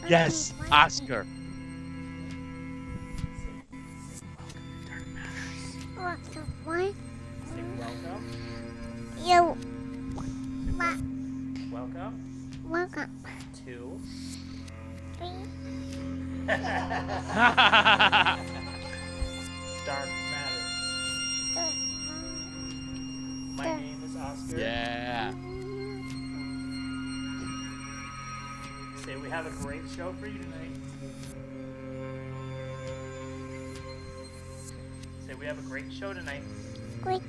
Yes, Oscar. Say welcome. You Welcome welcome to. me. Dark Matters. My name is Oscar. Yeah. Say we have a great show for you tonight. Say we have a great show tonight. Quick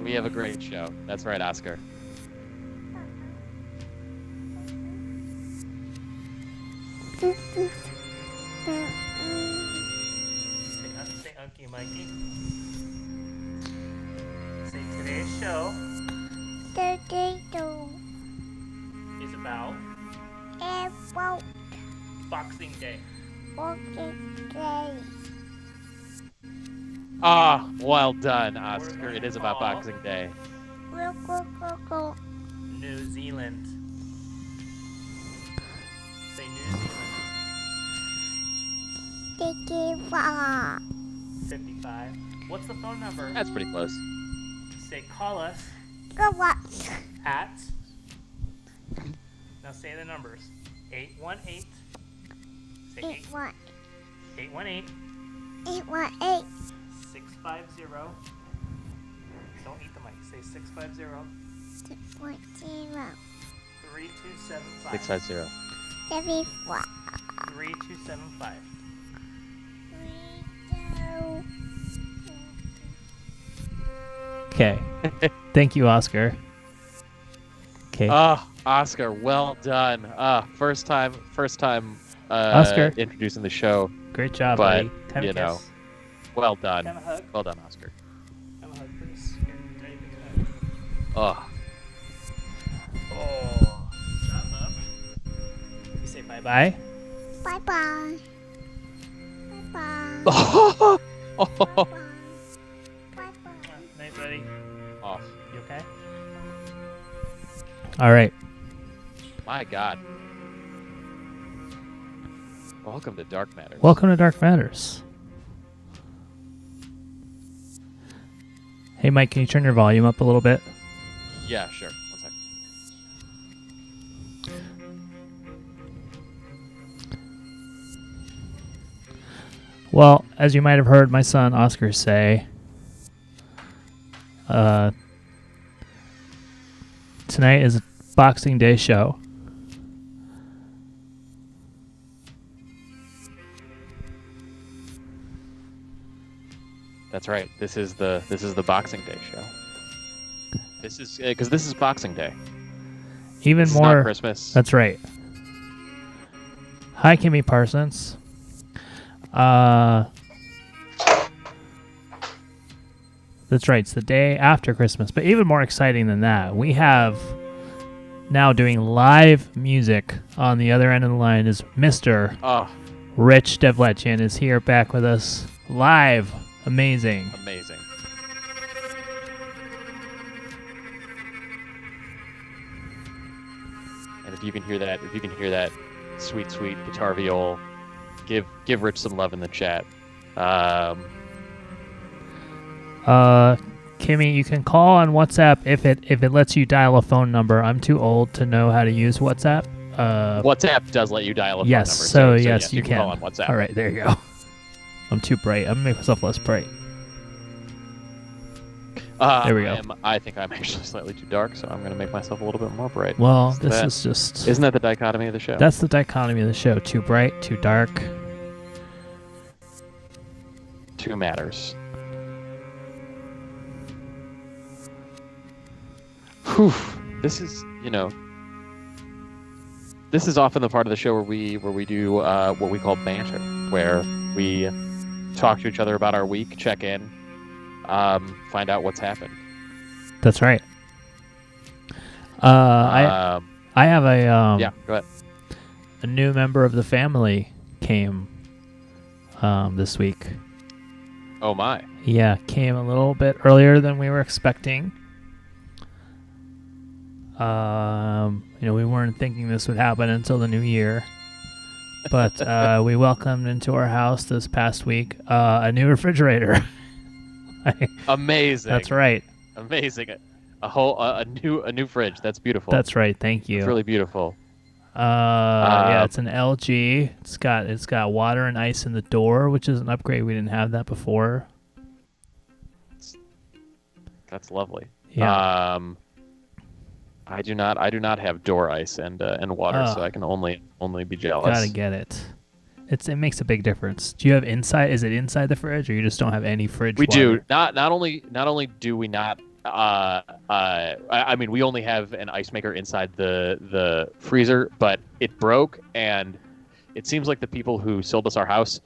We have a great show. That's right, Oscar. Say Unky Mikey. Say today's show is about Boxing Day. Ah, well done, Oscar. It is about Boxing Day. New Zealand. Say New Zealand. 55. What's the phone number? That's pretty close. Say call us at. Now say the numbers. 818. Say 818 650. Don't eat the mic. Say 650 3275. 650. 3275. Okay. Thank you, Oscar. Okay. Oh, Oscar, well done. First time Oscar. introducing the show. Great job, but, buddy. Time to you know, kiss. well done. Have a hug. Well done, Oscar. Have a hug, please. Here, Daddy, big hug. Oh. Oh. Shut up. You say bye bye. Bye bye. Bye bye. Oh. Night, buddy. Oh, You okay? All right. my God. Welcome to Dark Matters. Welcome to Dark Matters. Hey, Mike, can you turn your volume up a little bit? Yeah, sure. One second. Well, as you might have heard my son Oscar say, tonight is a Boxing Day show. That's right. This is the Boxing Day show. This is because this is Boxing Day. Even This is more. not Christmas. That's right. Hi, Kimmy Parsons. That's right. It's the day after Christmas. But even more exciting than that, we have now doing live music on the other end of the line is Mr. Oh, Rich Devletchian is here back with us live. Amazing. amazing. And if you can hear that sweet, sweet guitar viol, give Rich some love in the chat. Kimmy, you can call on WhatsApp if it lets you dial a phone number. I'm too old to know how to use WhatsApp. WhatsApp does let you dial a phone Yes, number. so yes, you can call can. on WhatsApp. All right, there you go. I'm too bright. I'm gonna make myself less bright. There we go. I think I'm actually slightly too dark, so I'm going to make myself a little bit more bright. Well, Isn't this that- is just Isn't that the dichotomy of the show? that's the dichotomy of the show. Too bright, too dark. Two matters. Whew. This is, this is often the part of the show where we do what we call banter, where we talk to each other about our week, check in, find out what's happened. That's right. I have a yeah, go ahead. a new member of the family came this week. Oh my. Yeah, came a little bit earlier than we were expecting. We weren't thinking this would happen until the new year. But we welcomed into our house this past week a new refrigerator. Amazing. That's right. Amazing. A new fridge. That's beautiful. That's right. Thank you. It's really beautiful. Yeah, it's an LG. It's got water and ice in the door, which is an upgrade. We didn't have that before. That's lovely. Yeah. I do not have door ice and water, so I can only be jealous. Gotta get it. It makes a big difference. Do you have inside? Is it inside the fridge, or you just don't have any fridge? We water? do. Not only do we not. I mean, we only have an ice maker inside the freezer, but it broke, and it seems like the people who sold us our house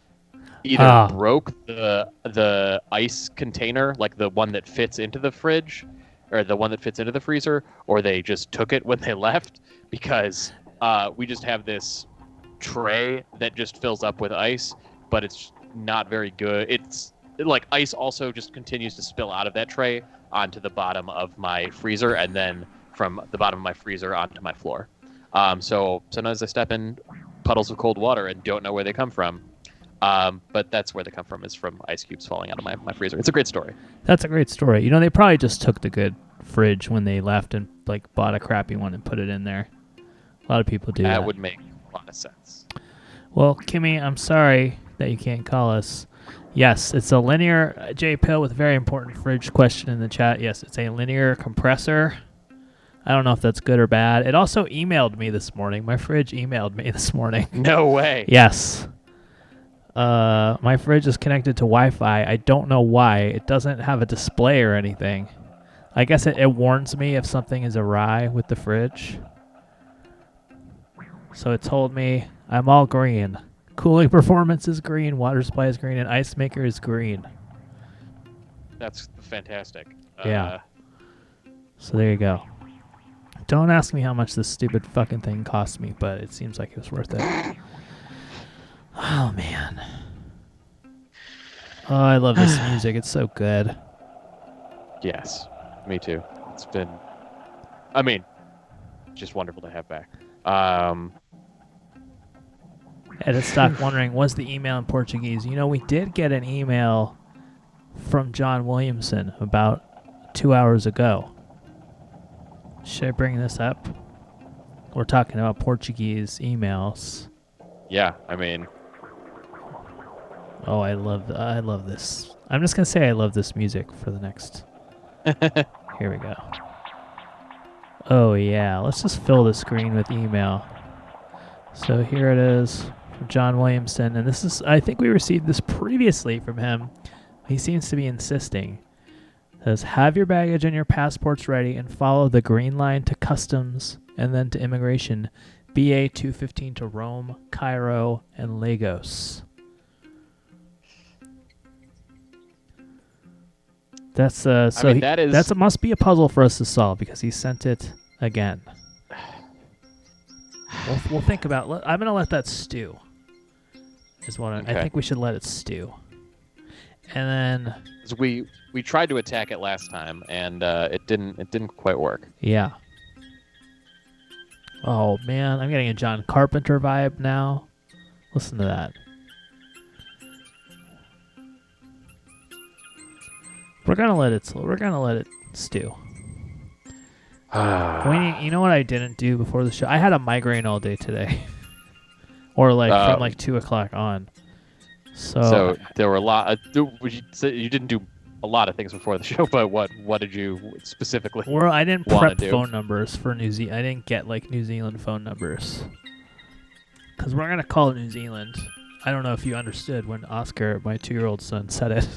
either broke the ice container, like the one that fits into the fridge, or the one that fits into the freezer, or they just took it when they left, because we just have this tray that just fills up with ice, but it's not very good. It's like ice also just continues to spill out of that tray onto the bottom of my freezer, and then from the bottom of my freezer onto my floor. So sometimes I step in puddles of cold water and don't know where they come from. But that's where they come from, is from ice cubes falling out of my freezer. It's a great story. That's a great story. They probably just took the good fridge when they left and bought a crappy one and put it in there. A lot of people do that. That would make a lot of sense. Well, Kimmy, I'm sorry that you can't call us. Yes, it's a linear. J Pill with a very important fridge question in the chat. Yes, it's a linear compressor. I don't know if that's good or bad. It also emailed me this morning. My fridge emailed me this morning. No way. Yes. My fridge is connected to Wi-Fi. I don't know why. It doesn't have a display or anything. I guess it warns me if something is awry with the fridge. So it told me I'm all green. Cooling performance is green, water supply is green, and ice maker is green. That's fantastic. Yeah. So there you go. Don't ask me how much this stupid fucking thing cost me, but it seems like it was worth it. Oh, man. Oh, I love this music. It's so good. Yes, me too. It's been, just wonderful to have back. Edit stock wondering, was the email in Portuguese? We did get an email from John Williamson about 2 hours ago. Should I bring this up? We're talking about Portuguese emails. Yeah, Oh, I love this. I'm just gonna say I love this music for the next. Here we go. Oh yeah, let's just fill the screen with email. So here it is from John Williamson, and this is, I think we received this previously from him. He seems to be insisting. It says, have your baggage and your passports ready and follow the green line to customs and then to immigration. BA 215 to Rome, Cairo, and Lagos. That's so that must be a puzzle for us to solve, because he sent it again. We'll think about. I'm gonna let that stew. I think we should let it stew. And then we tried to attack it last time, and it didn't quite work. Yeah. Oh man, I'm getting a John Carpenter vibe now. Listen to that. We're gonna let it stew. You know what I didn't do before the show? I had a migraine all day today, or from 2 o'clock on. So there were a lot. You didn't do a lot of things before the show, but what did you specifically? Well, I didn't prep phone numbers for New Zealand. I didn't get New Zealand phone numbers, because we're gonna call New Zealand. I don't know if you understood when Oscar, my 2-year-old son, said it.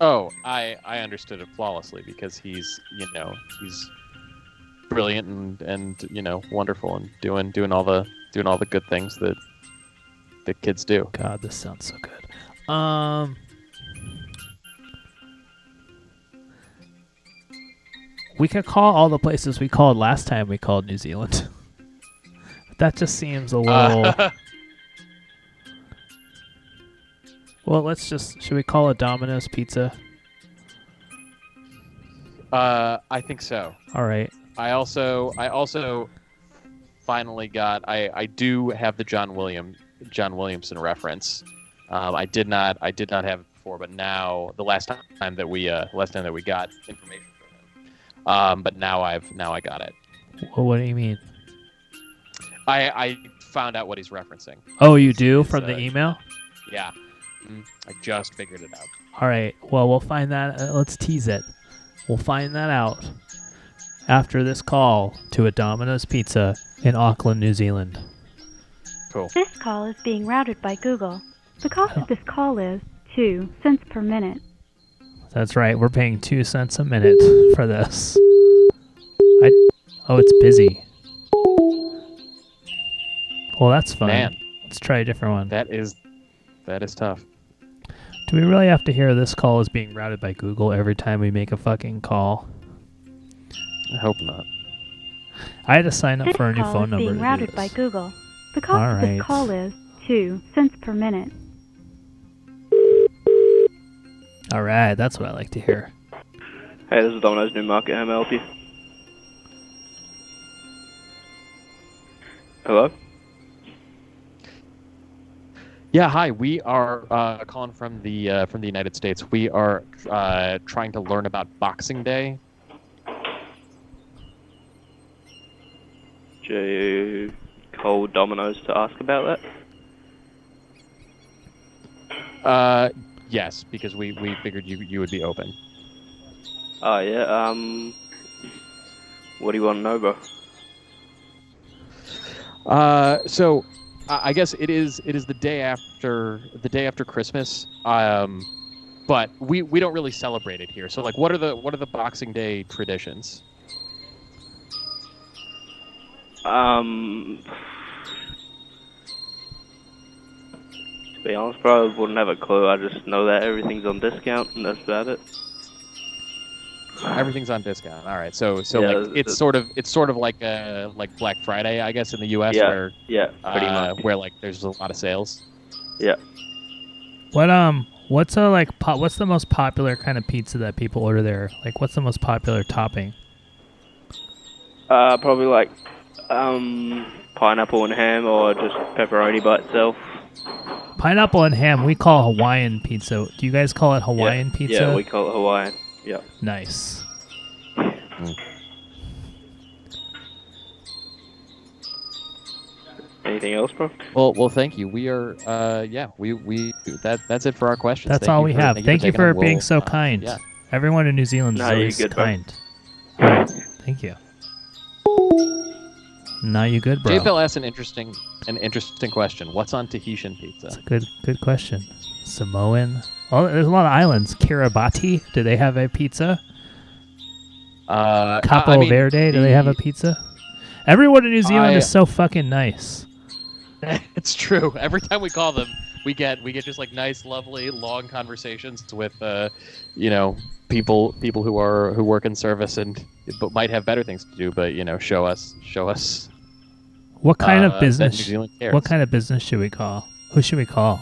Oh, I understood it flawlessly, because he's brilliant and wonderful and doing all the good things that kids do. God, this sounds so good. We could call all the places we called last time we called New Zealand. That just seems a little. Well, should we call it Domino's Pizza? I think so. All right. I also finally got. I do have the John Williamson reference. I did not have it before, but now the last time that we got information from him. But now I got it. Well, what do you mean? I found out what he's referencing. Oh, you do from the email? Yeah. I just figured it out. All right. Well, we'll find that. Let's tease it. We'll find that out after this call to a Domino's Pizza in Auckland, New Zealand. Cool. This call is being routed by Google. The cost of this call is 2 cents per minute. That's right. We're paying 2 cents a minute for this. Oh, it's busy. Well, that's fun. Man, let's try a different one. that is tough. Do we really have to hear this call is being routed by Google every time we make a fucking call? I hope not. I had to sign up This for a new call phone is number being to do routed this. by Google. The cost All of right. this call is 2 cents per minute. All right, that's what I like to hear. Hey, this is Domino's Newmarket. How may I help you? Hello? Yeah, hi. We are calling from the United States. We are trying to learn about Boxing Day. Did you call Domino's to ask about that? Yes, because we figured you would be open. Oh, yeah, what do you want to know, bro? So I guess it is the day after Christmas. But we don't really celebrate it here. So like, what are the Boxing Day traditions? To be honest, bro, I wouldn't have a clue. I just know that everything's on discount, and that's about it. Everything's on discount. All right. So Yeah, like it's sort of like Black Friday, I guess, in the U.S. Yeah, where yeah, pretty much. where like there's a lot of sales. Yeah. What's the most popular kind of pizza that people order there? Like, what's the most popular topping? Probably like, pineapple and ham, or just pepperoni by itself. Pineapple and ham, we call Hawaiian pizza. Do you guys call it Hawaiian pizza? Yeah, we call it Hawaiian. Yeah. Nice. Anything else, bro? Well, thank you. We are that's it for our questions. That's Thank all you we for- have. Thank you taking for them. being We'll, so kind. Yeah. Everyone in New Zealand is Nah, you're always good, bro. kind. All right. Thank you. Now you good, bro? JFL asked an interesting question. What's on Tahitian pizza? That's a good question. Samoan. Oh, there's a lot of islands. Kiribati. Do they have a pizza? Capo I mean, Verde. Do they have a pizza? Everyone in New Zealand I- is so fucking nice. It's true. Every time we call them, we get just like nice, lovely, long conversations with people who work in service and but might have better things to do, but show us. What kind of that business? New Zealand cares. What kind of business should we call? Who should we call?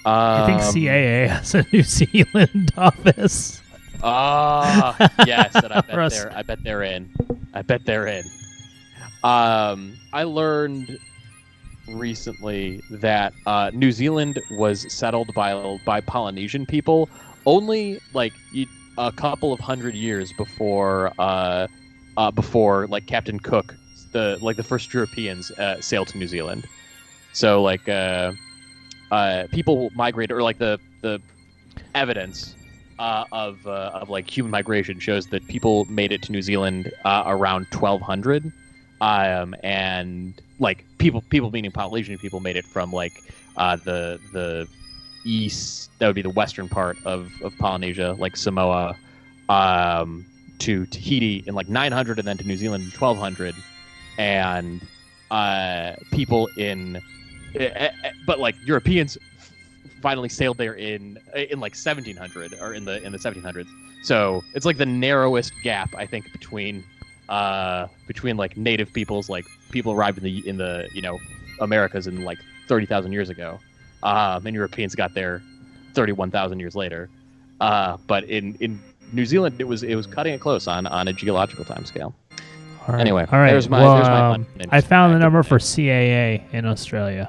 I think CAA has a New Zealand office. Yes, and I Russ. bet they're in. I learned recently that New Zealand was settled by Polynesian people only like a couple of hundred years before like Captain Cook, the first Europeans sailed to New Zealand. So like people migrated, or like the evidence of like human migration shows that people made it to New Zealand around 1200. And like people meaning Polynesian people made it from like the east, that would be the western part of Polynesia, like Samoa, to Tahiti in like 900, and then to New Zealand in 1200, and people but like Europeans finally sailed there in like 1700, or in the 1700s. So it's like the narrowest gap, I think, between like native peoples, like people arrived in the Americas in like 30,000 years ago, and Europeans got there 31,000 years later. But in New Zealand, it was cutting it close on a geological timescale. All right. Anyway, all right. there's my- well, there's my I found the uninteractive number for thing. CAA in Australia.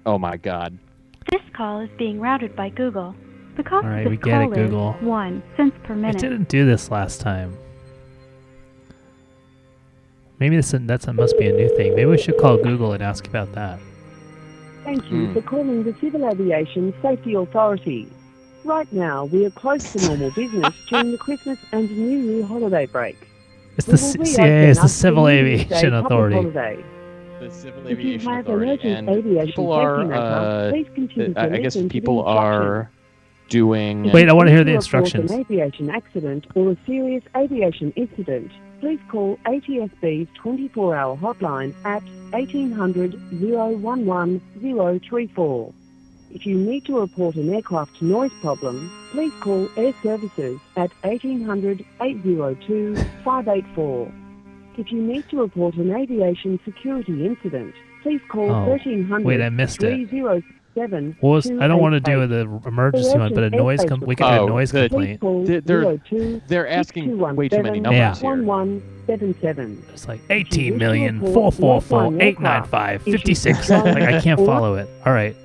Oh my God. This call is being routed by Google. The cost All right, of we this get it, call Google. is 1 cent per It minute. didn't do this last time. Maybe that must be a new thing. Maybe we should call Google and ask about that. Thank you for calling the Civil Aviation Safety Authority. Right now, we are closed to normal business during the Christmas and New Year holiday break. It's We the will CAA, reopen it's the after Civil New Year's Day Aviation public Authority. holiday. The Civil If you Aviation have Authority, emergency and aviation people safety are. matter, please continue to I guess listen to the people instructions. are doing. If Wait, I you wanna wish hear the report instructions. An aviation accident or a serious aviation incident, please call ATSB's 24-hour hotline at 1800 011 034. If you need to report an aircraft noise problem, please call Air Services at 1800 802 584. If you need to report an aviation security incident, please call Oh, 1300 wait, I missed it. 307 What was, I don't want to do 288. with the emergency one, but a noise we could do a Oh, noise the- complaint. They're asking way too many numbers here. 1177. It's like 18 million 444 895 56. Like I can't follow it. All right.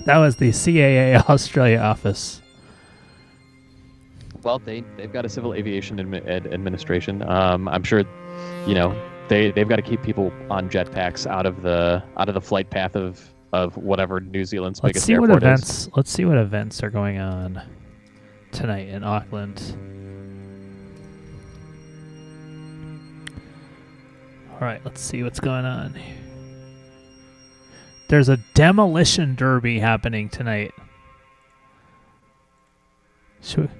That was the CAA Australia office. Well, they've got a civil aviation administration. I'm sure, they've got to keep people on jetpacks out of the flight path of whatever New Zealand's Let's biggest see what airport is. events. Let's see what events are going on tonight in Auckland. All right, let's see what's going on. There's a demolition derby happening tonight.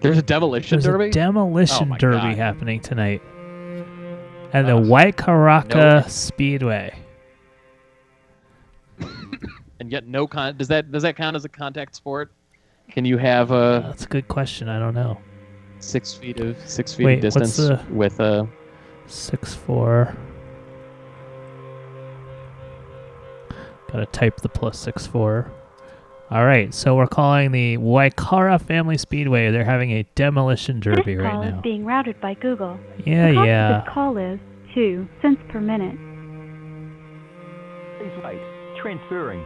There's a demolition There's derby. a demolition Oh my derby God. happening tonight at the Ugh. Waikaraka No. Speedway. And yet does that count as a contact sport? Can you have a That's a good question. I don't know. 6 feet of Wait, what's distance the- with a 6'4". Gotta type the +64. All right, so we're calling the Waikara Family Speedway. They're having a demolition derby This right call now. is being routed by Google. Yeah, the cost yeah. of this call is 2 cents per minute. Please wait. Transferring.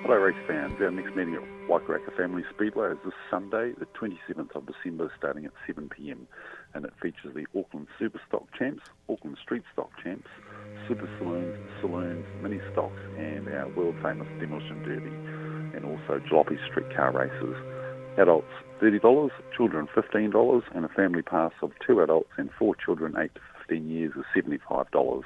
Hello race fans, our next meeting at Waikaraka Family Speedway is this Sunday, the 27th of December, starting at 7 p.m, and it features the Auckland Super Stock Champs, Auckland Street Stock Champs, Super Saloons, Mini Stocks, and our world famous Demolition Derby, and also Jalopy streetcar races. Adults $30, children $15, and a family pass of 2 adults and 4 children 8 to 15 years is $75.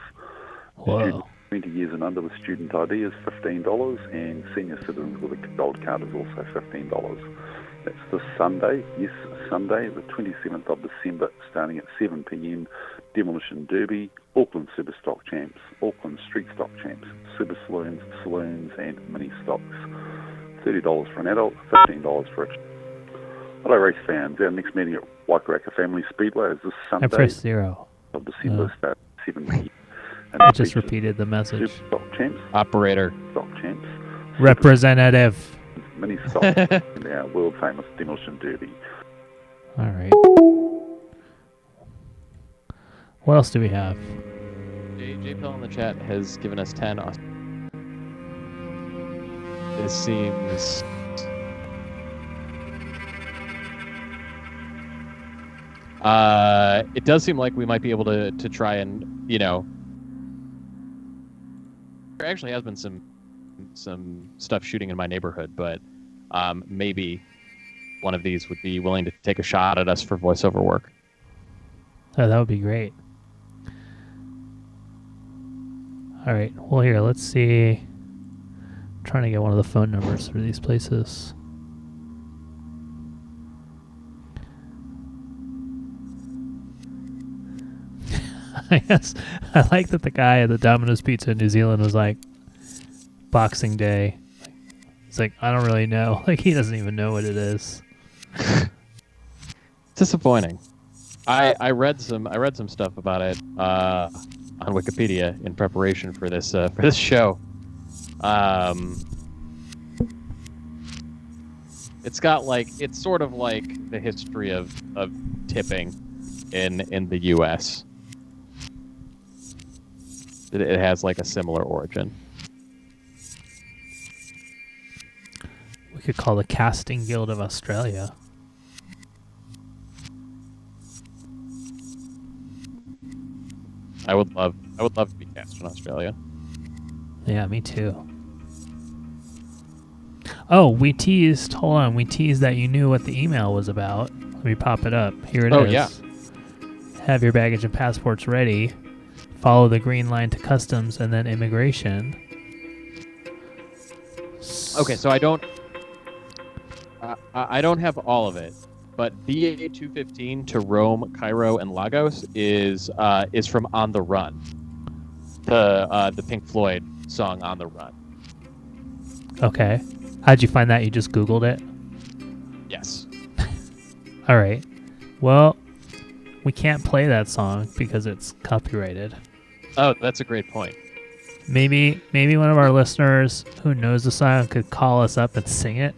Whoa. Students 20 years and under with student ID is $15, and senior citizens with a gold card is also $15. That's this Sunday, yes, Sunday, the 27th of December, starting at 7 p.m. Demolition Derby, Auckland Super Stock Champs, Auckland Street Stock Champs, Super Saloons, and Mini Stocks. $30 for an adult, $15 for a child. Hello race fans, our next meeting at Waikaraka Family Speedway is this I Sunday pressed 0. of December, starting at 7 p.m. And I it just features repeated the message. Super Stock Champs, operator. Stock Champs, Representative. Mini Stocks, and our world famous Demolition Derby. All right. What else do we have? J Pill in the chat has given us 10. This seems. It does seem like we might be able to try and, there actually has been some stuff shooting in my neighborhood, but maybe one of these would be willing to take a shot at us for voiceover work. Oh, that would be great. All right. Well, here, let's see. I'm trying to get one of the phone numbers for these places. I guess I like that the guy at the Domino's Pizza in New Zealand was like, Boxing Day. He's like, I don't really know. Like, he doesn't even know what it is. Disappointing. I read some stuff about it on Wikipedia in preparation for this It's got like it's sort of like the history of tipping in the U.S. It has like a similar origin. We could call the Casting Guild of Australia. I would love to be cast in Australia. Yeah, me too. Oh, we teased that you knew what the email was about. Let me pop it up. Here it is. Oh, yeah. Have your baggage and passports ready. Follow the green line to customs and then immigration. Okay, so I don't have all of it, but BA 215 to Rome, Cairo, and Lagos is from On the Run, the Pink Floyd song On the Run. Okay. How'd you find that? You just Googled it? Yes. All right. Well, we can't play that song because it's copyrighted. Oh, that's a great point. Maybe one of our listeners who knows the song could call us up and sing it.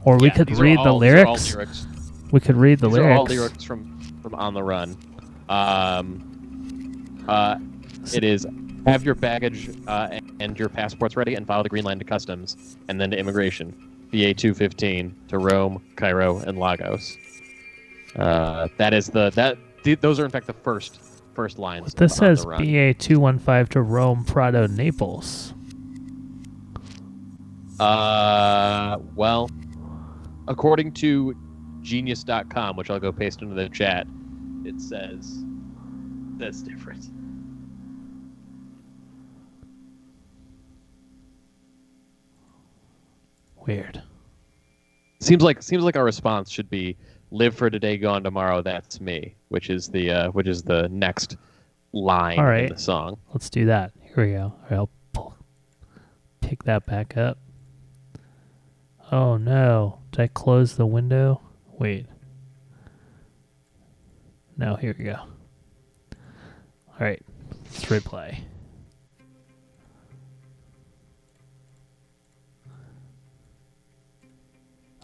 Or we could read the lyrics. We could read the lyrics. These are all lyrics from On the Run. It is have your baggage and your passports ready and follow the green line to customs and then to immigration. BA 215 to Rome, Cairo, and Lagos. Those are in fact the first lines. This of On says the Run. BA 215 to Rome, Prado, Naples. Well, according to Genius.com, which I'll go paste into the chat, it says that's different. Weird. Seems like our response should be "Live for today, gone tomorrow. That's me," which is the next line All right. in the song. Let's do that. Here we go. All right, I'll pick that back up. Oh no. Did I close the window? Wait. No, here we go. All right. Let's replay.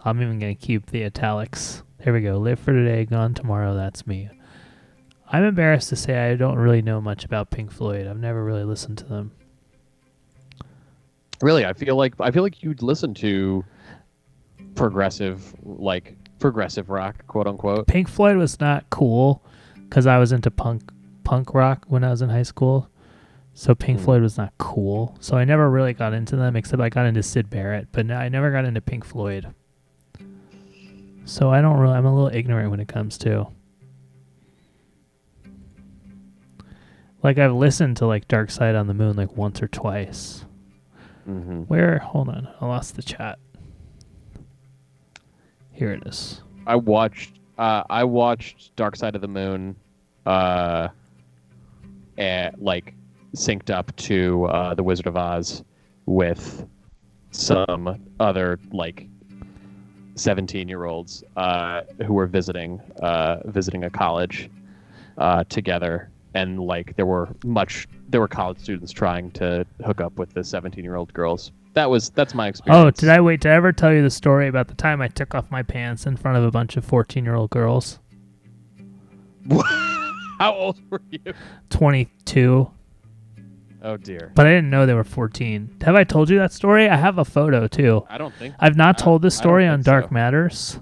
I'm even going to keep the italics. There we go. Live for today, gone tomorrow. That's me. I'm embarrassed to say I don't really know much about Pink Floyd. I've never really listened to them. Really, I feel like you'd listen to progressive rock, quote unquote. Pink Floyd was not cool because I was into punk rock when I was in high school. So Pink Floyd was not cool. So I never really got into them, except I got into Syd Barrett, but I never got into Pink Floyd. So I'm a little ignorant when it comes to. Like I've listened to like Dark Side on the Moon like once or twice. Mm-hmm. Hold on, I lost the chat. Here it is. I watched Dark Side of the Moon, synced up to The Wizard of Oz with some other 17-year-olds who were visiting a college together, and there were college students trying to hook up with the 17-year-old girls. That's my experience. Oh, did I ever tell you the story about the time I took off my pants in front of a bunch of 14-year-old girls? How old were you? 22. Oh dear. But I didn't know they were 14. Have I told you that story? I have a photo too. I don't think I've not told this story on Dark so. Matters.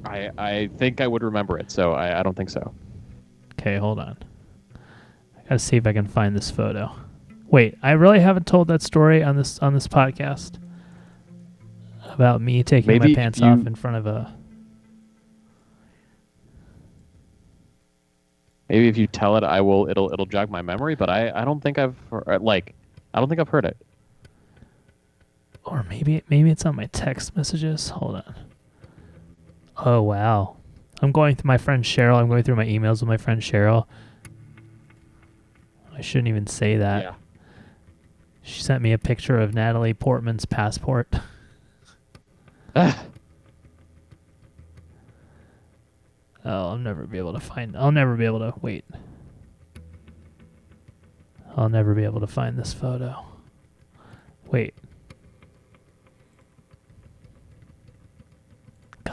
I think I would remember it, so I don't think so. Okay, hold on. I gotta see if I can find this photo. Wait, I really haven't told that story on this podcast about me taking my pants off in front of a. Maybe if you tell it, it'll jog my memory, but I don't think I've heard it. Or maybe it's on my text messages. Hold on. Oh wow. I'm going through my friend Cheryl. I'm going through my emails with my friend Cheryl. I shouldn't even say that. Yeah. She sent me a picture of Natalie Portman's passport. Oh, I'll never be able to find this photo.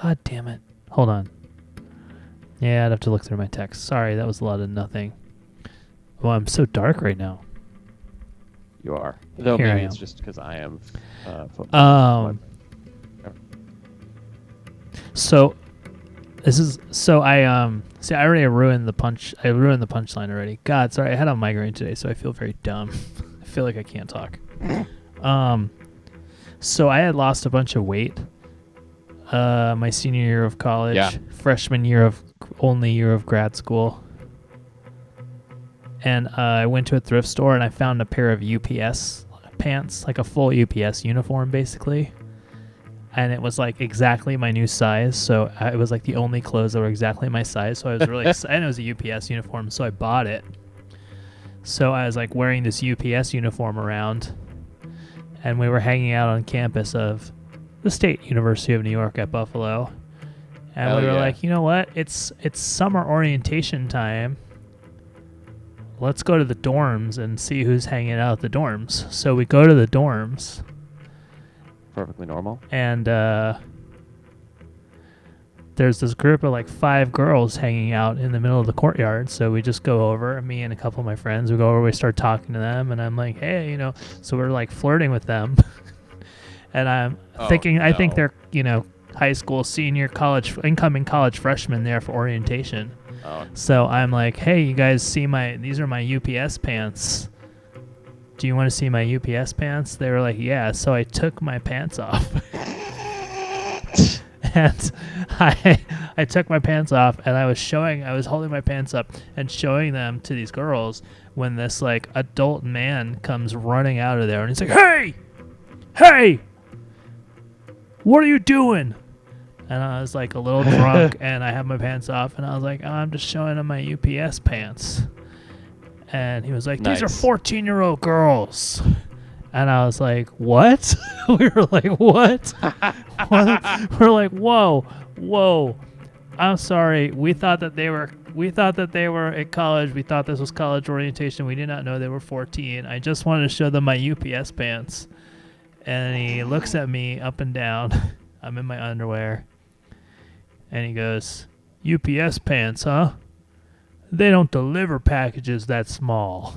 God damn it. Hold on. Yeah, I'd have to look through my text. Sorry, that was a lot of nothing. Well, I'm so dark right now. You are. Though Here I maybe it's am. just because I am. So this is so I see I already ruined the punch. I ruined the punchline already. God, sorry. I had a migraine today, so I feel very dumb. I feel like I can't talk. So I had lost a bunch of weight. My senior year of college, Yeah. freshman year of only year of grad school. And I went to a thrift store and I found a pair of UPS pants, like a full UPS uniform, basically. And it was like exactly my new size. So it was like the only clothes that were exactly my size. So I was really excited. And it was a UPS uniform, so I bought it. So I was like wearing this UPS uniform around, and we were hanging out on campus of the State University of New York at Buffalo. And Hell we were yeah. like, you know what? It's summer orientation time. Let's go to the dorms and see who's hanging out at the dorms. So we go to the dorms, Perfectly normal. and there's this group of like 5 girls hanging out in the middle of the courtyard. So we just go over, me and a couple of my friends, we go over, we start talking to them, and I'm like, hey, you know, so we're like flirting with them. And I'm thinking, I think no. they're, you know, high school, senior, college, incoming college freshmen there for orientation. Oh, So I'm like, hey, you guys see these are my UPS pants. Do you want to see my UPS pants? They were like, yeah. So I took my pants off. And I took my pants off, and I was holding my pants up and showing them to these girls when this like adult man comes running out of there, and he's like, hey, what are you doing? And I was like a little drunk, and I had my pants off, and I was like, oh, I'm just showing them my UPS pants. And he was like, these are Nice. 14-year-old girls. And I was like, what? We were like, what? What? We're like, whoa. I'm sorry. We thought that they were at college. We thought this was college orientation. We did not know they were 14. I just wanted to show them my UPS pants. And he looks at me up and down. I'm in my underwear. And he goes, UPS pants, huh? They don't deliver packages that small.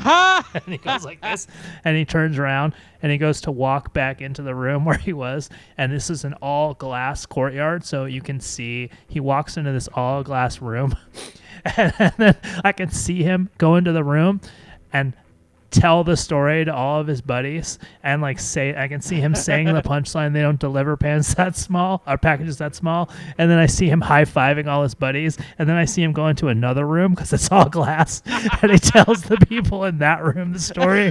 And he goes like this, and he turns around, and he goes to walk back into the room where he was, and this is an all-glass courtyard, so you can see, he walks into this all-glass room, and then I can see him go into the room and tell the story to all of his buddies, and like I can see him saying the punchline, they don't deliver pants that small, or packages that small, and then I see him high-fiving all his buddies, and then I see him go into another room because it's all glass, and he tells the people in that room the story,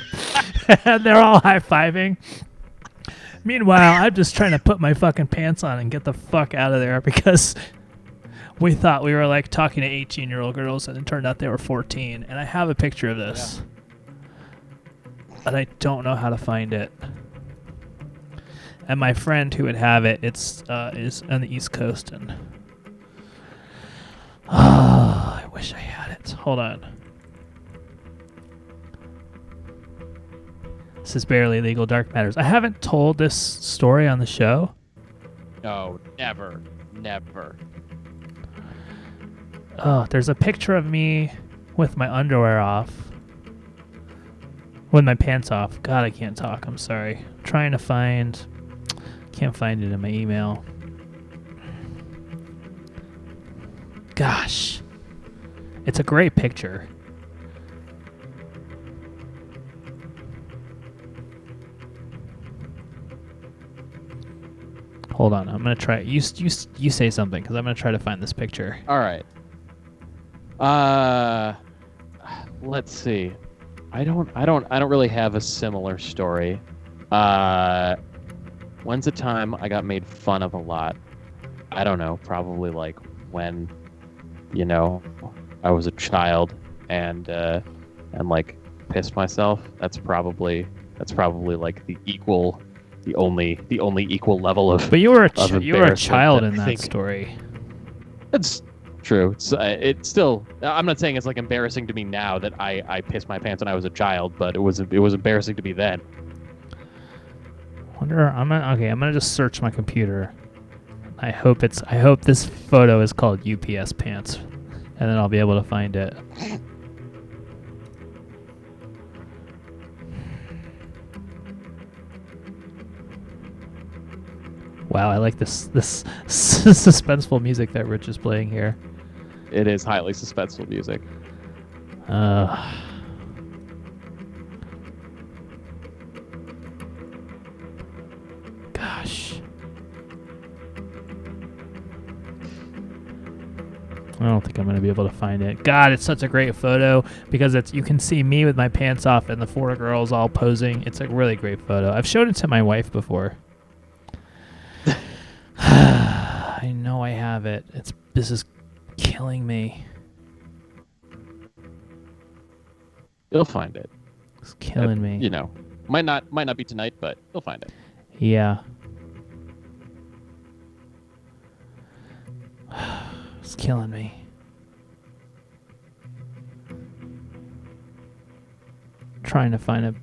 and they're all high-fiving. Meanwhile, I'm just trying to put my fucking pants on and get the fuck out of there because we thought we were like talking to 18-year-old girls, and it turned out they were 14, and I have a picture of this. Yeah. But I don't know how to find it. And my friend who would have it, is on the East Coast, and I wish I had it. Hold on. This is Barely Legal Dark Matters. I haven't told this story on the show. no, never. Oh, there's a picture of me with my underwear off. With my pants off. God, I can't talk. I'm sorry. I'm trying to find... Can't find it in my email. Gosh. It's a great picture. Hold on. I'm going to try... You say something, because I'm going to try to find this picture. All right. Let's see. I don't really have a similar story. When's the time I got made fun of a lot? I don't know, probably like when, you know, I was a child and like pissed myself. That's probably like the only equal level of. But you were a embarrassment child that in I that think- story. It's true. It's still. I'm not saying it's like embarrassing to me now that I pissed my pants when I was a child, but it was embarrassing to me then. wonder. I'm gonna just search my computer. I hope this photo is called UPS pants, and then I'll be able to find it. Wow, I like this suspenseful music that Rich is playing here. It is highly suspenseful music. Gosh. I don't think I'm going to be able to find it. God, it's such a great photo because you can see me with my pants off and the four girls all posing. It's a really great photo. I've shown it to my wife before. I know I have it. This is killing me. You'll find it. It's killing me. You know, might not be tonight, but you'll find it. Yeah. It's killing me. Trying to find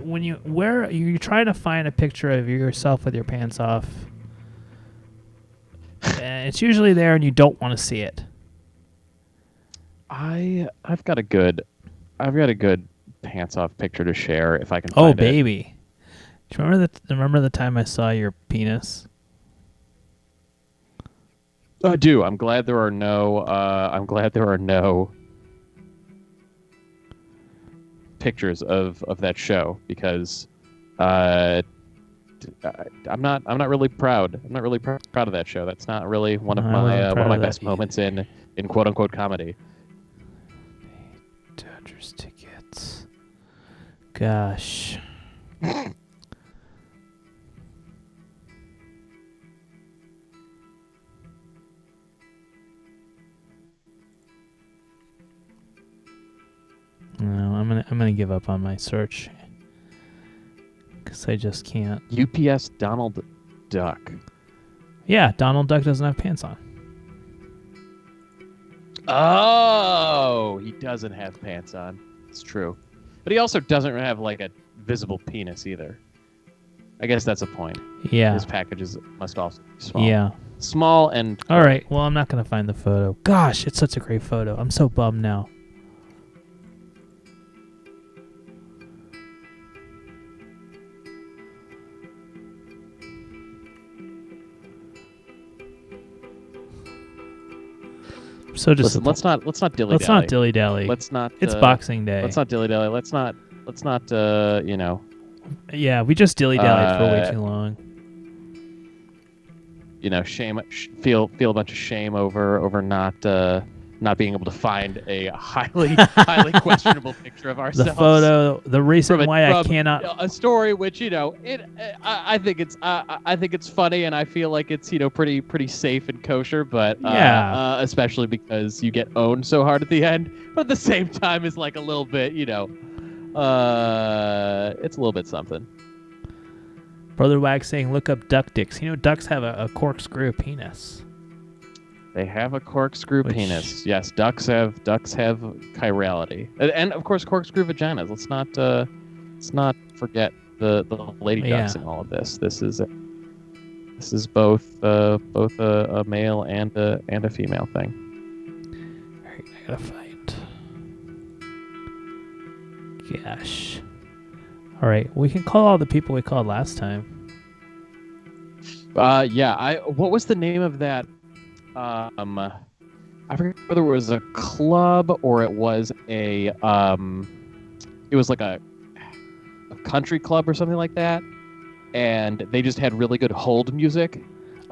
when you're trying to find a picture of yourself with your pants off, and it's usually there and you don't want to see it. I've got a good pants off picture to share if I can find it. Oh baby. Do you remember the time I saw your penis? I do. I'm glad there are no pictures of that show because I'm not really proud. I'm not really proud of that show. That's not really one of my best moments in quote unquote comedy. Dodgers tickets. Gosh. No, I'm gonna give up on my search because I just can't. UPS Donald Duck. Yeah, Donald Duck doesn't have pants on. Oh, he doesn't have pants on. It's true, but he also doesn't have like a visible penis either. I guess that's a point. Yeah, his packages must also be small. Yeah, small and. All right. Well, I'm not gonna find the photo. Gosh, it's such a great photo. I'm so bummed now. So just listen, let's not dilly-dally. Let's not dilly-dally. Let's not. It's Boxing Day. Let's not dilly-dally. Let's not. You know. Yeah, we just dilly-dallied for way too long. You know, feel a bunch of shame over not being able to find a highly questionable picture of ourselves. The photo, the reason why I cannot a story which I think it's funny and I feel like it's pretty safe and kosher, but especially because you get owned so hard at the end, but at the same time is like a little bit it's a little bit something. Brother Wag saying, look up duck dicks. Ducks have a corkscrew penis. They have a corkscrew penis. Yes, ducks have chirality, and of course corkscrew vaginas. Let's not forget the lady ducks in all of this. This is both a male and a female thing. All right, I gotta find. Gosh. All right, we can call all the people we called last time. What was the name of that? I forget whether it was a club or it was it was like a country club or something like that, and they just had really good hold music.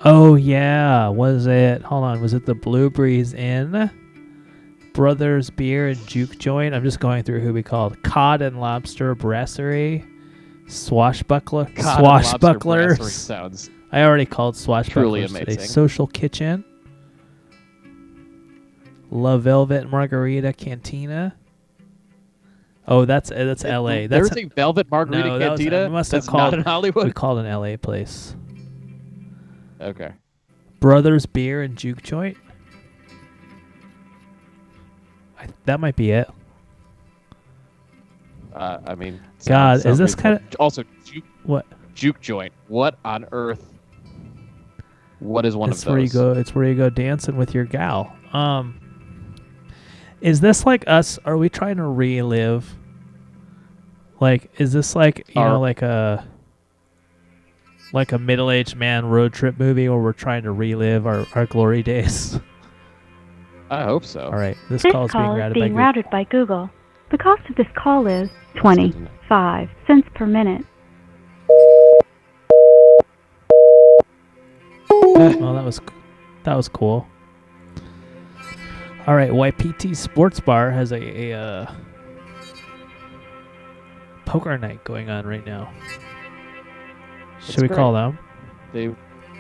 Oh yeah, was it the Blue Breeze Inn, Brothers Beer and Juke Joint? I'm just going through who we called. Cod and Lobster Brasserie, Swashbucklers. Sounds I already called Swashbucklers. Truly amazing. A Social Kitchen, La Velvet Margarita Cantina. Oh, that's L.A. There's a Velvet Margarita Cantina. That's not in Hollywood. We called an L.A. place. Okay. Brothers Beer and Juke Joint. That might be it. I mean, God, is this kind of also what? juke joint. What on earth? What is one It's of those? where you go. It's where you go dancing with your gal. Is this like us? Are we trying to relive? Like, is this like like a middle-aged man road trip movie, where we're trying to relive our glory days? I hope so. All right, this This call is being call is routed being by routed by Google. The cost of this call is 25 cents per minute. Well, that was cool. All right, YPT Sports Bar has a poker night going on right now. Should we call them? They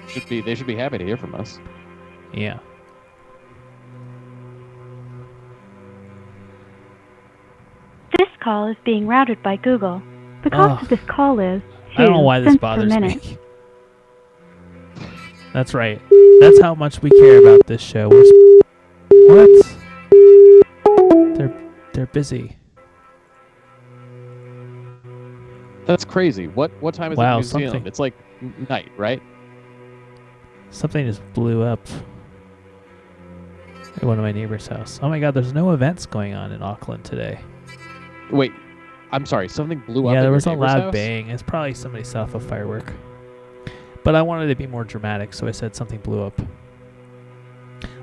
should be happy to hear from us. Yeah. This call is being routed by Google. The cost of this call is 2 I don't know why this cents per bothers minute. me. That's right. That's how much we care about this show. What? They're busy. That's crazy. What time is it in New Zealand? It's like night, right? Something just blew up at one of my neighbor's house. Oh my god, there's no events going on in Auckland today. Wait, I'm sorry. Something blew up. Yeah, at there your was a neighbor's loud house? bang. It's probably somebody set off a firework. But I wanted to be more dramatic, so I said something blew up.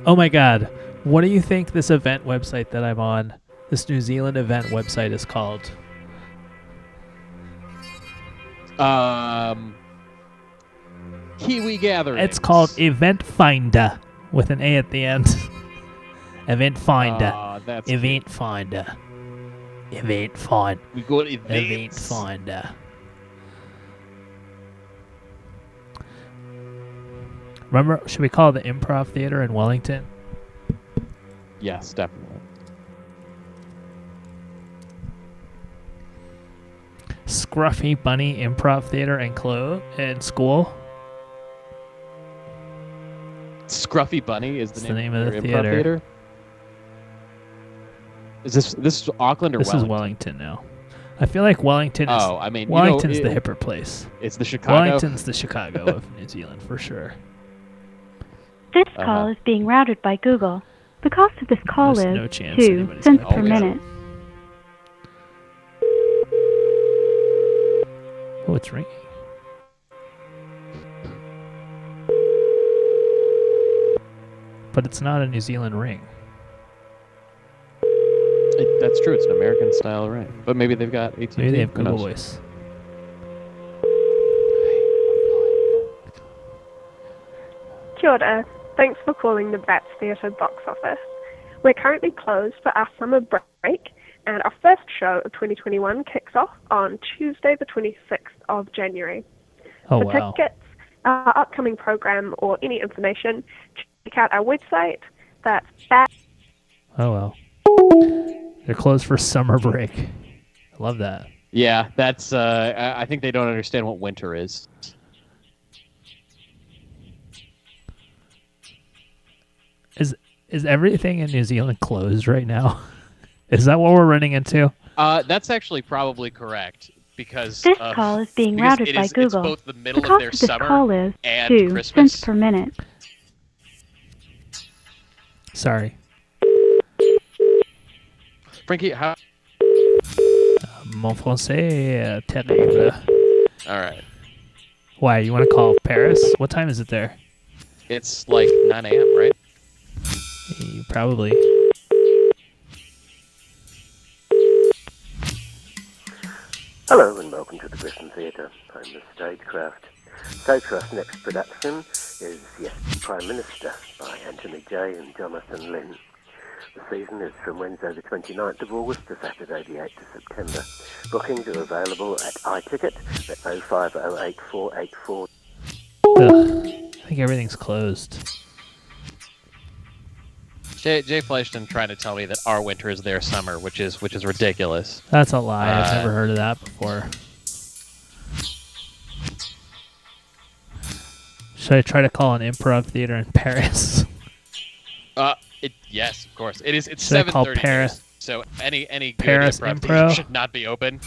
Oh my god. What do you think this event website that I'm on, this New Zealand event website, is called? Kiwi Gathering. It's called Event Finder with an A at the end. Event Finder. That's Event cute. Finder. Event Finder. We got Event events. Finder. Remember, should we call it the Improv Theater in Wellington? Yes, definitely. Scruffy Bunny Improv Theater and school. Scruffy Bunny is It's the name of the your theater. improv theater. Is this Auckland or This Wellington? is Wellington now. I feel like Wellington is. Oh, I mean, Wellington's the hipper place. It's the Chicago. Wellington's the Chicago of New Zealand for sure. This call is being routed by Google. The cost of this call There's is no chance 2 anybody's cents gonna per pick up. minute. Oh, it's ringing. But it's not a New Zealand ring. That's true. It's an American style ring, but maybe they've got AT&T. Maybe they have Who Google knows? Voice. Kia ora. Thanks for calling the Bats Theatre box office. We're currently closed for our summer break, and our first show of 2021 kicks off on Tuesday, the 26th of January. Oh, For wow. tickets, our upcoming program, or any information, check out our website. That's Bat. Oh, well. They're closed for summer break. I love that. Yeah, that's. I think they don't understand what winter is. Is everything in New Zealand closed right now? Is that what we're running into? That's actually probably correct because This of- call is being because routed it by is- Google. It's both the middle the of cost their of this summer call is and 2 Christmas. cents per minute. Sorry. Frankie, how? Mon français terrible. All right, Why, you want to call Paris? What time is it there? it's like 9 a.m. right? Probably. Hello and welcome to the Britain Theatre. I'm the Stagecraft. Stagecraft's next production is Yes, Prime Minister by Anthony Jay and Jonathan Lynn. The season is from Wednesday the 29th of August to Saturday the 8th of September. Bookings are available at iTicket at 05084844. Ugh, I think everything's closed. Jay Fleischman trying to tell me that our winter is their summer, which is ridiculous. That's a lie. I've never heard of that before. Should I try to call an improv theater in Paris? Yes, of course. It's Should I call 7:30 Paris? here, so any good Paris improv Impro? should not be open.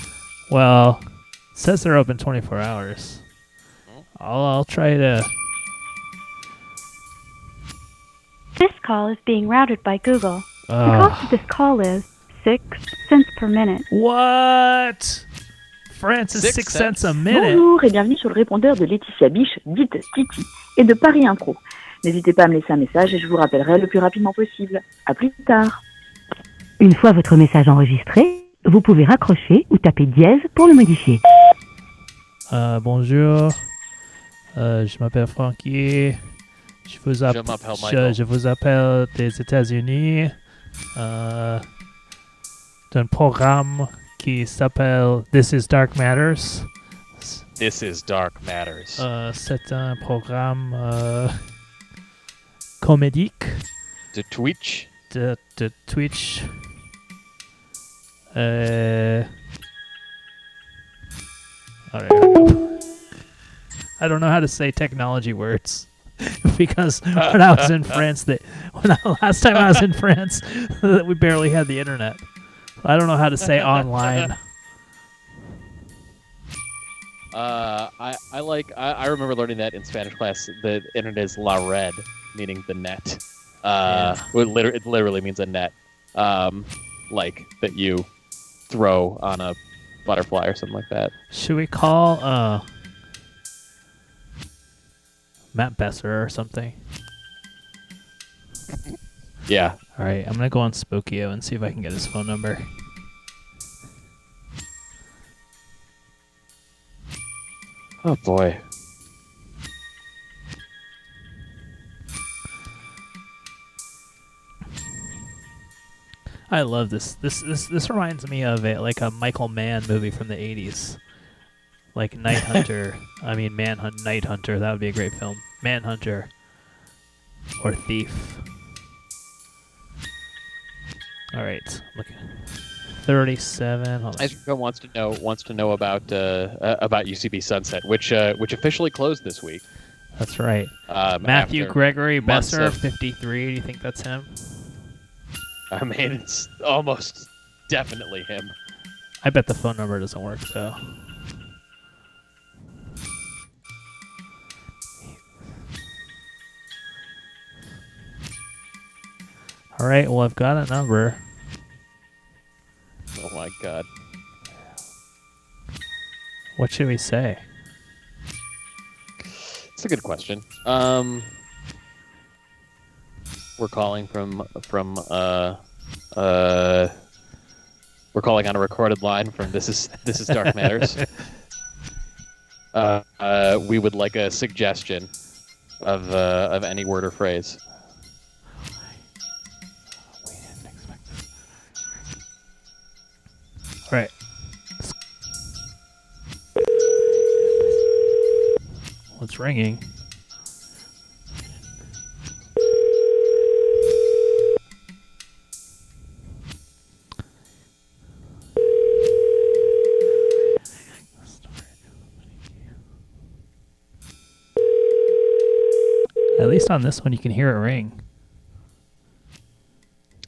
Well, it says they're open 24 hours. I'll try to. This call is being routed by Google. The Oh. cost of this call is 6 cents per minute. What? France is 6 cents a minute. Bonjour et bienvenue sur le répondeur de Laetitia Biche, dite Titi, et de Paris Impro. N'hésitez pas à me laisser un message et je vous rappellerai le plus rapidement possible. À plus tard. Une fois votre message enregistré, vous pouvez raccrocher ou taper dièse pour le modifier. Bonjour. Je m'appelle Frankie. Je vous appelle des États-Unis. D'un programme qui s'appelle This is Dark Matters. This is Dark Matters. C'est un programme comédique. De Twitch. De Twitch. I don't know how to say technology words because when I was in France, last time I was in France, we barely had the internet. I don't know how to say online. I remember learning that in Spanish class. The internet is la red, meaning the net. It literally means a net, like that you throw on a butterfly or something like that. Should we call Matt Besser or something? Yeah. All right, I'm gonna go on Spokio and see if I can get his phone number. Oh boy. I love this. This reminds me of a Michael Mann movie from the 80s. Like Night Hunter. I mean Night Hunter. That would be a great film. Manhunter. Or Thief. All right. Look. 37. Hold on. Ezra wants to know about UCB Sunset, which officially closed this week. That's right. Matthew Gregory Besser, 53. Do you think that's him? I mean, it's almost definitely him. I bet the phone number doesn't work though. All right. Well, I've got a number. Oh my god. What should we say? It's a good question. We're calling we're calling on a recorded line from This is Dark Matters. We would like a suggestion of any word or phrase. Right. Well, it's ringing. At least on this one, you can hear it ring.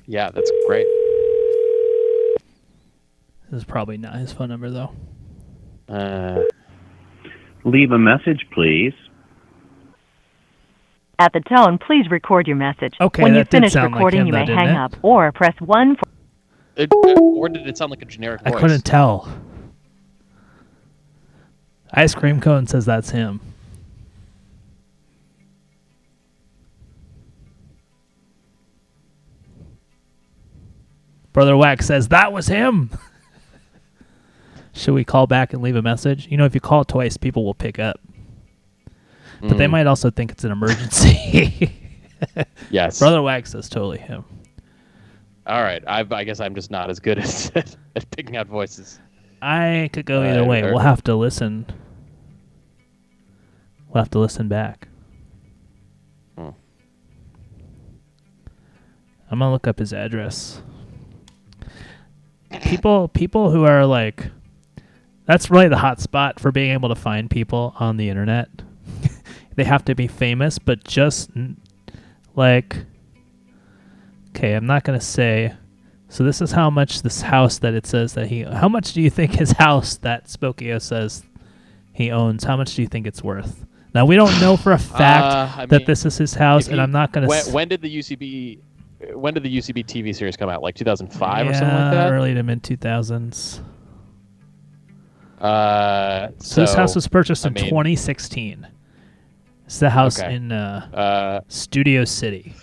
Yeah, that's great. This is probably not his phone number, though. Leave a message, please. At the tone, please record your message. Okay, when you that did finish sound like recording, him, you though, may didn't hang it? up or press 1 for... Or did it sound like a generic voice? I couldn't tell. Ice Cream Cone says that's him. Brother Wax says that was him. Should we call back and leave a message? You know, if you call twice, people will pick up. But they might also think it's an emergency. Yes. Brother Wax says totally him. All right. I guess I'm just not as good at picking out voices. I could go either way. We'll have to listen. We'll have to listen back. I'm gonna look up his address. People who are like, that's really the hot spot for being able to find people on the internet. They have to be famous, but just like, okay, I'm not gonna say. So this is how much this house that it says that how much do you think his house that Spokio says he owns, how much do you think it's worth? Now we don't know for a fact I that mean, this is his house, if and he- I'm not gonna. When did the UCB? When did the UCB TV series come out? Like 2005 yeah, or something like that. early to mid 2000s. So this house was purchased I in mean, 2016. It's the house Okay. in Studio City.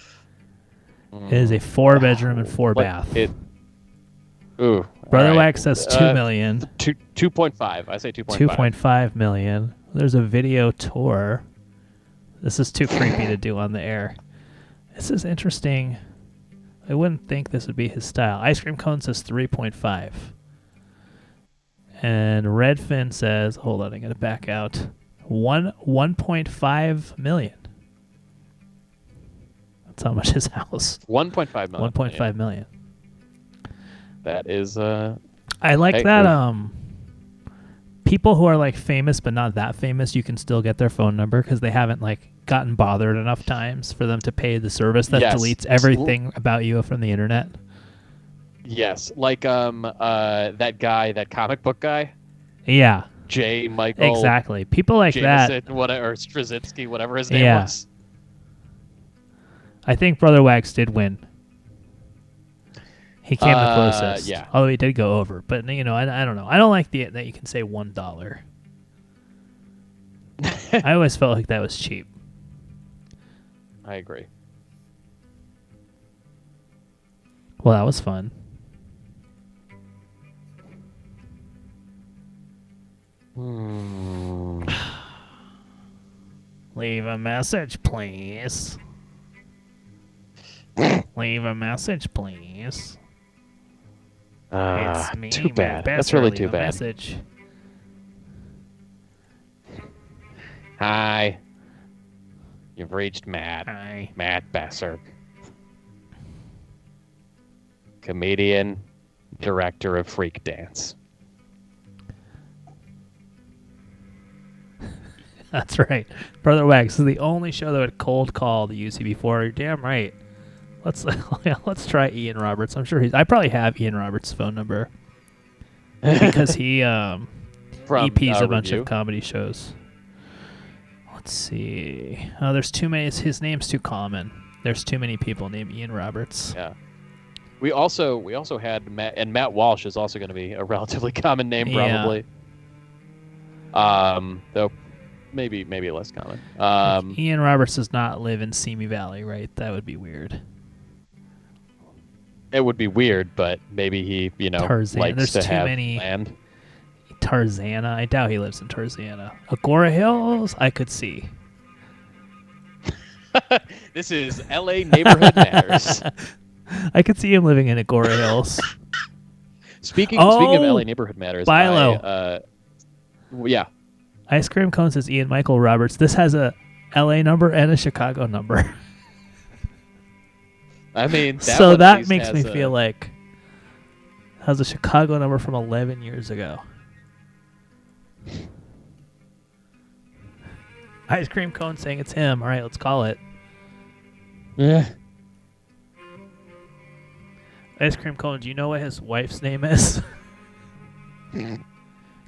It is a 4-bedroom and 4-bath. Ooh. Brother all right. Wax says 2 million. 2.5. I say 2.5. 2.5 million. There's a video tour. This is too creepy to do on the air. This is interesting. I wouldn't think this would be his style. Ice Cream Cone says 3.5. And Redfin says, hold on, I'm going to back out. 1.5 million. That's how much his house. 1.5 million. 1.5 million. That is. I like hey, that. we're- People who are like famous but not that famous, you can still get their phone number because they haven't like gotten bothered enough times for them to pay the service that Yes. deletes everything about you from the internet. Yes, like that guy, that comic book guy, Yeah, J. Michael. exactly. People like that. Jameson, whatever, or Straczynski, whatever his name Yeah. was. I think Brother Wax did win. He came the closest. yeah. Although he did go over. But, you know, I don't know. I don't like that you can say $1. I always felt like that was cheap. I agree. Well, that was fun. Leave a message, please. Leave a message, please. It's me, too Matt bad. That's Besser. really Leave too a bad. Message. Hi. You've reached Matt. Hi. Matt Besser. Comedian, director of Freak Dance. That's right. Brother Wax is the only show that would cold call the UCB4. You're damn right. Let's try Ian Roberts. I'm sure I probably have Ian Roberts' phone number because he From, EPs a bunch Review. of comedy shows. Let's see. Oh, there's too many. His name's too common. There's too many people named Ian Roberts. Yeah. We also had Matt, and Matt Walsh is also going to be a relatively common name, Yeah. probably. Though maybe less common. Ian Roberts does not live in Simi Valley, right? That would be weird. It would be weird, but maybe he, Tarzan. likes There's to too have many- land. Tarzana. I doubt he lives in Tarzana. Agora Hills, I could see. This is L.A. Neighborhood Matters. I could see him living in Agora Hills. Speaking of Oh, L.A. Neighborhood Matters, Bilo. yeah. Ice Cream Cone says Ian Michael Roberts. This has a LA number and a Chicago number. I mean, that So one at that least makes me has feel like it has a Chicago number from 11 years ago. Ice Cream Cone saying it's him. All right, let's call it. Yeah. Ice Cream Cone, do you know what his wife's name is?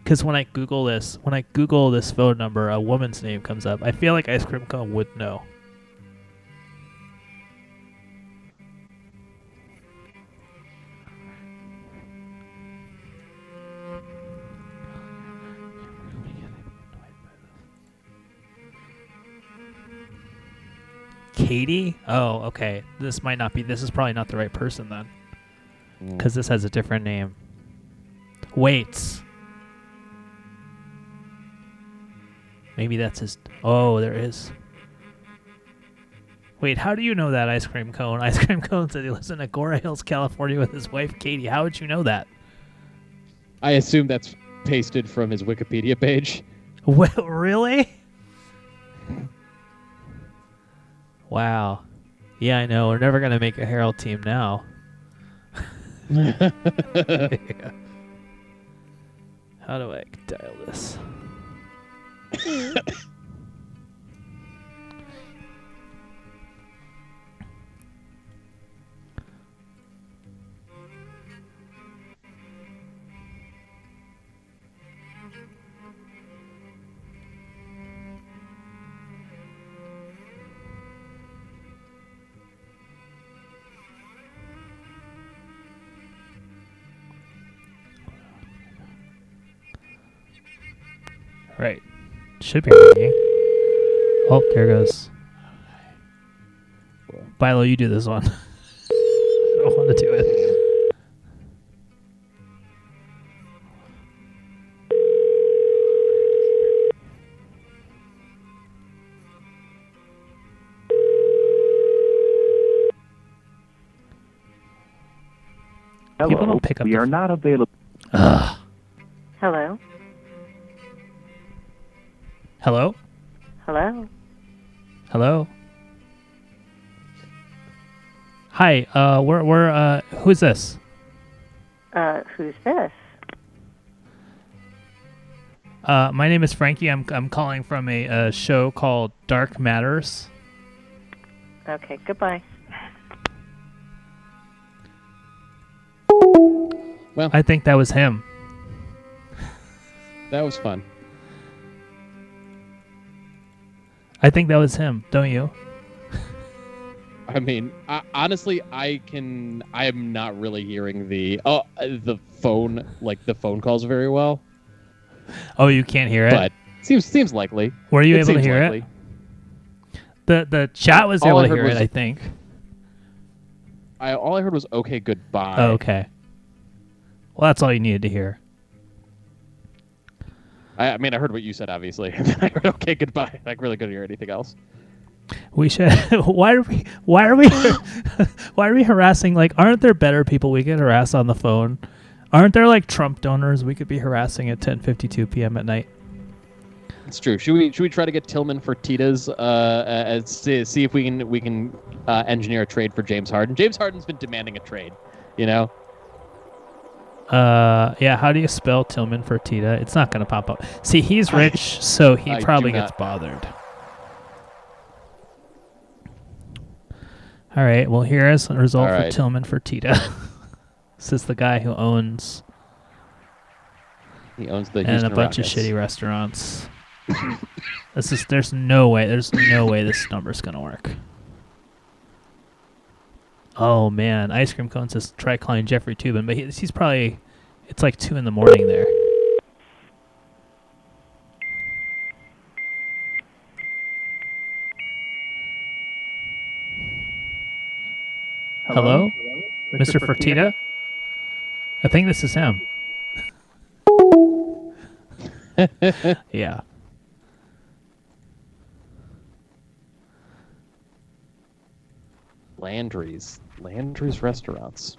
Because when I Google this phone number, a woman's name comes up. I feel like Ice Cream Cone would know. Katie? Oh, okay. This is probably not the right person then. Because this has a different name. Waits. Maybe that's his... Oh, there is. Wait, how do you know that, Ice Cream Cone? Ice Cream Cone said he lives in Agora Hills, California with his wife, Katie. How would you know that? I assume that's pasted from his Wikipedia page. Well, really? Wow. Yeah, I know. We're never going to make a Herald team now. Yeah. How do I dial this? should be ringing. Oh, there goes. Bilo, you do this one. I don't want to do it. People don't pick up. We are not available. Ugh. Hello? Hello? Hello? Hello? Hi, we're who's this? Who's this? My name is Frankie. I'm calling from a show called Dark Matters. Okay, goodbye. Well, I think that was him. That was fun. I think that was him, don't you? I mean, honestly, I am not really hearing the phone, like the phone calls very well. Oh, you can't hear it? But seems likely. Were you It able to seems hear likely. it? The chat was All able I to heard hear was- it, I think. All I heard was "Okay, goodbye." Oh, okay. Well, that's all you needed to hear. I mean, I heard what you said, obviously. I heard "Okay, goodbye." I really couldn't hear anything else. We should. Why are we? Why are we harassing? Like, aren't there better people we could harass on the phone? Aren't there like Trump donors we could be harassing at 10:52 p.m. at night? It's true. Should we try to get Tillman Fertitta's see if we can engineer a trade for James Harden? James Harden's been demanding a trade. You know. Yeah. How do you spell Tillman Fertitta? It's not gonna pop up. See, he's rich, so he I probably do gets not. bothered. All right. Well, here's a result All for right. Tillman Fertitta. This is the guy who owns. He owns the and Houston a bunch Rockets. of shitty restaurants. There's no way this number's gonna work. Oh man, Ice Cream Cone says try calling Jeffrey Toobin, but he's probably, it's like 2 a.m. there. Hello? Mr. Fertitta? I think this is him. Yeah. Landry's restaurants.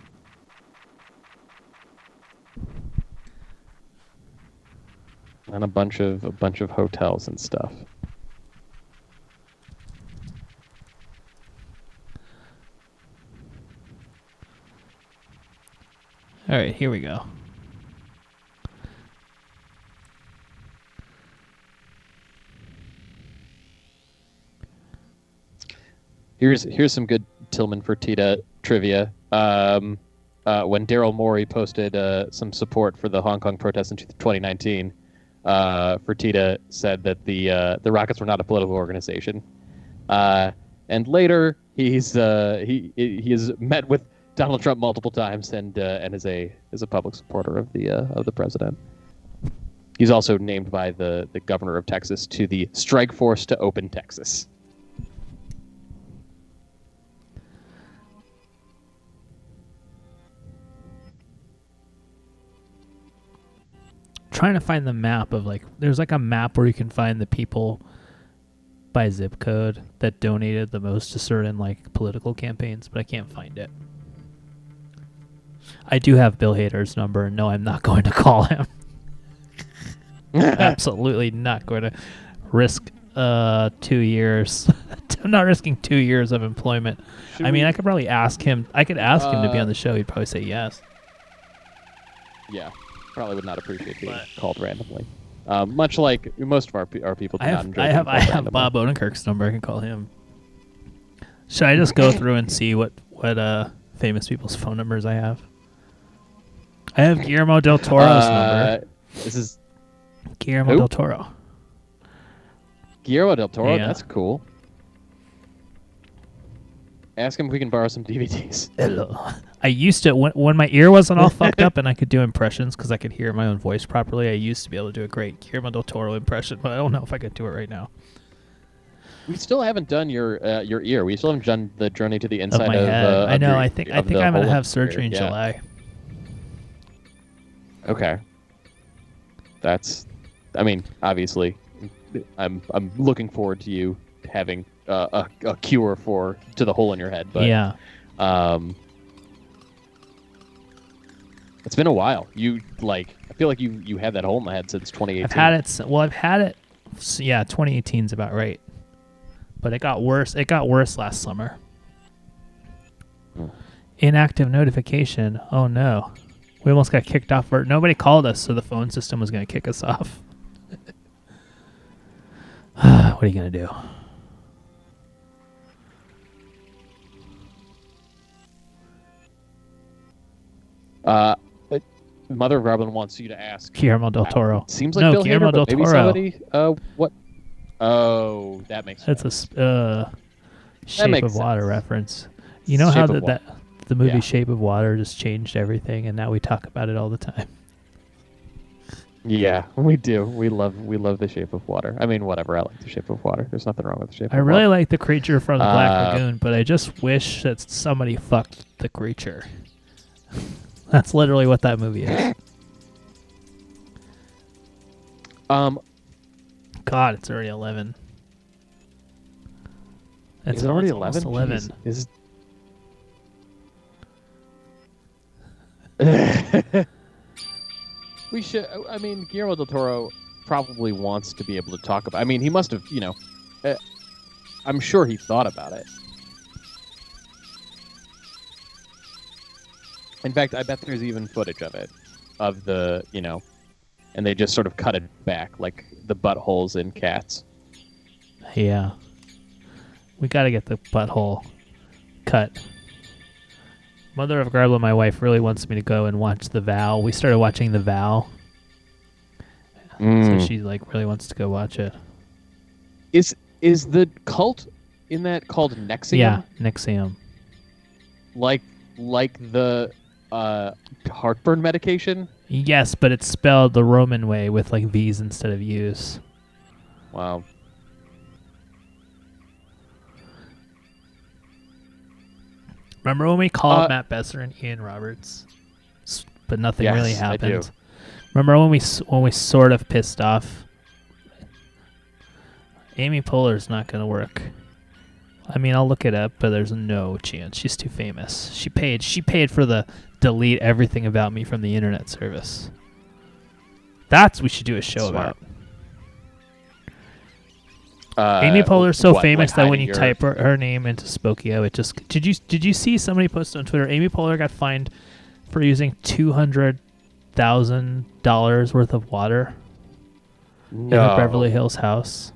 And a bunch of hotels and stuff. All right, here we go. Here's some good Tillman Fertitta trivia. When Daryl Morey posted some support for the Hong Kong protests in 2019, Fertitta said that the Rockets were not a political organization. And later, he has met with Donald Trump multiple times and is a public supporter of the president. He's also named by the governor of Texas to the strike force to open Texas. Trying to find the map of there's like a map where you can find the people by zip code that donated the most to certain political campaigns, but I can't find it. I do have Bill Hader's number, and no, I'm not going to call him. Absolutely not going to risk 2 years. I'm not risking 2 years of employment. Should I mean, we- I could probably ask him. I could ask him to be on the show. He'd probably say yes. Yeah, probably would not appreciate being called randomly. Much like most of our people do I not have enjoy I being have called I have randomly. Bob Odenkirk's number. I can call him. Should I just go through and see what famous people's phone numbers I have? I have Guillermo del Toro's number. This is Guillermo who? del Toro. Guillermo del Toro. Yeah. That's cool. Ask him if we can borrow some DVDs. Hello. I used to when my ear wasn't all fucked up and I could do impressions because I could hear my own voice properly. I used to be able to do a great Guillermo del Toro impression, but I don't know if I could do it right now. We still haven't done your ear. We still haven't done the journey to the inside my head. I know. I think I'm gonna hole have of surgery in your ear. July. Okay. That's. I mean, obviously, I'm looking forward to you having a cure to the hole in your head. But Yeah. It's been a while. I feel like you had that hole in the head since 2018. I've had it. Well, I've had it. Yeah, 2018 is about right. But it got worse. It got worse last summer. Inactive notification. Oh no, we almost got kicked off. Nobody called us, so the phone system was going to kick us off. What are you going to do? Mother of Goblin wants you to ask Guillermo del Toro. It seems like No, Bill Guillermo Hader, del but maybe Toro. somebody. What? Oh, that makes sense. It's a Shape makes of Water sense. reference. You know Shape how of Water. the movie Yeah. Shape of Water just changed everything, and now we talk about it all the time. Yeah, we do. We love The Shape of Water. I mean, whatever. I like The Shape of Water. There's nothing wrong with The Shape I of really Water. like the creature from the Black Lagoon, but I just wish that somebody fucked the creature. That's literally what that movie is. God, it's already 11. Is it already it's almost 11? 11. We should. I mean, Guillermo del Toro probably wants to be able to talk about. I mean, he must have. I'm sure he thought about it. In fact, I bet there's even footage of it, of the and they just sort of cut it back, like the buttholes in Cats. Yeah. We gotta get the butthole cut. Mother of Garble, my wife, really wants me to go and watch The Vow. We started watching The Vow. So she really wants to go watch it. Is the cult in that called Nexium? Yeah, Nexium. Like the heartburn medication? Yes, but it's spelled the Roman way with V's instead of U's. Wow. Remember when we called Matt Besser and Ian Roberts, but nothing really Yes, I happened? do. Remember when we sort of pissed off? Amy Poehler's not going to work. I mean, I'll look it up, but there's no chance. She's too famous. She paid for the delete everything about me from the internet service. That's what we should do a show Smart. about. Amy Poehler's so what, famous like that when hiding you your- type her name into Spokio, it just did you see somebody post on Twitter? Amy Poehler got fined for using $200,000 worth of water in her No. Beverly Hills house.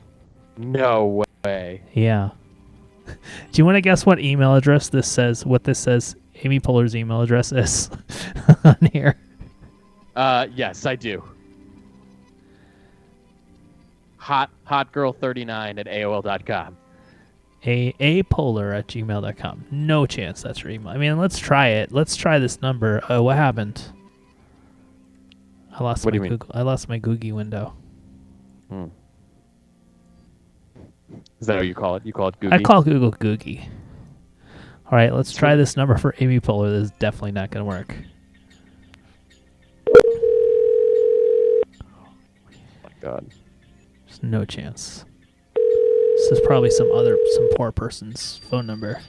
No way. Yeah. Do you want to guess what email address this says? What this says? Amy Poehler's email address is on here. Yes, I do. Hotgirl39 at AOL.com. Poehler@gmail.com. No chance that's her email. I mean, let's try it. Let's try this number. What happened? I lost What do my you mean? Google. I lost my Googie window. Is that how you call it? You call it Googie? I call Google Googie. All right, let's try this number for Amy Poehler. This is definitely not going to work. Oh my God. There's no chance. This is probably some poor person's phone number.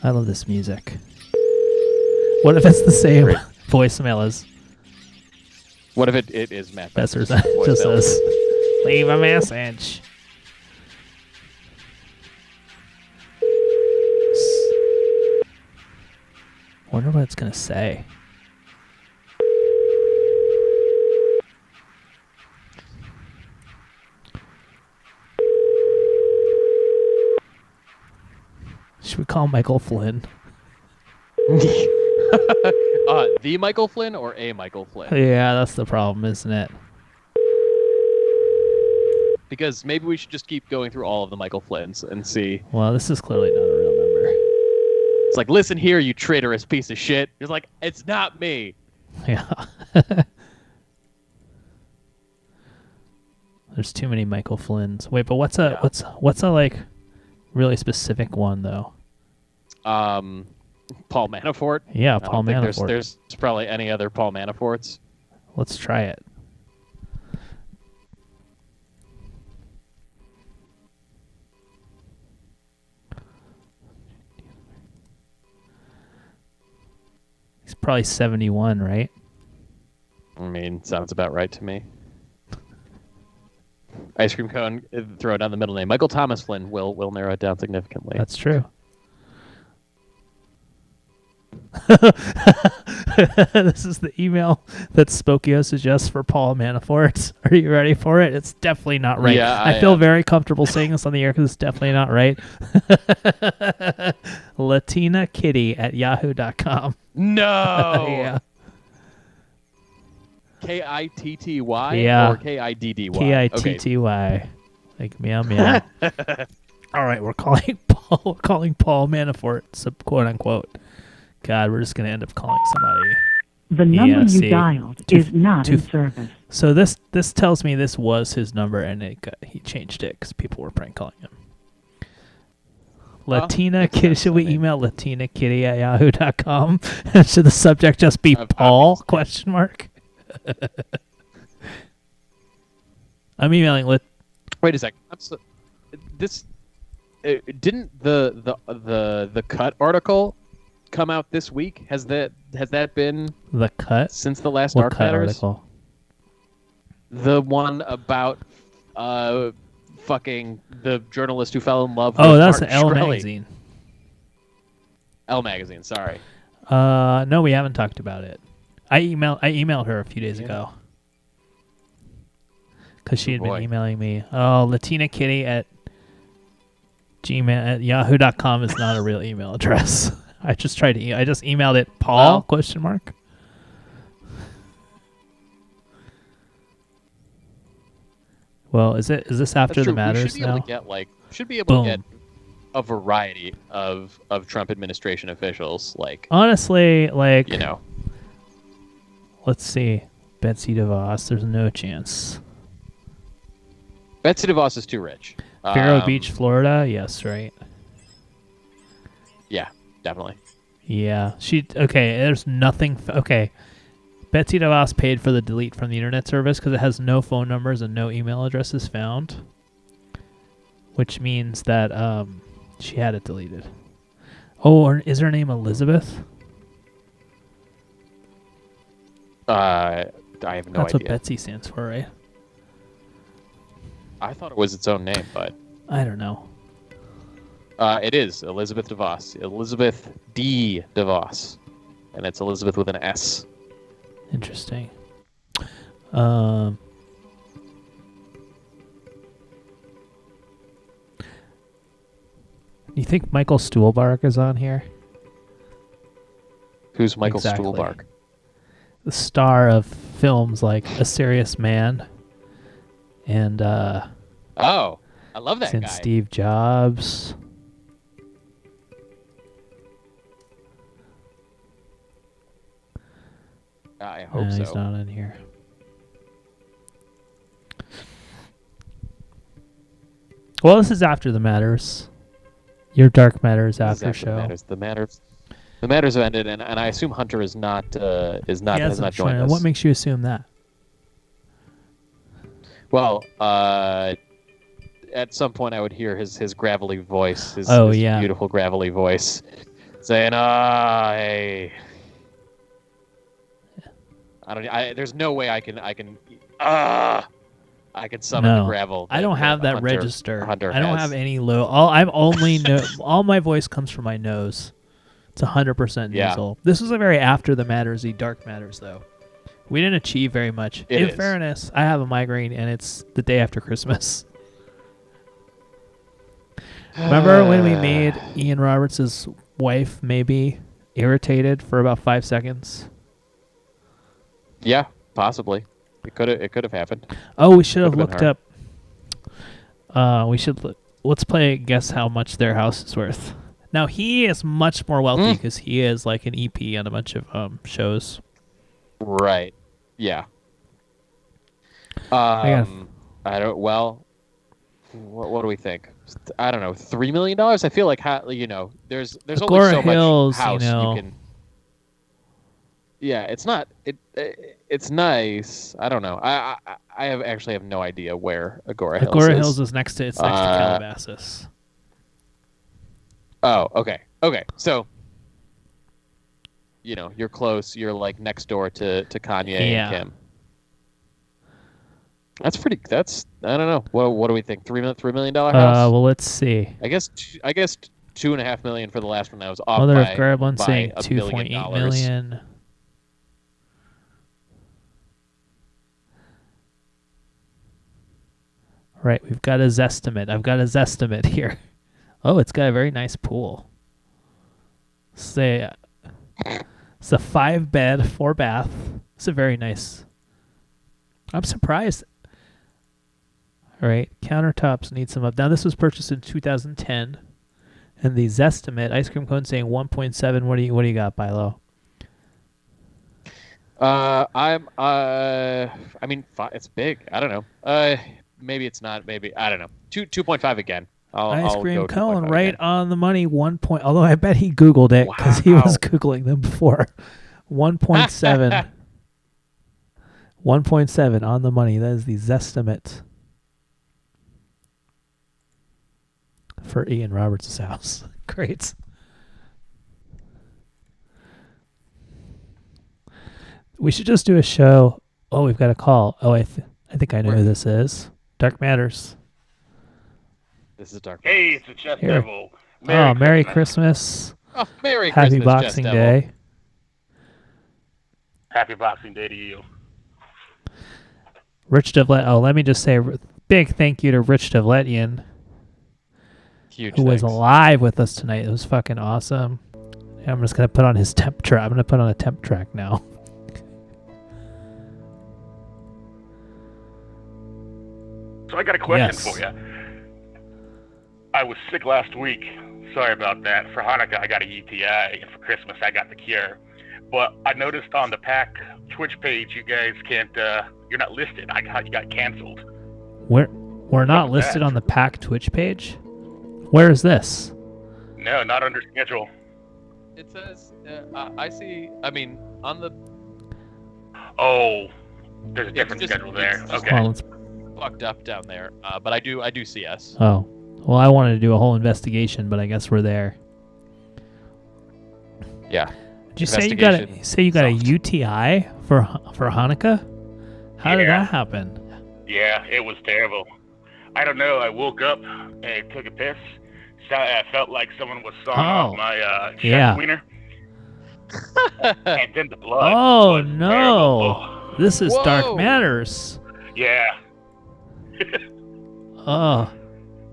I love this music. What if it's the same Great. voicemail as What if it is Matt Besser's? Besser's It just voicemail? says, leave a message. Wonder what it's gonna say. Should we call Michael Flynn? The Michael Flynn or a Michael Flynn? Yeah, that's the problem, isn't it? Because maybe we should just keep going through all of the Michael Flynn's and see. Well, this is clearly not a real number. It's like, listen here, you traitorous piece of shit. It's like, it's not me. Yeah. There's too many Michael Flynn's. Wait, but what's a like really specific one though? Paul Manafort. Yeah, I don't Paul think Manafort. There's probably any other Paul Manaforts. Let's try it. He's probably 71, right? I mean, sounds about right to me. Ice cream cone, throw down the middle name. Michael Thomas Flynn will narrow it down significantly. That's true. This is the email that Spokio suggests for Paul Manafort. Are you ready for it? It's definitely not right. Yeah, I feel very comfortable saying this on the air because it's definitely not right. LatinaKitty@yahoo.com. No. Yeah. Kitty Yeah. or Kiddy? Kitty. Like meow meow. All right, we're calling Paul Manafort, quote unquote. God, we're just gonna end up calling somebody. The number Yeah, you see, dialed two- is not two- in service. So this tells me this was his number, and he changed it because people were prank calling him. Well, Latina Kitty. Should we email latinakitty@yahoo.com? Should the subject just be Paul? Question mark. I'm emailing Wait a second. Didn't the Cut article come out this week? Has that been The Cut since the last what Dark Cut Matters? article? The one about fucking the journalist who fell in love Oh, with that's Martin Elle Shkreli. magazine. Elle magazine, sorry. No, we haven't talked about it. I emailed her a few days ago because she had been emailing me. Oh, latinakitty@yahoo.com is not a real email address. I just emailed it Paul ? Question mark. Well, is this after That's the true. matters We should be able now? to get should be able Boom. to get a variety of Trump administration officials, like Honestly, like you know. Let's see, Betsy DeVos. There's no chance. Betsy DeVos is too rich. Vero Beach, Florida. Yes, right. Yeah, definitely. Yeah, okay. There's nothing. Okay, Betsy DeVos paid for the delete from the internet service because it has no phone numbers and no email addresses found, which means that she had it deleted. Oh, or is her name Elizabeth? I have no That's idea. what Betsy stands for, right? I thought it was its own name, but I don't know. It is Elizabeth DeVos. Elizabeth D. DeVos. And it's Elizabeth with an S. Interesting. You think Michael Stuhlbarg is on here? Who's Michael Exactly. Stuhlbarg? The star of films like A Serious Man and Oh, I love that since guy. Steve Jobs. I hope He's so. not in here. Well, this is after the matters. Your Dark Matters This is after show. The matters have ended, and I assume Hunter is not He has hasn't not joined joined. us. What makes you assume that? Well, at some point I would hear his gravelly voice, his yeah. beautiful gravelly voice, saying, hey. There's no way I can summon the gravel. I don't have that Hunter- register. Hunter I don't has. have any low. All my voice comes from my nose. It's 100% Yeah. nasal. This is a very after the mattersy Dark Matters though. We didn't achieve very much. It In is. fairness, I have a migraine and it's the day after Christmas. Remember when we made Ian Roberts' wife maybe irritated for about 5 seconds? Yeah, possibly. It could have happened. Oh, we should have Could've been looked her. up. We should let's play guess how much their house is worth. Now he is much more wealthy because he is like an EP on a bunch of shows. Right. Yeah. I don't. Well, what do we think? I don't know. $3 million. I feel like there's only Agora so Hills, much house you know. can. Yeah, it's not. It's nice. I don't know. I actually have no idea where Agora Hills is. Agora Hills is next to Calabasas. Oh, okay. Okay. So, you're close. You're like next door to Kanye and Kim. That's pretty. I don't know. What do we think? $3 million house. Well, let's see. I guess $2.5 million for the last one. That was off Mother by, of Garblin by saying $1 $2.8 million. Right, we've got a Zestimate. I've got a Zestimate here. Oh, it's got a very nice pool. Say, it's a 5-bed, 4-bath. It's a very nice. I'm surprised. All right, countertops need some up. Now this was purchased in 2010, and the Zestimate ice cream cone saying 1.7. What do you got, Bilo? It's big. I don't know. Maybe it's not. Maybe I don't know. 2.5 again. Ice cream go cone, 2.5 right again. on the money. 1 point. Although I bet he Googled it because he was Googling them before. 1.7. 1.7 on the money. That is the Zestimate for Ian Roberts' house. Great. We should just do a show. Oh, we've got a call. Oh, I think I know who this is. Dark Matters. This is Dark. Hey, it's a Chess Here. Devil. Merry Christmas. Oh, Merry Happy Christmas, Boxing Chess Day. Devil. Happy Boxing Day to you. Rich Devlet. Oh, let me just say a big thank you to Rich Devletian, Huge who was thanks. live with us tonight. It was fucking awesome. And I'm just going to put on his temp track. I'm going to put on a temp track now. So I got a question Yes. for you. I was sick last week. Sorry about that. For Hanukkah, I got a UTI, and for Christmas, I got the cure. But I noticed on the PAC Twitch page, you guys can't. You're not listed. You got canceled. We're not listed on the PAC Twitch page? Where is this? No, not under schedule. It says. I see. I mean, on the. Oh, there's a Yeah, different it's just- schedule there. it's just Okay. Well, let's- Fucked up down there. But I do see us. Oh. Well, I wanted to do a whole investigation, but I guess we're there. Yeah. Did you say you got a UTI for Hanukkah? How did that happen? Yeah, it was terrible. I don't know. I woke up and took a piss. So I felt like someone was sawing off my chef wiener. And then the blood. Oh was no! terrible. This is Dark Whoa. Matters. Yeah. Oh,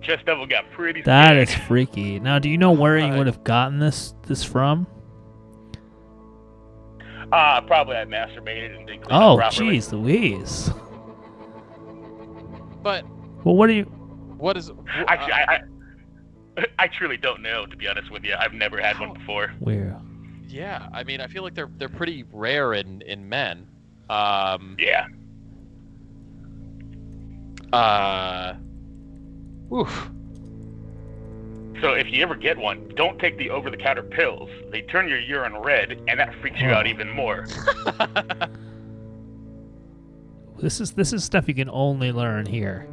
Chest Devil got pretty that scared. is freaky. Now, do you know where you would have gotten this from? Probably I masturbated and didn't clean Oh, up properly. jeez, Louise. But Well, what do you? what is? Actually, I truly don't know, to be honest with you. I've never had one before. Weird. Yeah, I mean, I feel like they're pretty rare in men. Yeah. Oof. So if you ever get one, don't take the over-the-counter pills. They turn your urine red, and that freaks you out even more. This is stuff you can only learn here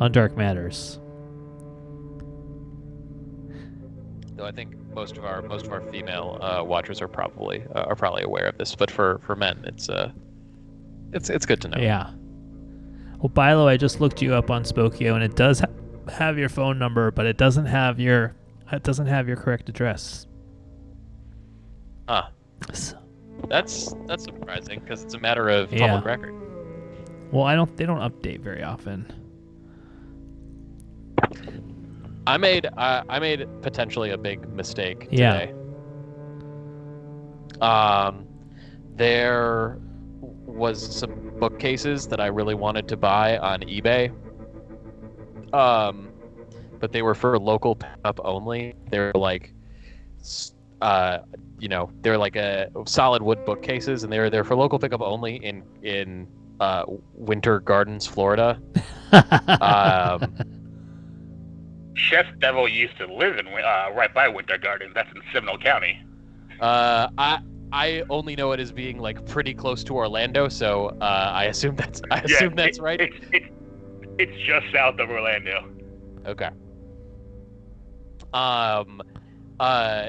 on Dark Matters. Though I think most of our female watchers are probably aware of this, but for men, it's good to know. Yeah. Well, Bilo, I just looked you up on Spokio, and it does have your phone number, but it doesn't have your correct address. Huh. That's surprising because it's a matter of Yeah. public record. Well, they don't update very often. I made potentially a big mistake Yeah. today. There was some bookcases that I really wanted to buy on eBay. But they were for local pickup only. They're like, they're like a solid wood bookcases, and they're for local pickup only in Winter Gardens, Florida. Chef Devil used to live in right by Winter Gardens. That's in Seminole County. I only know it as being like pretty close to Orlando, so I assume that's right. It's just south of Orlando. Okay.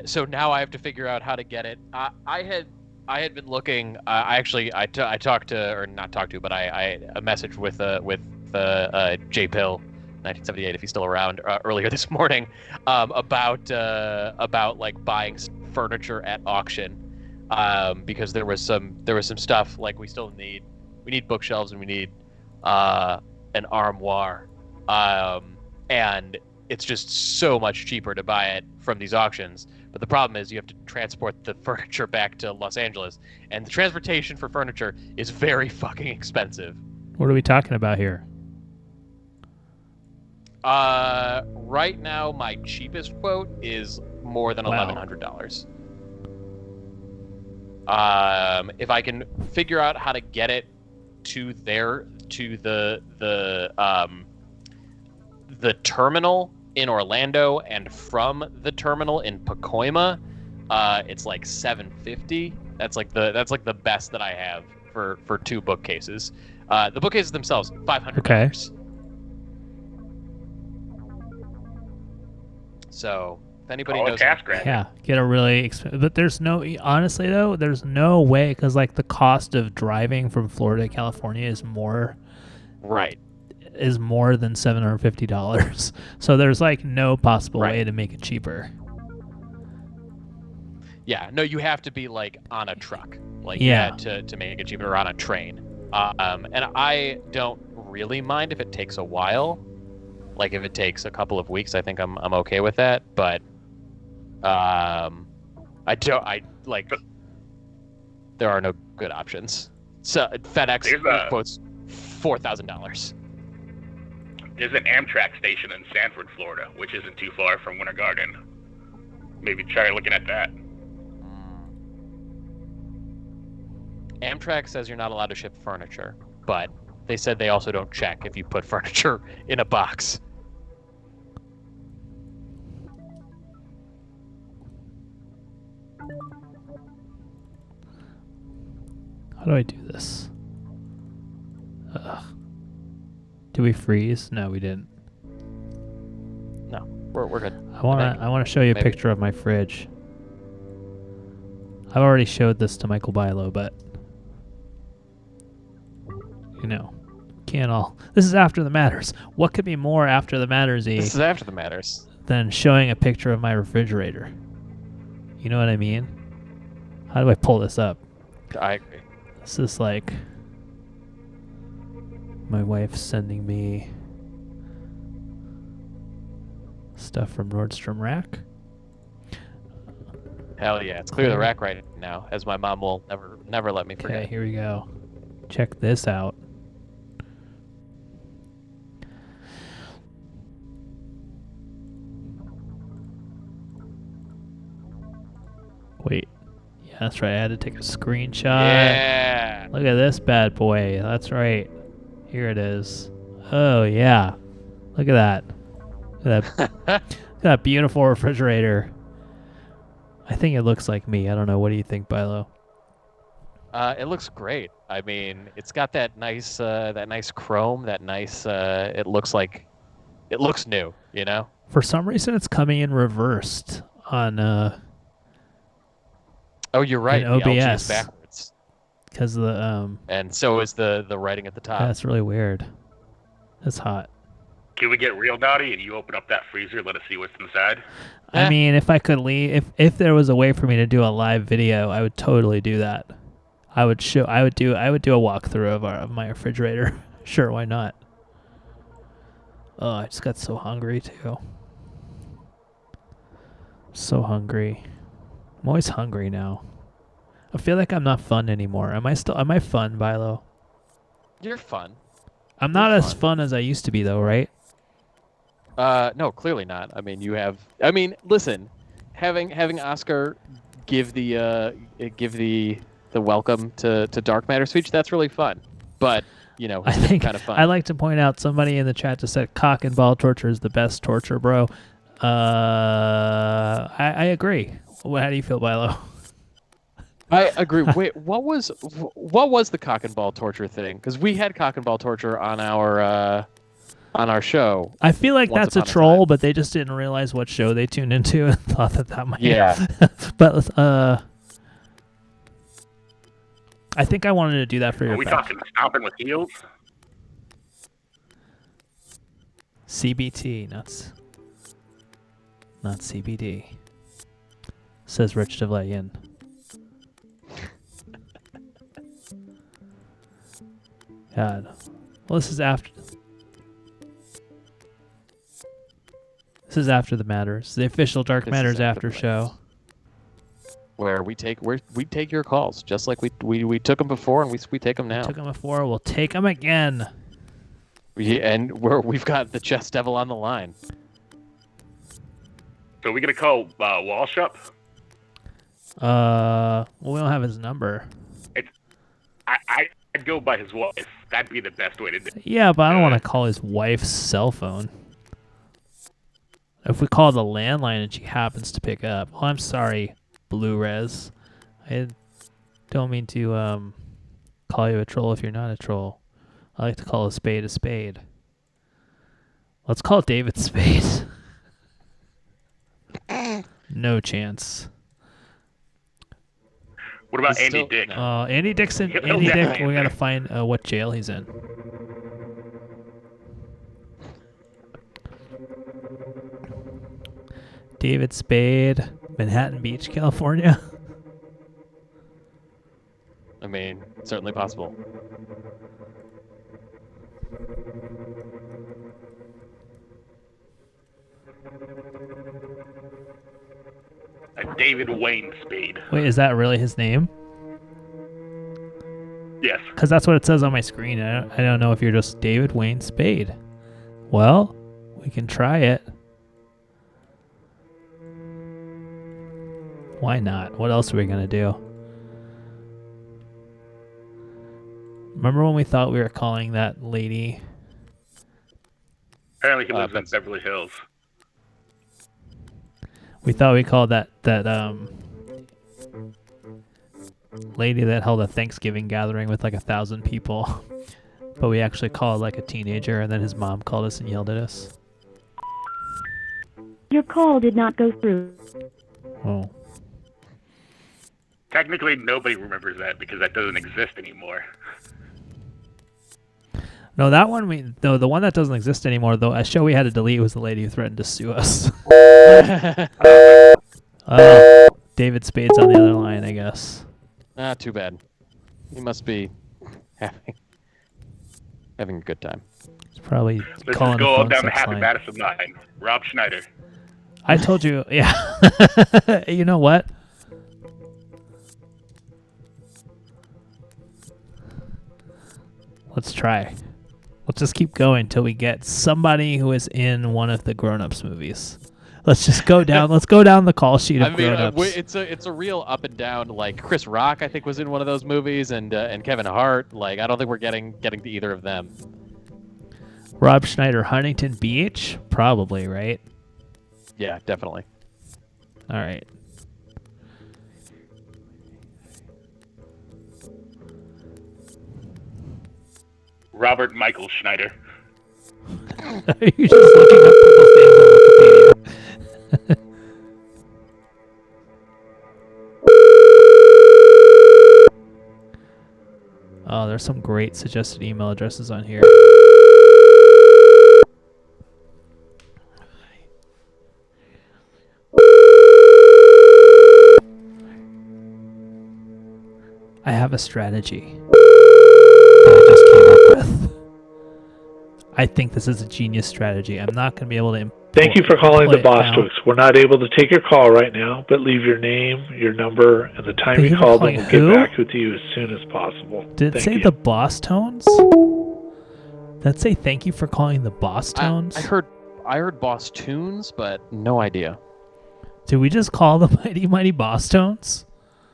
So now I have to figure out how to get it. I had been looking. I talked to, or not talked to, but I a message with J Pill, 1978, if he's still around, earlier this morning, about like buying furniture at auction, because there was some stuff like we need bookshelves, and we need an armoire, and it's just so much cheaper to buy it from these auctions. But the problem is you have to transport the furniture back to Los Angeles, and the transportation for furniture is very fucking expensive. What are we talking about here? Right now my cheapest quote is more than $1,100. If I can figure out how to get it to the terminal in Orlando and from the terminal in Pacoima, it's like $750. That's like the best that I have for two bookcases. The bookcases themselves, $500. Okay. So if anybody knows, yeah, get a really expensive. But there's honestly though, there's no way, because like the cost of driving from Florida to California is more. Right. Is more than $750. So there's like no possible way to make it cheaper. Yeah, no, you have to be like on a truck, like to make it cheaper, or on a train. And I don't really mind if it takes a while. Like if it takes a couple of weeks, I think I'm okay with that. But there are no good options. So FedEx quotes $4,000. There's an Amtrak station in Sanford, Florida, which isn't too far from Winter Garden. Maybe try looking at that. Amtrak says you're not allowed to ship furniture, but they said they also don't check if you put furniture in a box. How do I do this? Ugh. Do we freeze? No, we didn't. No, we're good. I wanna show you a picture of my fridge. I've already showed this to Michael Bilo, but can't all. This is after the matters. What could be more after the matters? This is after the matters than showing a picture of my refrigerator. You know what I mean? How do I pull this up? I agree. This is like my wife sending me stuff from Nordstrom Rack. Hell yeah, it's clear the rack right now, as my mom will never let me forget. Okay, here we go. Check this out. Wait. Yeah, that's right. I had to take a screenshot. Yeah. Look at this bad boy. That's right. Here it is. Oh, yeah. Look at that. Look at that beautiful refrigerator. I think it looks like me. I don't know. What do you think, Bilo? It looks great. I mean, it's got that nice chrome. That nice. It looks new. You know. For some reason, it's coming in reversed on. Oh, you're right. OBS. The LG is backwards. Because the And so is the writing at the top. That's really weird. That's hot. Can we get real naughty and you open up that freezer, let us see what's inside? I mean, if I could leave, if there was a way for me to do a live video, I would totally do that. I would do a walkthrough of my refrigerator. Sure, why not? Oh, I just got so hungry too. So hungry. I'm always hungry now. I feel like I'm not fun anymore. Am I fun, Bilo? You're fun. I'm not as fun as I used to be though, right? No, clearly not. I mean, you have. I mean, listen, having Oscar give the welcome to Dark Matter speech, that's really fun. But I think kind of fun. I like to point out somebody in the chat just said cock and ball torture is the best torture, bro. I agree. How do you feel, Bilo? I agree. Wait, what was the cock and ball torture thing? Because we had cock and ball torture on our show. I feel like once that's a upon troll, but they just didn't realize what show they tuned into and thought that might. Yeah. But I think I wanted to do that for your Are we back. talking stomping with heels? CBT, not CBD. Says Rich Devlayan. God. Well, this is after the Matters, the official Dark This is Matters after after show. Where we take your calls, just like we took them before, and we take them now. Took them before, we'll take them again. And we've got the Chess Devil on the line. So we gonna call Walsh up? Well, we don't have his number. I'd go by his wife. That'd be the best way to do it. Yeah, but I don't want to call his wife's cell phone. If we call the landline and she happens to pick up, oh, I'm sorry, Blue Res. I don't mean to call you a troll if you're not a troll. I like to call a spade a spade. Let's call David Spade. No chance. What about Andy Dick? Andy Dixon. He'll Andy Dick. definitely We gotta answer. find what jail he's in. David Spade, Manhattan Beach, California. I mean, certainly possible. David Wayne Spade. Wait, is that really his name? Yes. Because that's what it says on my screen. I don't know if you're just David Wayne Spade. Well, we can try it. Why not? What else are we going to do? Remember when we thought we were calling that lady? Apparently he lives in Beverly Hills. We thought we called that lady that held a Thanksgiving gathering with like 1,000 people. But we actually called like a teenager, and then his mom called us and yelled at us. Your call did not go through. Oh. Technically, nobody remembers that because that doesn't exist anymore. No, that one the one that doesn't exist anymore, though, a show we had to delete was the lady who threatened to sue us. David Spade's on the other line, I guess. Too bad. He must be having a good time. It's probably Let's calling just go the phone down the sex Happy line. Madison line. Rob Schneider. I told you, yeah. You know what? Let's try. Let's just keep going till we get somebody who is in one of the Grown Ups movies. Let's just go down. Let's go down the call sheet of Grown Ups. It's a real up and down. Like Chris Rock, I think, was in one of those movies, and Kevin Hart. Like, I don't think we're getting to either of them. Rob Schneider, Huntington Beach, probably, right? Yeah, definitely. All right. Robert Michael Schneider. Are you just looking up people's names on Wikipedia? Oh, there's some great suggested email addresses on here. I have a strategy that I just came up with. I think this is a genius strategy. I'm not going to be able to. Thank you for calling the play it now. Bostwick's. We're not able to take your call right now, but leave your name, your number, and the time Thank you you for called, and calling we'll who? get back with you as soon as possible. Did it Thank say you. the Boss Tones? Did it say thank you for calling the Boss Tones? I heard I heard Boss Tunes, but no idea. Did we just call the Mighty Mighty Boss Tones?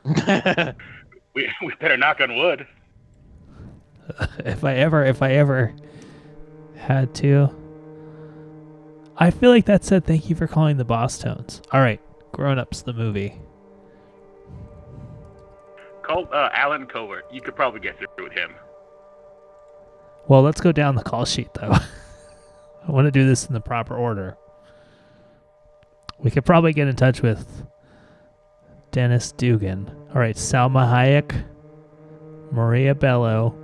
We better knock on wood. If I ever had to. I feel like that said thank you for calling the Boss Tones. All right, Grown Ups, the movie. Call Alan Covert. You could probably get through with him. Well, let's go down the call sheet, though. I want to do this in the proper order. We could probably get in touch with Dennis Dugan. All right, Salma Hayek, Maria Bello,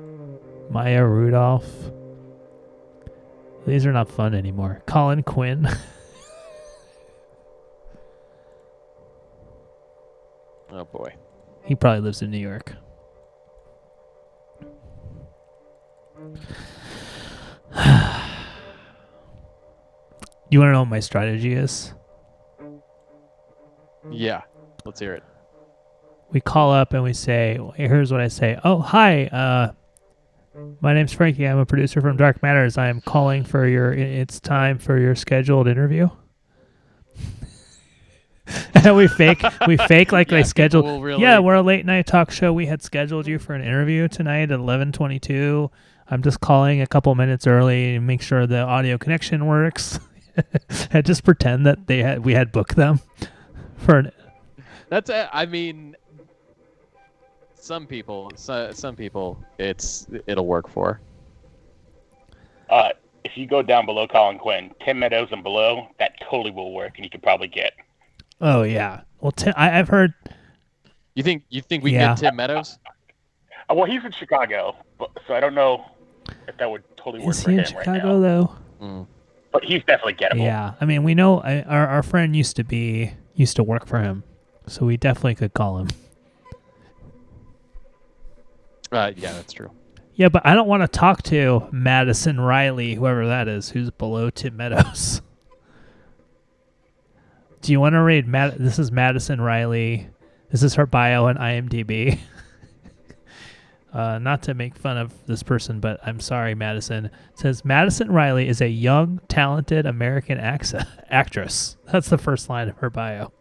Maya Rudolph. These are not fun anymore. Colin Quinn. Oh, boy. He probably lives in New York. You want to know what my strategy is? Yeah, let's hear it. We call up and we say, here's what I say. Oh, hi. My name's Frankie. I'm a producer from Dark Matters. I am calling for it's time for your scheduled interview. And we fake like they scheduled. Really... Yeah, we're a late night talk show. We had scheduled you for an interview tonight at 11:22. I'm just calling a couple minutes early to make sure the audio connection works. And just pretend that we had booked them for an. That's I mean, some people it'll work for. If you go down below Colin Quinn, Tim Meadows and below, that totally will work, and you could probably get. Oh yeah. Well, I've heard. You think we get Tim Meadows? Well, he's in Chicago, so I don't know if that would totally work Is for he him in right Chicago now. though? Mm. But he's definitely gettable. Yeah, I mean, we know our friend used to work for him, so we definitely could call him. Yeah, that's true. Yeah, but I don't want to talk to Madison Riley, whoever that is, who's below Tim Meadows. Do you want to read This is Madison Riley. This is her bio on IMDb. Not to make fun of this person, but I'm sorry, Madison. It says, Madison Riley is a young, talented American actress. That's the first line of her bio.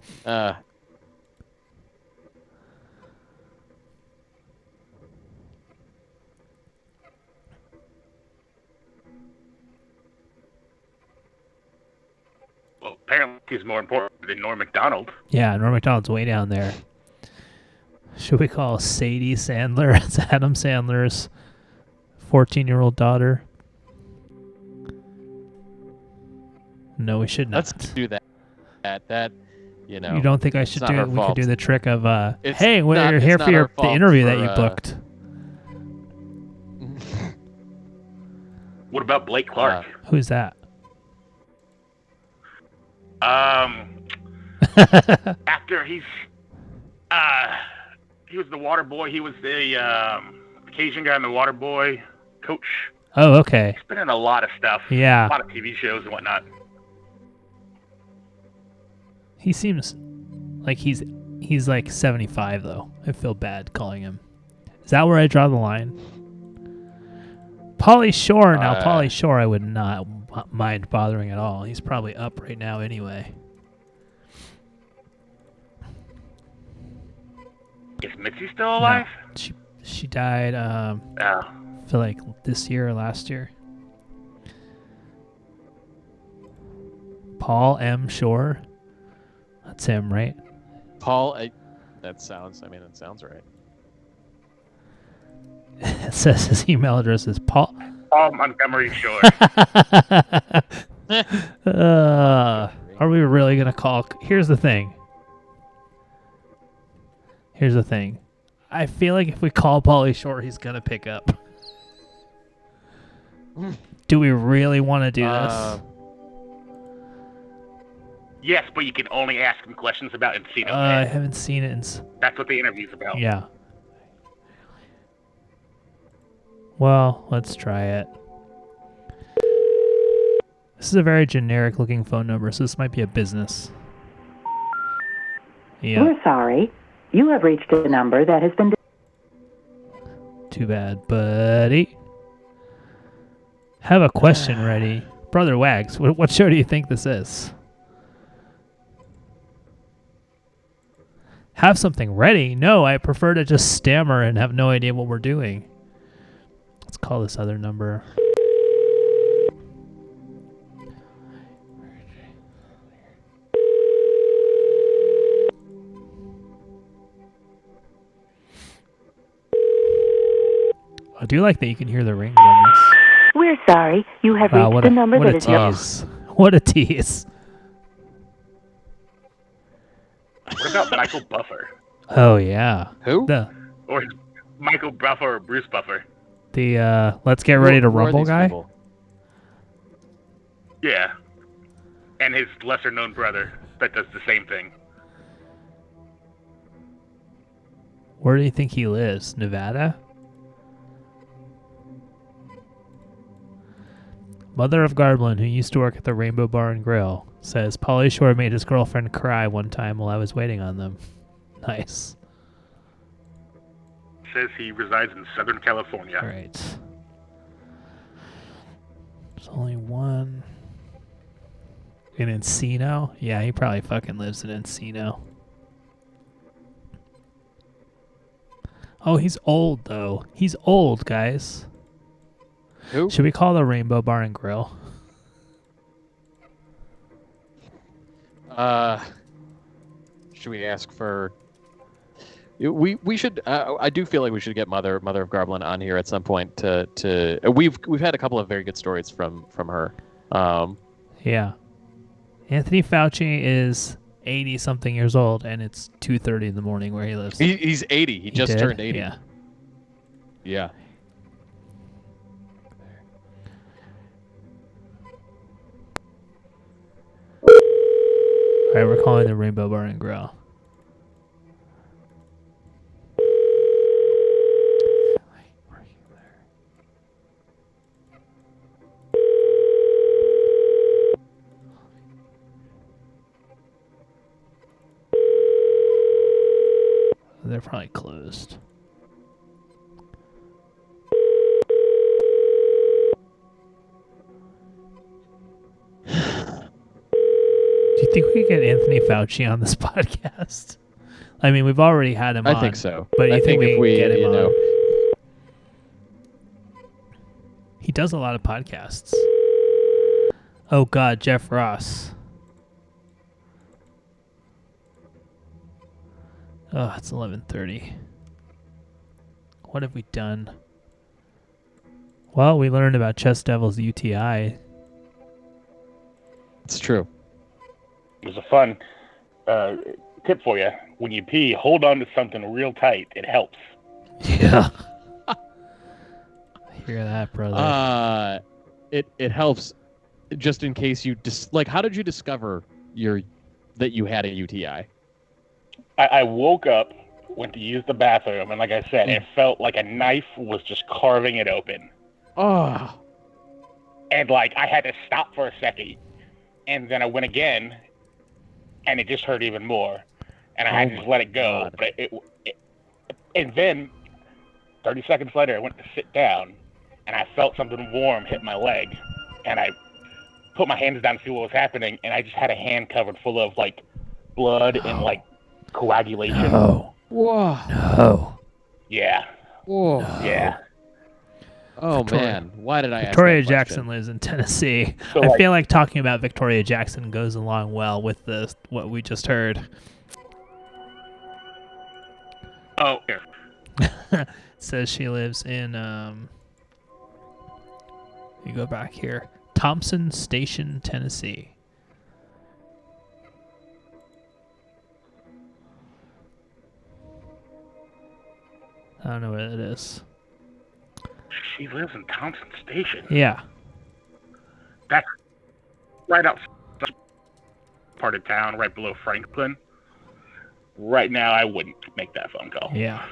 Well, apparently he's more important than Norm Macdonald. Yeah, Norm Macdonald's way down there. Should we call Sadie Sandler? It's Adam Sandler's 14-year-old daughter. No, we should not. Let's do that. That you know. You don't think I should do it? We could do the trick of, hey, we're here for the interview that you booked. What about Blake Clark? Who's that? Actor. He was the water boy. He was the Cajun guy in the water boy coach. Oh, okay. He's been in a lot of stuff. Yeah. A lot of TV shows and whatnot. He seems like he's like 75 though. I feel bad calling him. Is that where I draw the line? Pauly Shore. Now, Pauly Shore I would not mind bothering at all. He's probably up right now anyway. Is Mitzi still alive? No, she died, I feel like this year or last year. Paul M. Shore. That's him, right? Paul, that sounds right. It says his email address is Paul Montgomery Shore. Are we really going to call? Here's the thing. I feel like if we call Pauly Shore, he's going to pick up. Do we really want to do this? Yes, but you can only ask him questions about Encino Man. I haven't seen it. That's what the interview's about. Yeah. Well, let's try it. This is a very generic looking phone number, so this might be a business. Yeah. We're sorry. You have reached a number that has been... Too bad, buddy. Have a question ready. Brother Wags, what show do you think this is? Have something ready? No, I prefer to just stammer and have no idea what we're doing. Let's call this other number. I do like that you can hear the rings on this. We're sorry. You have Wow, reached the number that is tease. What a tease. What about Michael Buffer? Oh, yeah. Who? Or Michael Buffer or Bruce Buffer? The Let's Get Ready to Who are Rumble these guy? people? Yeah. And his lesser known brother that does the same thing. Where do you think he lives? Nevada? Mother of Garblin, who used to work at the Rainbow Bar and Grill, says Pauly Shore made his girlfriend cry one time while I was waiting on them. Nice. Says he resides in Southern California. All right. There's only one. In Encino? Yeah, he probably fucking lives in Encino. Oh, he's old, though. He's old, guys. Who? Should we call the Rainbow Bar and Grill? Should we ask for? We should. I do feel like we should get Mother of Garblin on here at some point. To we've had a couple of very good stories from her. Yeah. Anthony Fauci is 80-something years old, and it's 2:30 in the morning where he lives. He's 80. He just did? turned 80. Yeah. Yeah. All right, we're calling the Rainbow Bar and Grill. They're probably closed. Do you think we could get Anthony Fauci on this podcast? I mean, we've already had him on. I think so. But I you think if we we can get him you on? know, He does a lot of podcasts. Oh, God, Jeff Ross. Oh, it's 11:30. What have we done? Well, we learned about Chess Devil's UTI. It's true. It was a fun tip for you. When you pee, hold on to something real tight. It helps. Yeah. Hear that, brother? It helps, just in case you how did you discover that you had a UTI? I woke up, went to use the bathroom, and like I said, it felt like a knife was just carving it open. Oh. And like I had to stop for a second, and then I went again, and it just hurt even more, and I had to just let it go. But and then 30 seconds later, I went to sit down, and I felt something warm hit my leg, and I put my hands down to see what was happening, and I just had a hand covered full of like blood and like coagulation. No. Whoa. No. Yeah. Whoa. Yeah. Oh man, why did I ask Victoria that question? Jackson lives in Tennessee. So, I like- feel like talking about Victoria Jackson goes along well with what we just heard. Oh, here. Says she lives in you go back here. Thompson Station, Tennessee. I don't know where it is. She lives in Thompson Station. Yeah. That's right outside part of town, right below Franklin. Right now, I wouldn't make that phone call. Yeah.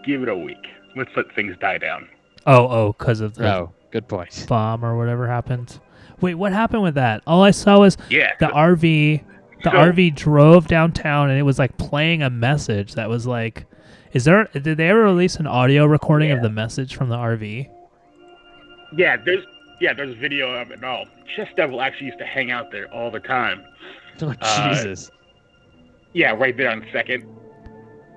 Give it a week. Let's let things die down. Oh, because of the good point. Bomb or whatever happened. Wait, what happened with that? All I saw was Yeah, the RV. The RV drove downtown and it was like playing a message that was like, did they ever release an audio recording of the message from the RV? there's video of it and all. Chess Devil actually used to hang out there all the time. Oh, Jesus. Yeah, right there on 2nd.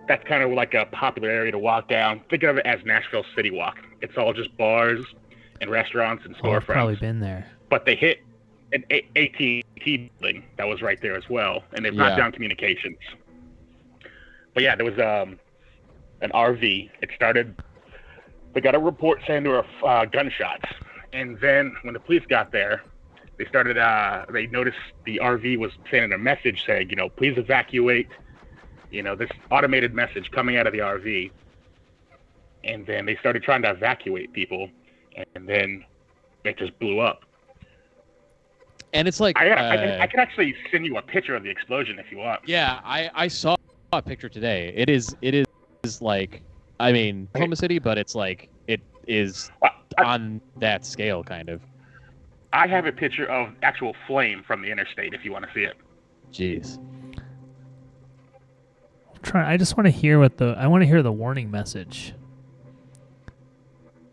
That's kind of like a popular area to walk down. Think of it as Nashville City Walk. It's all just bars and restaurants and Oh, I've storefronts. probably been there. But they hit an AT&T building that was right there as well, and they brought down communications. But yeah, there was an RV. It started. They got a report saying there were gunshots, and then when the police got there, they started. They noticed the RV was sending a message saying, please evacuate. This automated message coming out of the RV, and then they started trying to evacuate people, and then it just blew up. And it's like I can actually send you a picture of the explosion if you want. Yeah, I saw a picture today. It is like, I mean, Oklahoma City, but it's like it is on that scale, kind of. I have a picture of actual flame from the interstate if you want to see it. Jeez. I just want to hear I want to hear the warning message.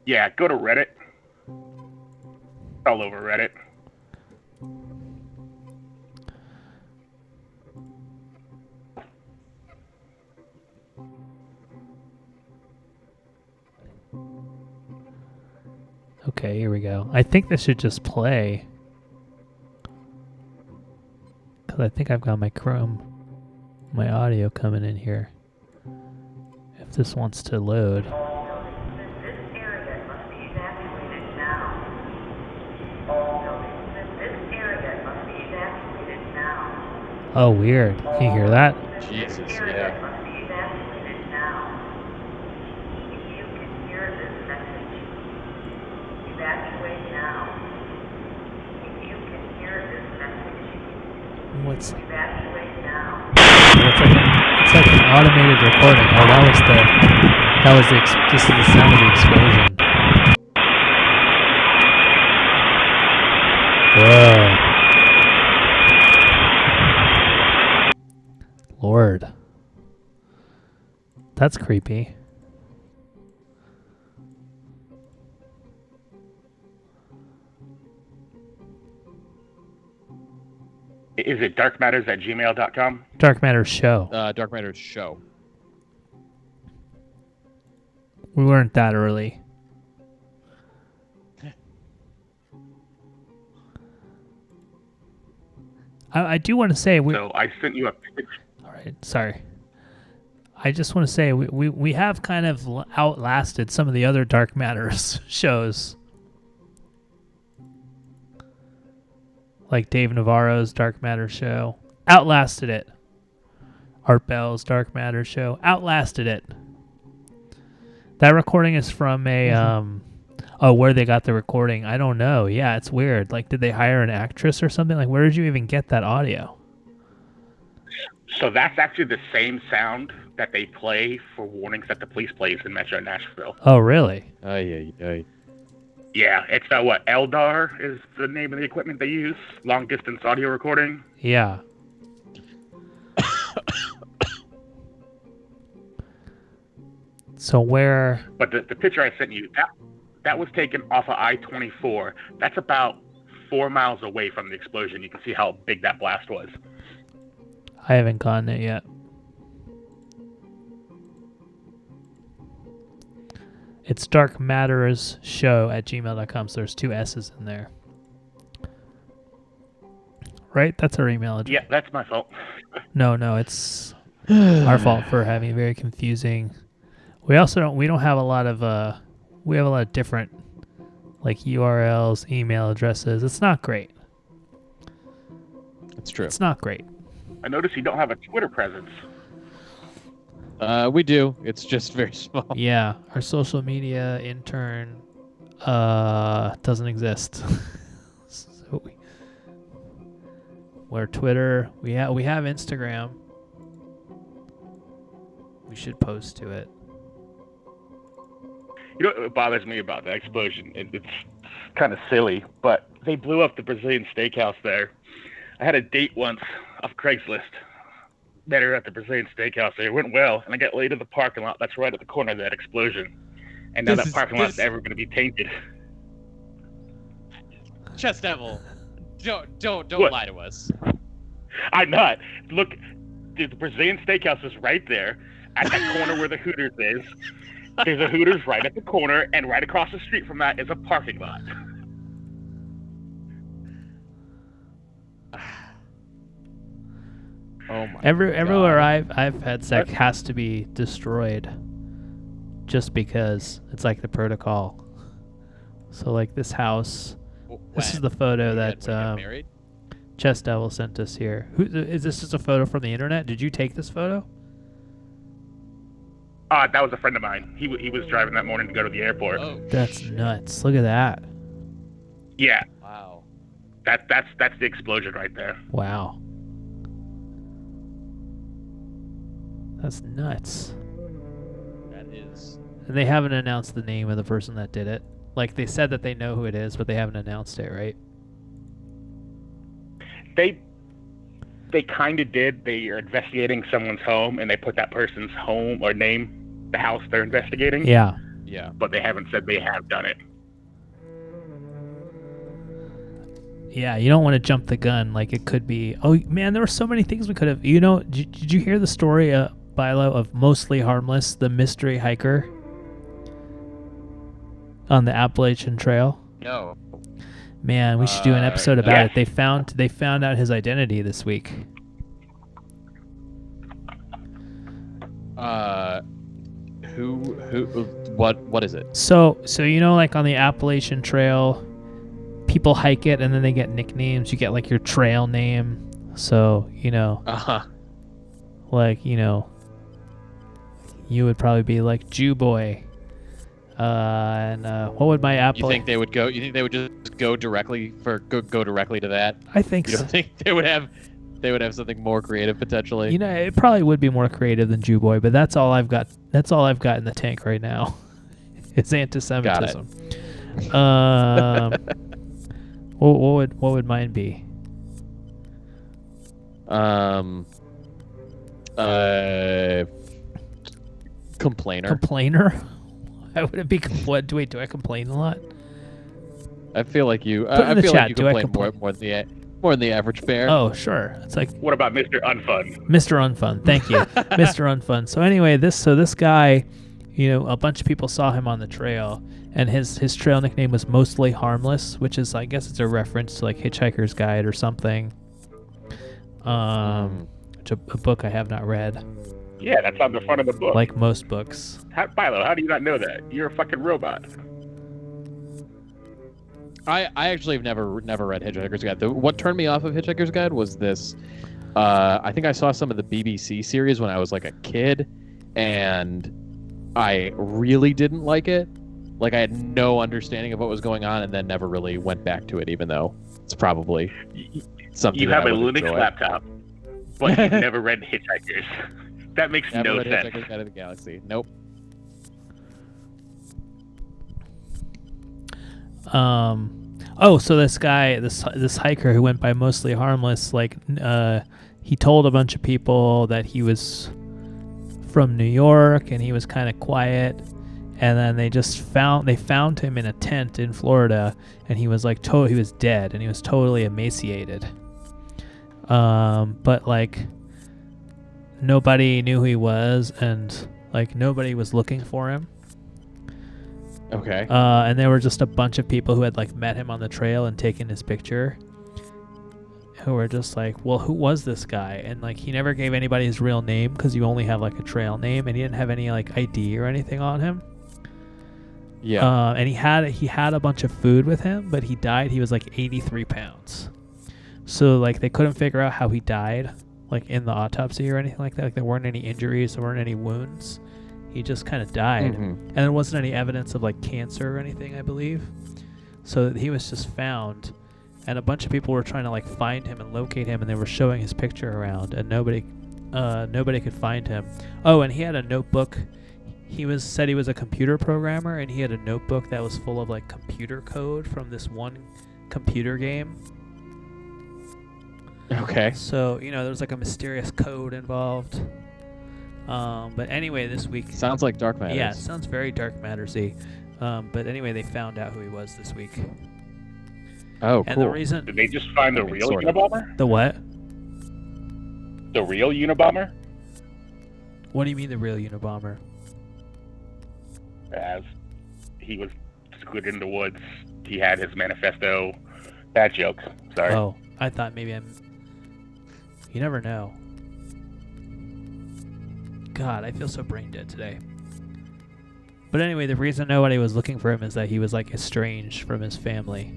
Yeah, go to Reddit. All over Reddit. Okay, here we go. I think this should just play. Because I think I've got my audio coming in here. If this wants to load. Oh, weird. Can you hear that? Jesus, yeah. It's like an automated recording. Oh, this is the sound of the explosion. Whoa. Lord. That's creepy. Is it darkmatters@gmail.com? Dark Matters Show. Dark Matters Show. We weren't that early. I do want to say So I sent you a picture. All right, sorry. I just want to say we have kind of outlasted some of the other Dark Matters shows. Like Dave Navarro's Dark Matter show. Outlasted it. Art Bell's Dark Matter show. Outlasted it. That recording is from a, where they got the recording. I don't know. Yeah, it's weird. Like, did they hire an actress or something? Like, where did you even get that audio? So that's actually the same sound that they play for warnings that the police plays in Metro Nashville. Oh, really? Yeah, it's Eldar is the name of the equipment they use. Long distance audio recording. Yeah. So where? But the picture I sent you, that was taken off of I-24. That's about 4 miles away from the explosion. You can see how big that blast was. I haven't gotten it yet. It's darkmattersshow@gmail.com, so there's 2 S's in there. Right? That's our email address. Yeah, that's my fault. No, it's our fault for having very confusing. We don't have a lot of we have a lot of different like URLs, email addresses. It's not great. It's true. It's not great. I noticed you don't have a Twitter presence. We do. It's just very small. Yeah, our social media intern doesn't exist. So we're Twitter. We have Instagram. We should post to it. You know what bothers me about the explosion? It's kind of silly, but they blew up the Brazilian steakhouse there. I had a date once off Craigslist. Met her at the Brazilian steakhouse there. It went well, and I got laid in the parking lot. That's right at the corner of that explosion. And now that parking lot is ever going to be tainted. Chest Devil, don't What? lie to us. I'm not. Look, the Brazilian Steakhouse is right there at that corner where the Hooters is. There's a Hooters right at the corner, and right across the street from that is a parking lot. Oh my. Everywhere I've had sex has to be destroyed, just because it's like the protocol. So like this house, this is the photo that married? Chest Devil sent us here. Who is this? Just a photo from the internet? Did you take this photo? That was a friend of mine. He was driving that morning to go to the airport. Oh, That's nuts. Look at that. Yeah. Wow. That's the explosion right there. Wow. That's nuts. That is. And they haven't announced the name of the person that did it. Like they said that they know who it is, but they haven't announced it, right? They kind of did. They are investigating someone's home, and they put that person's home or name, the house they're investigating. Yeah. Yeah. But they haven't said they have done it. Yeah, you don't want to jump the gun. Like it could be. Oh man, there were so many things we could have. You know, did you hear the story, Bilo, of Mostly Harmless, the mystery hiker on the Appalachian Trail? No. Man, we should do an episode about yeah. it. They found out his identity this week. What is it? So you know, like on the Appalachian Trail, people hike it and then they get nicknames. You get like your trail name. So, you know, like, you know, you would probably be like Jew Boy. And what would my Apple? You think they would go? You think they would just go directly go directly to that? I think you so. don't think they would have something more creative potentially? You know, it probably would be more creative than Jew Boy, but that's all I've got. That's all I've got in the tank right now. It's anti-Semitism. What would mine be? Complainer. Complainer? Why would it be? What? Wait, do I complain a lot? I feel like you. Put in I the feel chat, like you do I complain more than the average bear. Oh, sure. It's like What about Mr. Unfun? Mr. Unfun. Thank you, Mr. Unfun. So anyway, this guy, you know, a bunch of people saw him on the trail, and his trail nickname was Mostly Harmless, which is, I guess, it's a reference to like Hitchhiker's Guide or something. Which a book I have not read. Yeah, that's on the front of the book. Like most books. Philo, how do you not know that? You're a fucking robot. I actually have never read Hitchhiker's Guide. What turned me off of Hitchhiker's Guide was this. I think I saw some of the BBC series when I was like a kid, and I really didn't like it. Like I had no understanding of what was going on, and then never really went back to it, even though it's probably something. You have that a I would Linux enjoy. laptop, but you've never read Hitchhikers. That makes Never no read sense. Hitchhiker's Guide to the Galaxy. Nope. So this guy, this hiker who went by Mostly Harmless, like, he told a bunch of people that he was from New York and he was kind of quiet, and then they found him in a tent in Florida, and he was like he was dead and he was totally emaciated. But like nobody knew who he was, and like nobody was looking for him. Okay. And there were just a bunch of people who had like met him on the trail and taken his picture, who were just like, well, who was this guy? And like he never gave anybody his real name because you only have like a trail name, and he didn't have any like ID or anything on him. Yeah. And he had a bunch of food with him, but he died. He was like 83 pounds. So like they couldn't figure out how he died, like in the autopsy or anything like that. Like there weren't any injuries, there weren't any wounds. He just kind of died. And there wasn't any evidence of like cancer or anything, I believe. So he was just found, and a bunch of people were trying to like find him and locate him, and they were showing his picture around, and nobody could find him. Oh, and he had a notebook. He said he was a computer programmer, and he had a notebook that was full of like computer code from this one computer game. Okay. So, you know, there's like a mysterious code involved. But anyway, this week... Sounds like Dark Matters. Yeah, it sounds very Dark Matters-y. But anyway, they found out who he was this week. Oh, And cool. the reason Did they just find the real sort of. Unabomber? the what? The real Unabomber? What do you mean the real Unabomber? As he was secluded in the woods, he had his manifesto. Bad joke. Sorry. Oh, I thought maybe I'm. You never know. God, I feel so brain dead today. But anyway, the reason nobody was looking for him is that he was like estranged from his family.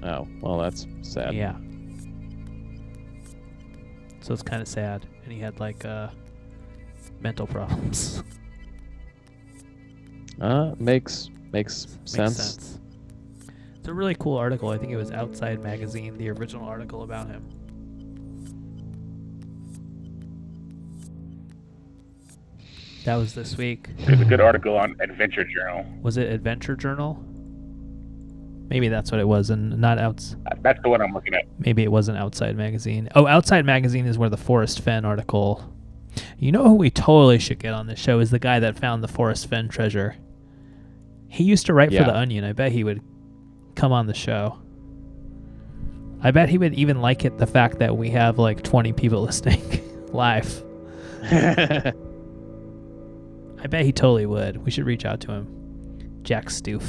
Oh, well, that's sad. Yeah. So it's kind of sad, and he had like mental problems. Makes sense. Makes sense. It's a really cool article. I think it was Outside Magazine, the original article about him. That was this week. There's a good article on Adventure Journal. Was it Adventure Journal? Maybe that's what it was, and not outs. That's the one I'm looking at. Maybe it wasn't Outside Magazine. Oh, Outside Magazine is where the Forrest Fenn article. You know who we totally should get on this show is the guy that found the Forrest Fenn treasure. He used to write for The Onion. I bet he would come on the show. I bet he would even like it, the fact that we have like 20 people listening live. I bet he totally would. We should reach out to him. Jack Stoof.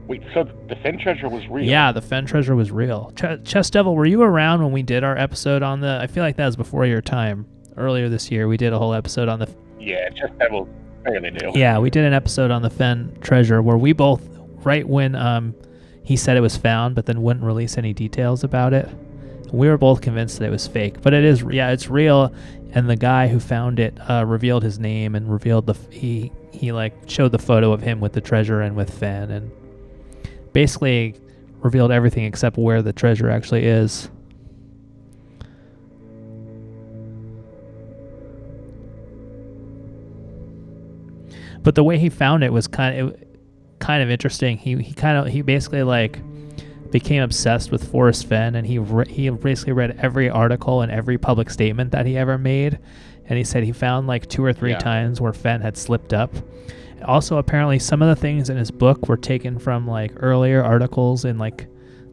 Wait, so the Fenn treasure was real? Yeah, the Fenn treasure was real. Chess Devil, were you around when we did our episode on the... I feel like that was before your time. Earlier this year, we did a whole episode on the... Yeah, Chess Devil fairly new. Yeah, we did an episode on the Fenn treasure where we both, right when he said it was found, but then wouldn't release any details about it. We were both convinced that it was fake, but it is. Yeah, it's real. And the guy who found it revealed his name and revealed he like showed the photo of him with the treasure and with Fenn, and basically revealed everything except where the treasure actually is. But the way he found it was kind of interesting. He basically like became obsessed with Forrest Fenn, and he basically read every article and every public statement that he ever made, and he said he found like 2 or 3 times where Fenn had slipped up. Also, apparently some of the things in his book were taken from like earlier articles in like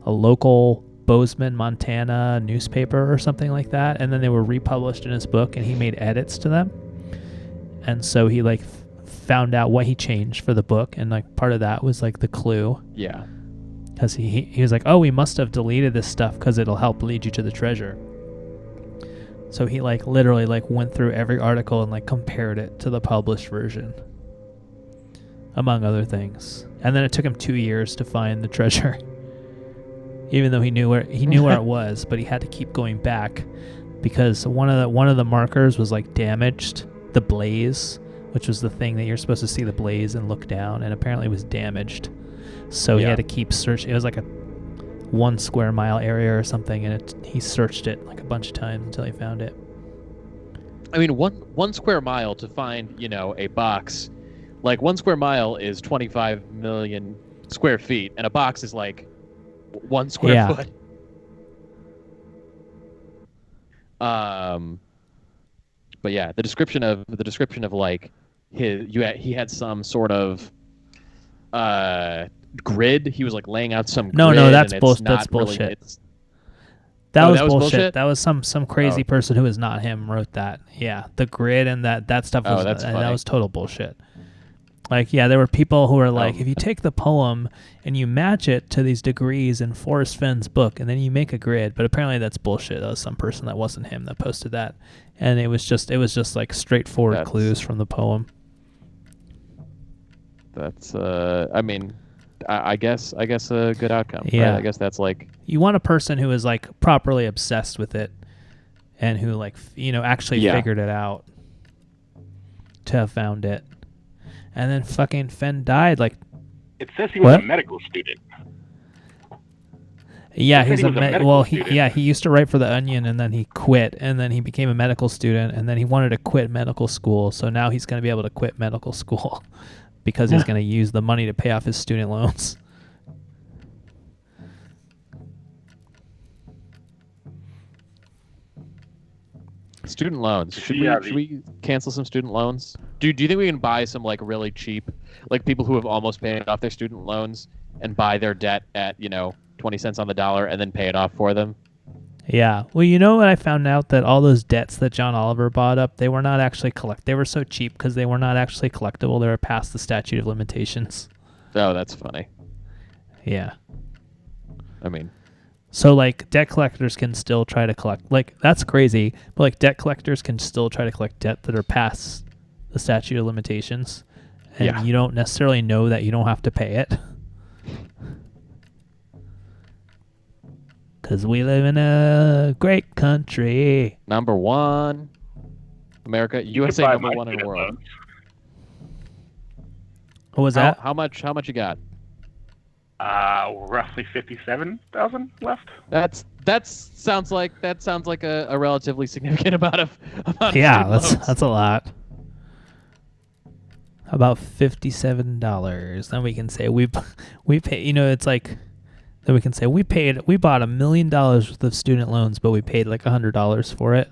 a local Bozeman, Montana newspaper or something like that, and then they were republished in his book, and he made edits to them. And so he like found out what he changed for the book, and like part of that was like the clue. Yeah. Because he was like, oh, we must have deleted this stuff because it'll help lead you to the treasure. So he like literally like went through every article and like compared it to the published version, among other things. And then it took him 2 years to find the treasure, even though he knew where it was, but he had to keep going back because one of the markers was like damaged, the blaze, which was the thing that you're supposed to see the blaze and look down, and apparently it was damaged. So he had to keep searching. It was like a 1 square mile area or something, and he searched it like a bunch of times until he found it. I mean, one square mile to find, a box, like 1 square mile is 25 million square feet, and a box is like 1 square foot. But yeah, the description of like he had some sort of grid. He was like laying out some grid. No, that's bullshit. That's bullshit. That was was bullshit. bullshit? That was some crazy person who was not him wrote that. Yeah, the grid and that stuff was that's that funny. was total bullshit. Like, yeah, there were people who were like, if you take the poem and you match it to these degrees in Forrest Fenn's book, and then you make a grid, but apparently that's bullshit. That was some person that wasn't him that posted that, and it was just like straightforward clues from the poem. That's I mean, I guess a good outcome. Yeah, right? I guess that's like you want a person who is like properly obsessed with it, and who like actually figured it out to have found it. And then fucking Fenn died like. It says he was a medical student. Yeah, he used to write for The Onion, and then he quit, and then he became a medical student, and then he wanted to quit medical school, so now he's going to be able to quit medical school because he's going to use the money to pay off his student loans. Student loans. Should Yeah, we cancel some student loans? Do you think we can buy some like really cheap, like people who have almost paid off their student loans and buy their debt at 20 cents on the dollar and then pay it off for them? Yeah. Well, you know what I found out? That all those debts that John Oliver bought up, they were not actually They were so cheap because they were not actually collectible. They were past the statute of limitations. Oh, that's funny. Yeah. I mean, so like debt collectors can still try to collect. Like that's crazy, but like debt collectors can still try to collect debt that are past the statute of limitations, and you don't necessarily know that you don't have to pay it. Because we live in a great country. Number one. America. USA number one in the world. What was that? How much you got? Roughly 57,000 left. That sounds like a relatively significant amount of yeah, loans. that's a lot. About $57. Then we can say we pay. It's like. Then we can say we bought $1 million worth of student loans, but we paid like $100 for it.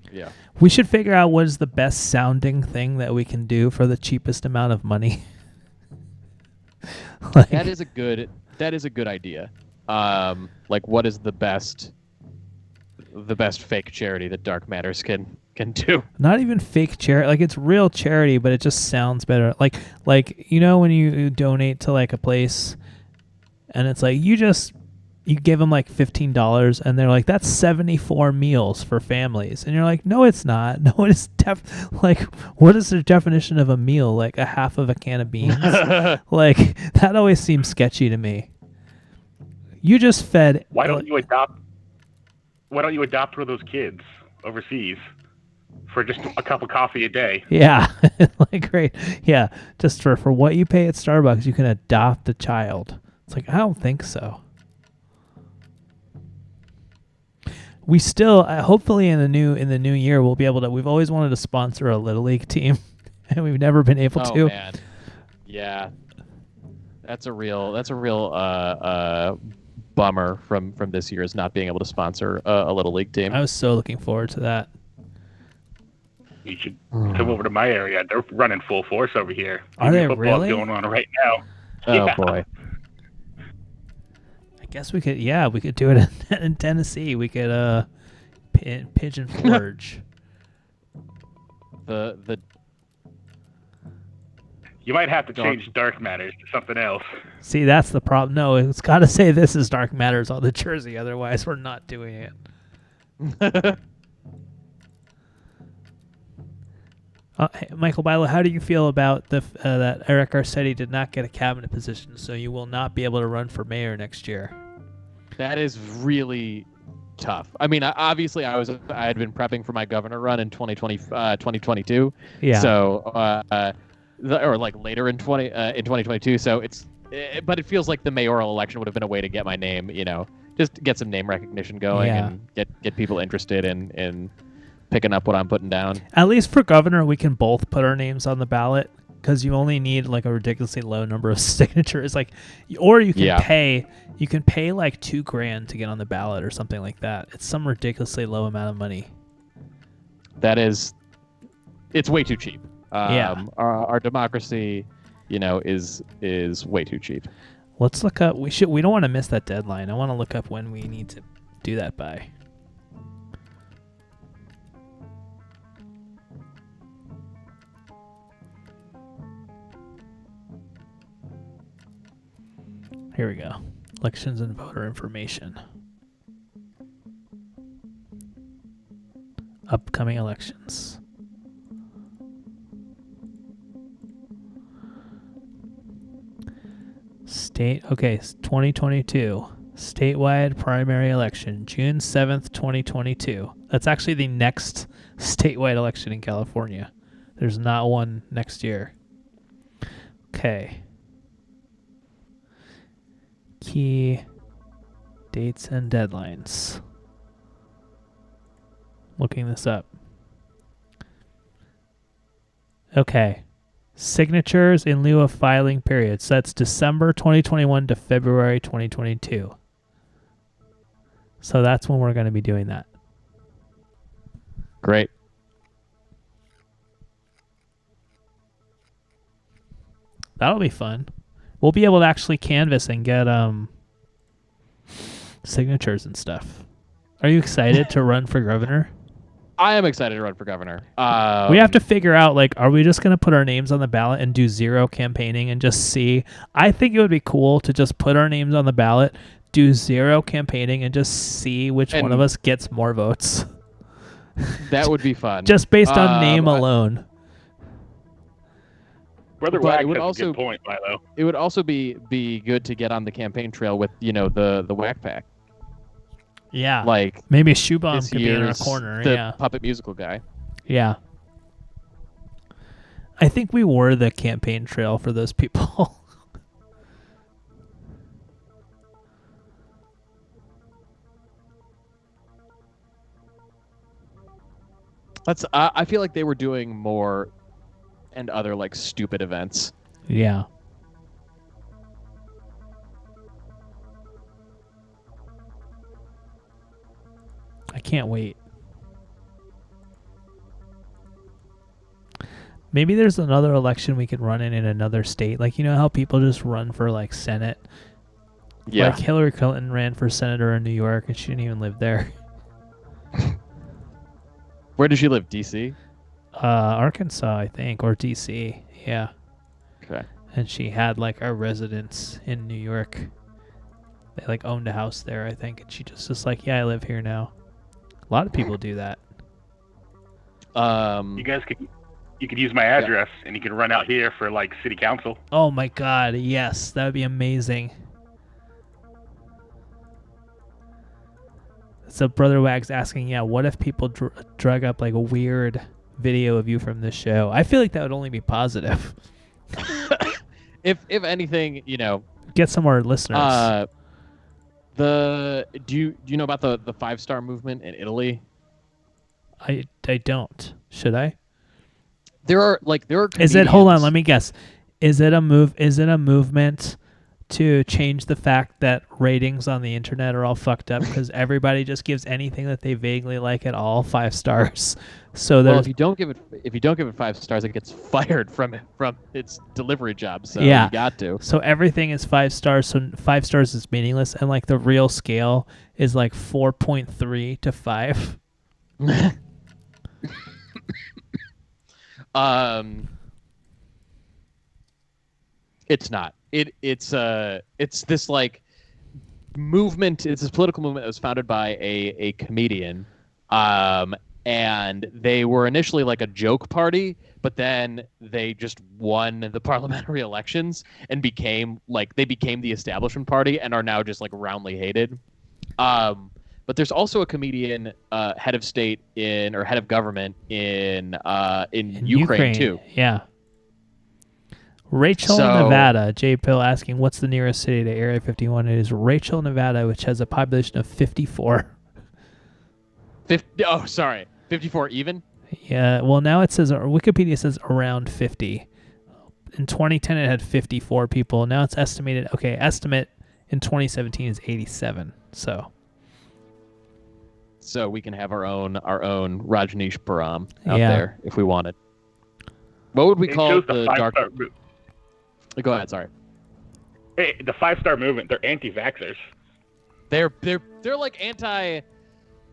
Yeah. We should figure out what is the best sounding thing that we can do for the cheapest amount of money. That is a good idea. Like what is the best fake charity that Dark Matters can do? Not even fake charity, like it's real charity, but it just sounds better. Like when you donate to like a place. And it's like you give them like $15 and they're like, that's 74 meals for families. And you're like, no, it's not. No, it is like, what is the definition of a meal? Like a half of a can of beans? Like that always seems sketchy to me. You just fed. Why don't you adopt one of those kids overseas for just a cup of coffee a day? Yeah. Like great. Yeah. Just for what you pay at Starbucks, you can adopt a child. It's like, I don't think so. We still, hopefully in the new year, we'll be able to. We've always wanted to sponsor a Little League team, and we've never been able to. Oh man, yeah, that's a real bummer from this year is not being able to sponsor a Little League team. I was so looking forward to that. You should come over to my area. They're running full force over here. Are they football's really? Going on right now. Oh Yeah. boy. I guess we could do it in Tennessee. We could Pigeon Forge. the You might have to change Dark Matters to something else. See, that's the problem. No, it's got to say this is Dark Matters on the jersey. Otherwise, we're not doing it. Hey, Michael Bilo, how do you feel about that Eric Garcetti did not get a cabinet position, so you will not be able to run for mayor next year? That is really tough. I mean, obviously, I had been prepping for my governor run in 2022. Yeah. So, or like later in 2022. So but it feels like the mayoral election would have been a way to get my name, just get some name recognition going and get people interested in picking up what I'm putting down. At least for governor, we can both put our names on the ballot because you only need like a ridiculously low number of signatures. Or you can pay like $2,000 to get on the ballot or something like that. It's some ridiculously low amount of money. It's way too cheap. Our democracy, is way too cheap. Let's look up. We don't want to miss that deadline. I want to look up when we need to do that by. Here we go. Elections and voter information. Upcoming elections. Okay, 2022. Statewide primary election, June 7th, 2022. That's actually the next statewide election in California. There's not one next year. Okay. Key dates and deadlines. Looking this up. Okay. Signatures in lieu of filing periods. That's December 2021 to February 2022. So that's when we're going to be doing that. Great. That'll be fun. We'll be able to actually canvass and get signatures and stuff. Are you excited to run for governor? I am excited to run for governor. We have to figure out, like, are we just going to put our names on the ballot and do zero campaigning and just see? I think it would be cool to just put our names on the ballot, do zero campaigning, and just see which one of us gets more votes. That would be fun. Just based on name alone. Brother But Wags it would has also a good point, Milo. It would also be good to get on the campaign trail with the Whack Pack. Yeah. Like maybe a shoe bomb this could be in our year's corner. The Yeah. puppet musical guy. Yeah. I think we were the campaign trail for those people. That's. I feel like they were doing more, and other like stupid events. Yeah. I can't wait. Maybe there's another election we could run in another state. Like, you know how people just run for, like, Senate? Yeah. Like, Hillary Clinton ran for senator in New York, and she didn't even live there. Where does she live? D.C.? Arkansas, I think, or D.C. Yeah. Okay. And she had, like, a residence in New York. They, like, owned a house there, I think. And she just like, yeah, I live here now. A lot of people do that. You guys could use my address, and you can run out here for like city council. Oh my god, yes, that would be amazing. So Brother Wags asking, yeah, what if people drug up like a weird video of you from this show? I feel like that would only be positive. If anything, you know, get some more listeners. Do you know about the 5-star movement in Italy? I don't. Should I? There are Is it? Hold on, let me guess. Is it a movement to change the fact that ratings on the internet are all fucked up because everybody just gives anything that they vaguely like at all 5 stars? So well, if you don't give it 5 stars, it gets fired from its delivery job. So yeah, you got to. So everything is 5 stars. So 5 stars is meaningless, and like the real scale is like 4.3 to 5. It's not. It's this like movement. It's this political movement that was founded by a comedian. And they were initially like a joke party, but then they just won the parliamentary elections and became the establishment party and are now just like roundly hated. But there's also a comedian, head of state head of government in Ukraine too. Yeah. Rachel, Nevada. J. Pill asking, what's the nearest city to Area 51? It is Rachel, Nevada, which has a population of 54. 50, oh, sorry. 54 even? Yeah, well, now it says, Wikipedia says around 50. In 2010, it had 54 people. Now it's estimated, estimate in 2017 is 87. So we can have our own Rajneeshpuram out Yeah. there if we wanted. What would we It call shows the dark? five-star Go ahead. Sorry. Hey, the 5-star movement. They're anti-vaxxers. They're like anti.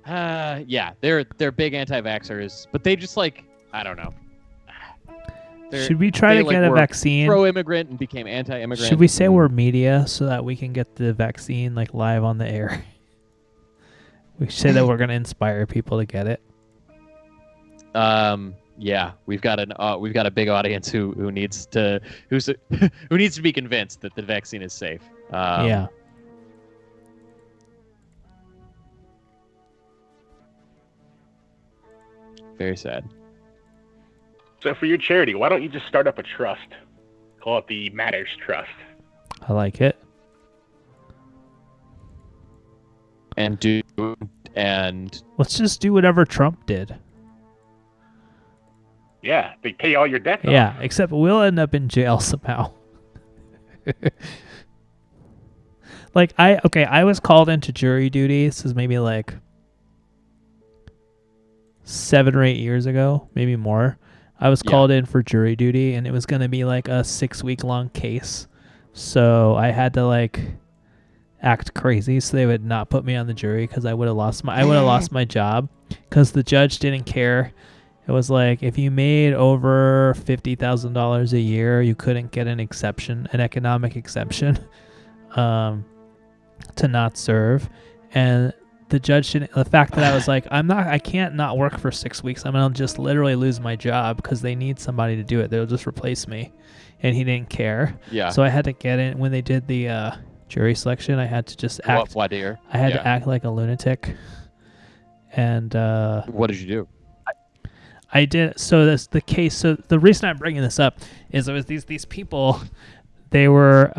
Yeah, they're big anti-vaxxers, but they just like I don't know. Should we try to get a were vaccine? Pro-immigrant and became anti-immigrant. Should we say we're media so that we can get the vaccine like live on the air? We should say that we're going to inspire people to get it. Yeah, we've got a big audience who needs to be convinced that the vaccine is safe. Yeah. Very sad. So for your charity, why don't you just start up a trust? Call it the Matters Trust. I like it. And let's just do whatever Trump did. Yeah, they pay all your debts off. Yeah, except we'll end up in jail somehow. Like I was called into jury duty. This is maybe like 7 or 8 years ago, maybe more. I was called in for jury duty, and it was going to be like a 6-week-long case. So I had to like act crazy so they would not put me on the jury because I would have lost my job because the judge didn't care. It was like if you made over $50,000 a year, you couldn't get an economic exemption, to not serve. And the judge didn't. The fact that I was like, I can't not work for 6 weeks. I'm gonna just literally lose my job because they need somebody to do it. They'll just replace me, and he didn't care. Yeah. So I had to get in when they did the jury selection. I had to just act. Voir dire. I had to act like a lunatic. And what did you do? I did. So that's the case. So the reason I'm bringing this up is it was these people. They were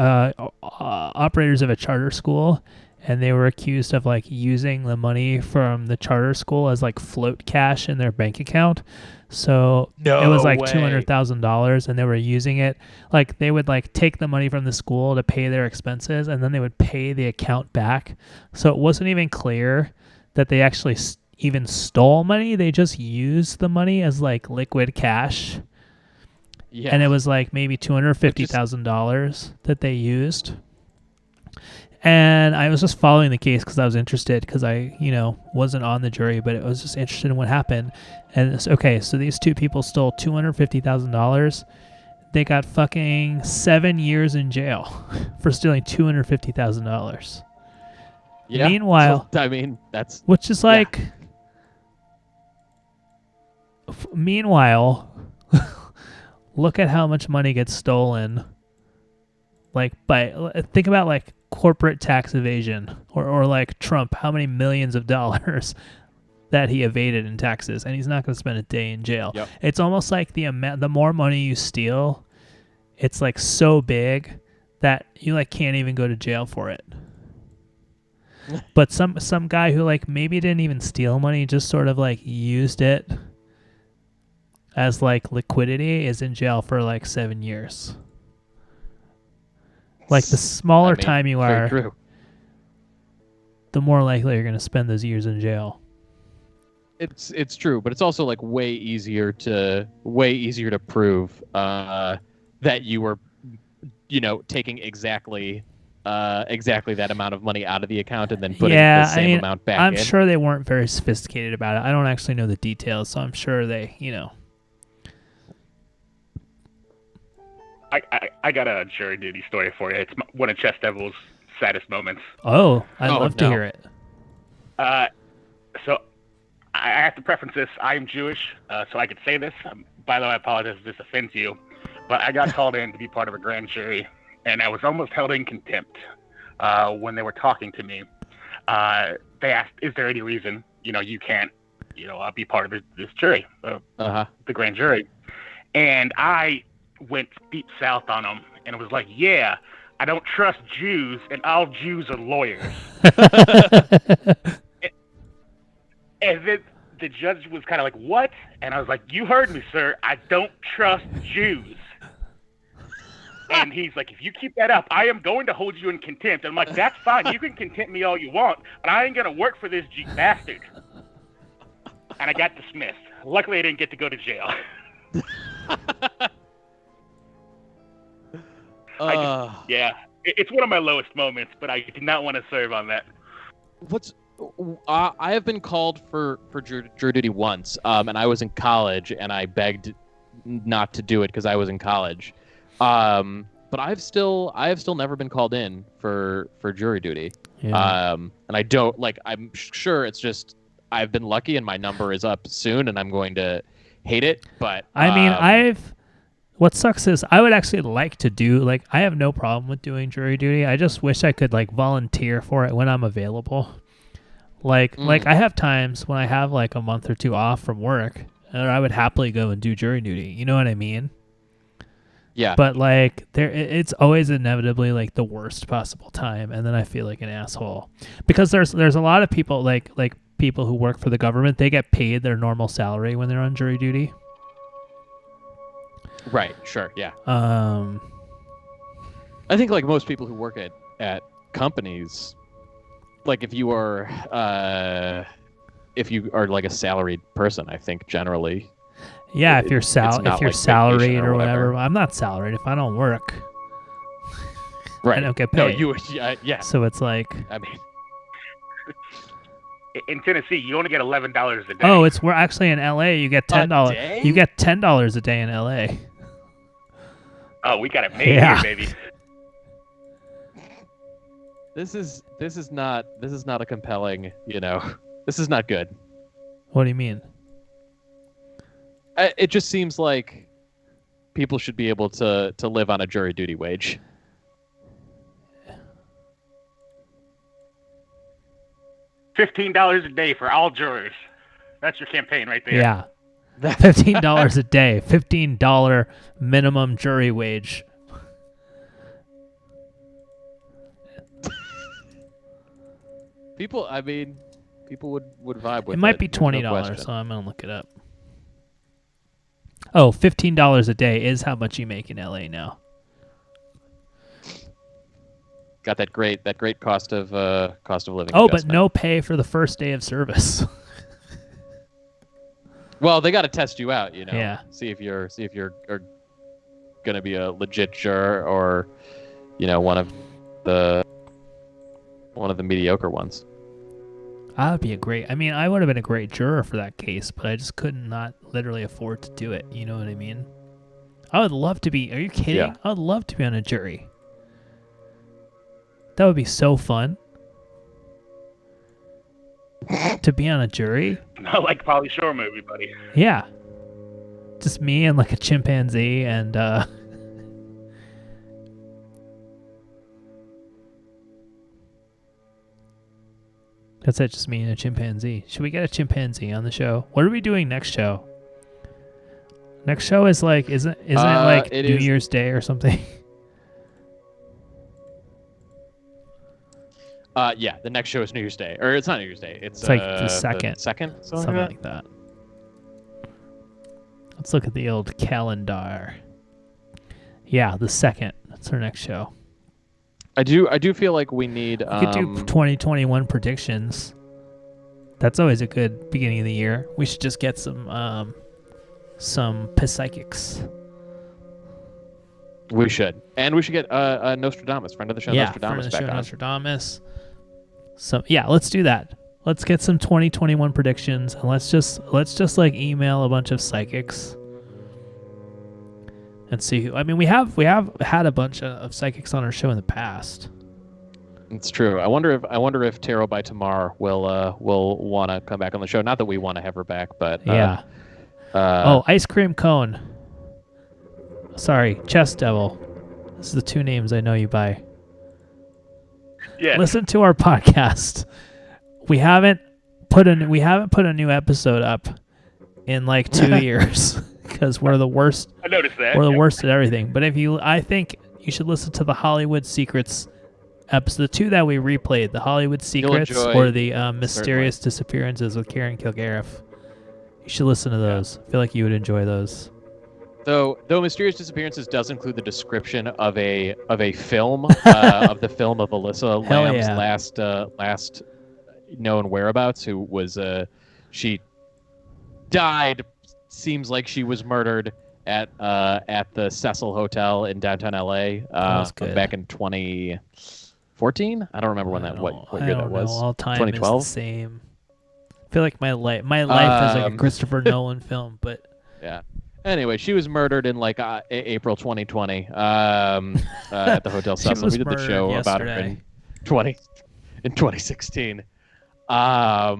operators of a charter school, and they were accused of like using the money from the charter school as like float cash in their bank account. So it was like $200,000, and they were using it like they would like take the money from the school to pay their expenses, and then they would pay the account back. So it wasn't even clear that they actually even stole money. They just used the money as like liquid cash. Yeah. And it was like maybe $250,000 that they used. And I was just following the case because I was interested because I, wasn't on the jury, but I was just interested in what happened. And it's okay, so these two people stole $250,000. They got fucking 7 years in jail for stealing $250,000. Yeah. Meanwhile, I mean, that's which is like. Yeah. Meanwhile, look at how much money gets stolen. Like think about like corporate tax evasion or like Trump, how many millions of dollars that he evaded in taxes, and he's not going to spend a day in jail. Yep. It's almost like the more money you steal, it's like so big that you like can't even go to jail for it. But some guy who like maybe didn't even steal money, just sort of like used it as like liquidity, is in jail for like 7 years. Like the smaller time you are, the more likely you're going to spend those years in jail. It's true, but it's also like way easier to prove that you were, taking exactly that amount of money out of the account and then putting the same amount back in. I'm sure they weren't very sophisticated about it. I don't actually know the details, so I'm sure they, I got a jury duty story for you. It's one of Chess Devil's saddest moments. Oh, I'd love to hear it. So I have to preference this. I am Jewish, so I could say this. By the way, I apologize if this offends you, but I got called in to be part of a grand jury, and I was almost held in contempt when they were talking to me. They asked, "Is there any reason you can't be part of this jury, the grand jury?" And I went deep south on them, and it was like, "Yeah, I don't trust Jews, and all Jews are lawyers." And then the judge was kind of like, "What?" And I was like, "You heard me, sir. I don't trust Jews." And he's like, "If you keep that up, I am going to hold you in contempt." And I'm like, "That's fine. You can contempt me all you want, but I ain't going to work for this Jew bastard." And I got dismissed. Luckily, I didn't get to go to jail. It's one of my lowest moments, but I did not want to serve on that. I have been called for jury duty once, and I was in college, and I begged not to do it because I was in college. But I have still never been called in for jury duty. Yeah. And I don't I'm sure it's just I've been lucky and my number is up soon, and I'm going to hate it. But I mean, what sucks is I would actually like to do, I have no problem with doing jury duty. I just wish I could, volunteer for it when I'm available. I have times when I have, a month or two off from work, and I would happily go and do jury duty. You know what I mean? Yeah. But, it's always inevitably, the worst possible time, and then I feel like an asshole. Because there's a lot of people, like people who work for the government, they get paid their normal salary when they're on jury duty. Right, sure, yeah. I think most people who work at companies, if you are if you are like a salaried person, I think generally. Yeah, if you're it's not if you're like vacation salaried or or whatever. whatever. I'm not salaried. If I don't work, Right. I don't get paid. No, you yeah. So it's like, I mean, In Tennessee, you only get $11 a day. oh, we're actually in LA. You get $10. day? You get $10 a day in LA. Oh, we got it made Yeah. here, baby. this is not a compelling. This is not good. What do you mean? It just seems like people should be able to live on a jury duty wage. $15 a day for all jurors. That's your campaign right there. Yeah. $15 a day. $15 minimum jury wage. People would vibe with It might be there's no $20, question. so I'm gonna look it up. Oh, $15 a day is how much you make in LA now. Got that great cost of living. Oh, but adjustment. no pay for the first day of service. Well, they got to test you out, Yeah. See if you're going to be a legit juror or, one of the mediocre ones. I would be I would have been a great juror for that case, but I just could not literally afford to do it. You know what I mean? I would love to be. Are you kidding? Yeah. I would love to be on a jury. That would be so fun. To be on a jury? Not like Pauly Shore movie, buddy. Yeah. Just me and like a chimpanzee and that's it, just me and a chimpanzee. Should we get a chimpanzee on the show? What are we doing next show? Next show is like isn't it like it New is- Year's Day or something? Yeah, the next show is New Year's Day, or it's not New Year's Day. It's Like the second. Something Something like that. Let's look at the old calendar. Yeah, the second. That's our next show. I do feel like we need. We could do 2021 predictions. That's always a good beginning of the year. We should just get some psychics. We should, and we should get Nostradamus, friend of the show, Yeah, Nostradamus, friend of the back show, on. Nostradamus. So yeah, let's do that. Let's get some 2021 predictions, and let's just like email a bunch of psychics and see who. I mean, we have had a bunch of psychics on our show in the past. It's true. I wonder if Tarot by Tamar will want to come back on the show. Not that we want to have her back, but Yeah. Ice cream cone. Sorry, Chess Devil. This is the two names I know you by. Yeah. Listen to our podcast. We haven't put a new episode up in like 2 years because we're the worst. I noticed that. We're the worst at everything. But I think you should listen to the Hollywood Secrets episode, the two that we replayed, the Hollywood Secrets enjoy- or the Mysterious Disappearances with Karen Kilgariff. You should listen to those. I feel like you would enjoy those. Though Mysterious Disappearances does include the description of a film of the film of Alyssa Hell Lamb's yeah. last known whereabouts, who was she died. Seems like she was murdered at the Cecil Hotel in downtown LA was good. back in 2014. I don't remember when what I year don't that was. know. All time 2012. is the same. I feel like my life is like a Um, Christopher Nolan film, but Yeah. Anyway, she was murdered in like April 2020 at the Hotel She Cecil. was We did the murdered show about her yesterday. in 2016. But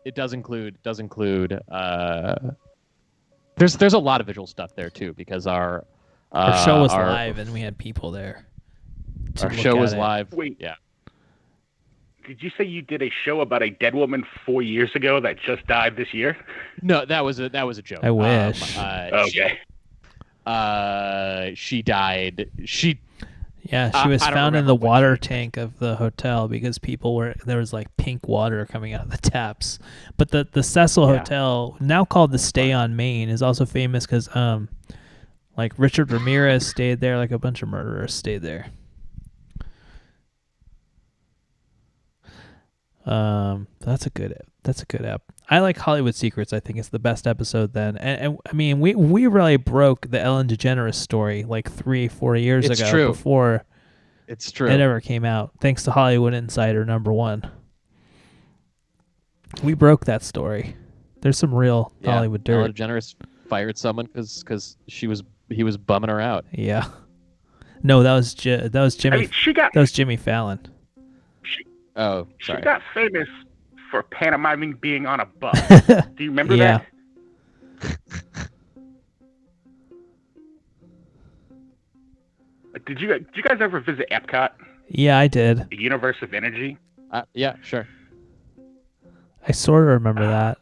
it does include there's a lot of visual stuff there too, because our show was live and we had people there. to Our look show at was it. live. Wait. Yeah. Did you say you did a show about a dead woman 4 years ago that just died this year? No, that was a joke. I wish. Okay. She died. Yeah, she was I don't found in the remember water tank of the hotel because there was like pink water coming out of the taps. But the Cecil Hotel, now called the Stay on Main, is also famous because like Richard Ramirez stayed there, like a bunch of murderers stayed there. That's a good app. I like Hollywood Secrets. I think it's the best episode then. And I mean, we really broke the Ellen DeGeneres story like 3-4 years It's ago true. before It's true. it ever came out. Thanks to Hollywood Insider #1. We broke that story. There's some real Hollywood dirt. Ellen DeGeneres fired someone because he was bumming her out. Yeah. No, that was Jimmy. I mean, that was Jimmy Fallon. Oh, She sorry. got famous for pantomiming being on a bus. Do you remember Yeah. that? Did you guys ever visit Epcot, Yeah, I did. the Universe of Energy? Yeah, sure. I sort of remember that.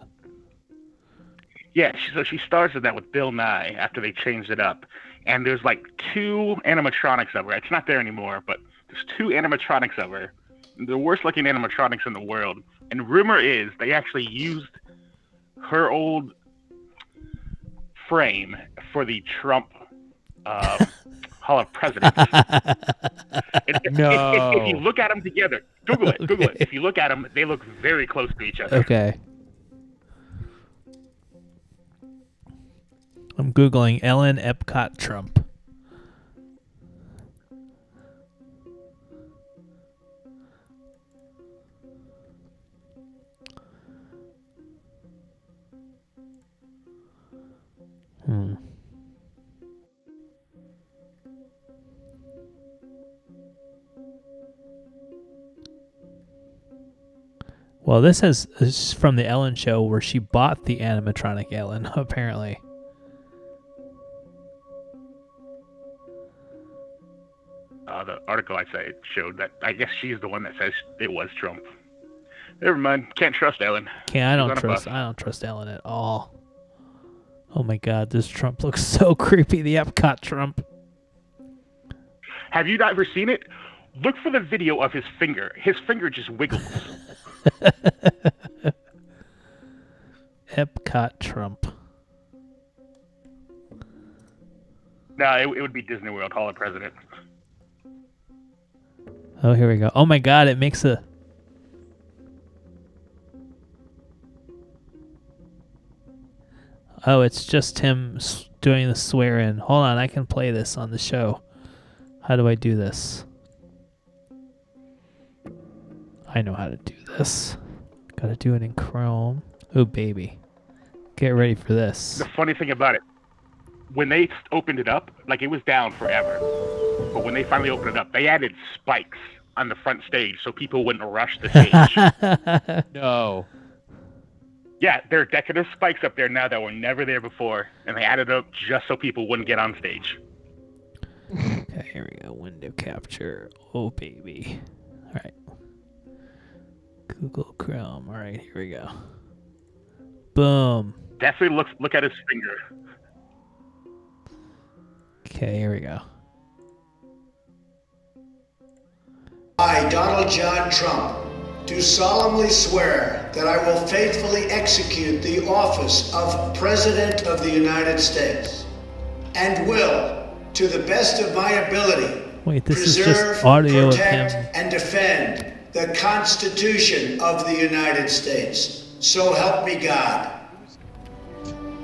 Yeah, so she stars in that with Bill Nye after they changed it up. And there's like 2 animatronics of her. It's not there anymore, but there's 2 animatronics of her. The worst looking animatronics in the world. And rumor is they actually used her old frame for the Trump Hall of Presidents. No. If you look at them together, Google it. If you look at them, they look very close to each other. Okay. I'm Googling Ellen Epcot Trump. Well, this is from the Ellen Show where she bought the animatronic Ellen, apparently. The article I say showed that I guess she's the one that says it was Trump. Never mind. Can't trust Ellen. I She's on don't a trust. bus. I don't trust Ellen at all. Oh my God, this Trump looks so creepy. The Epcot Trump. Have you not ever seen it? Look for the video of his finger. His finger just wiggles. Epcot Trump. No, it would be Disney World Hall of Presidents. Oh, here we go. Oh my God, it makes a. Oh, it's just him doing the swear in. Hold on, I can play this on the show. How do I do this? I know how to do this. Gotta do it in Chrome. Oh, baby. Get ready for this. The funny thing about it, when they opened it up, like it was down forever. But when they finally opened it up, they added spikes on the front stage so people wouldn't rush the stage. No. Yeah, there are decorative spikes up there now that were never there before, and they added up just so people wouldn't get on stage. Okay, here we go. Window capture. Oh, baby. All right. Google Chrome. All right, here we go. Boom. Definitely look at his finger. Okay, here we go. I, Donald John Trump, do solemnly swear that I will faithfully execute the office of President of the United States and will, to the best of my ability, Wait, this is preserve, just audio of protect, him. and defend the Constitution of the United States. So help me God.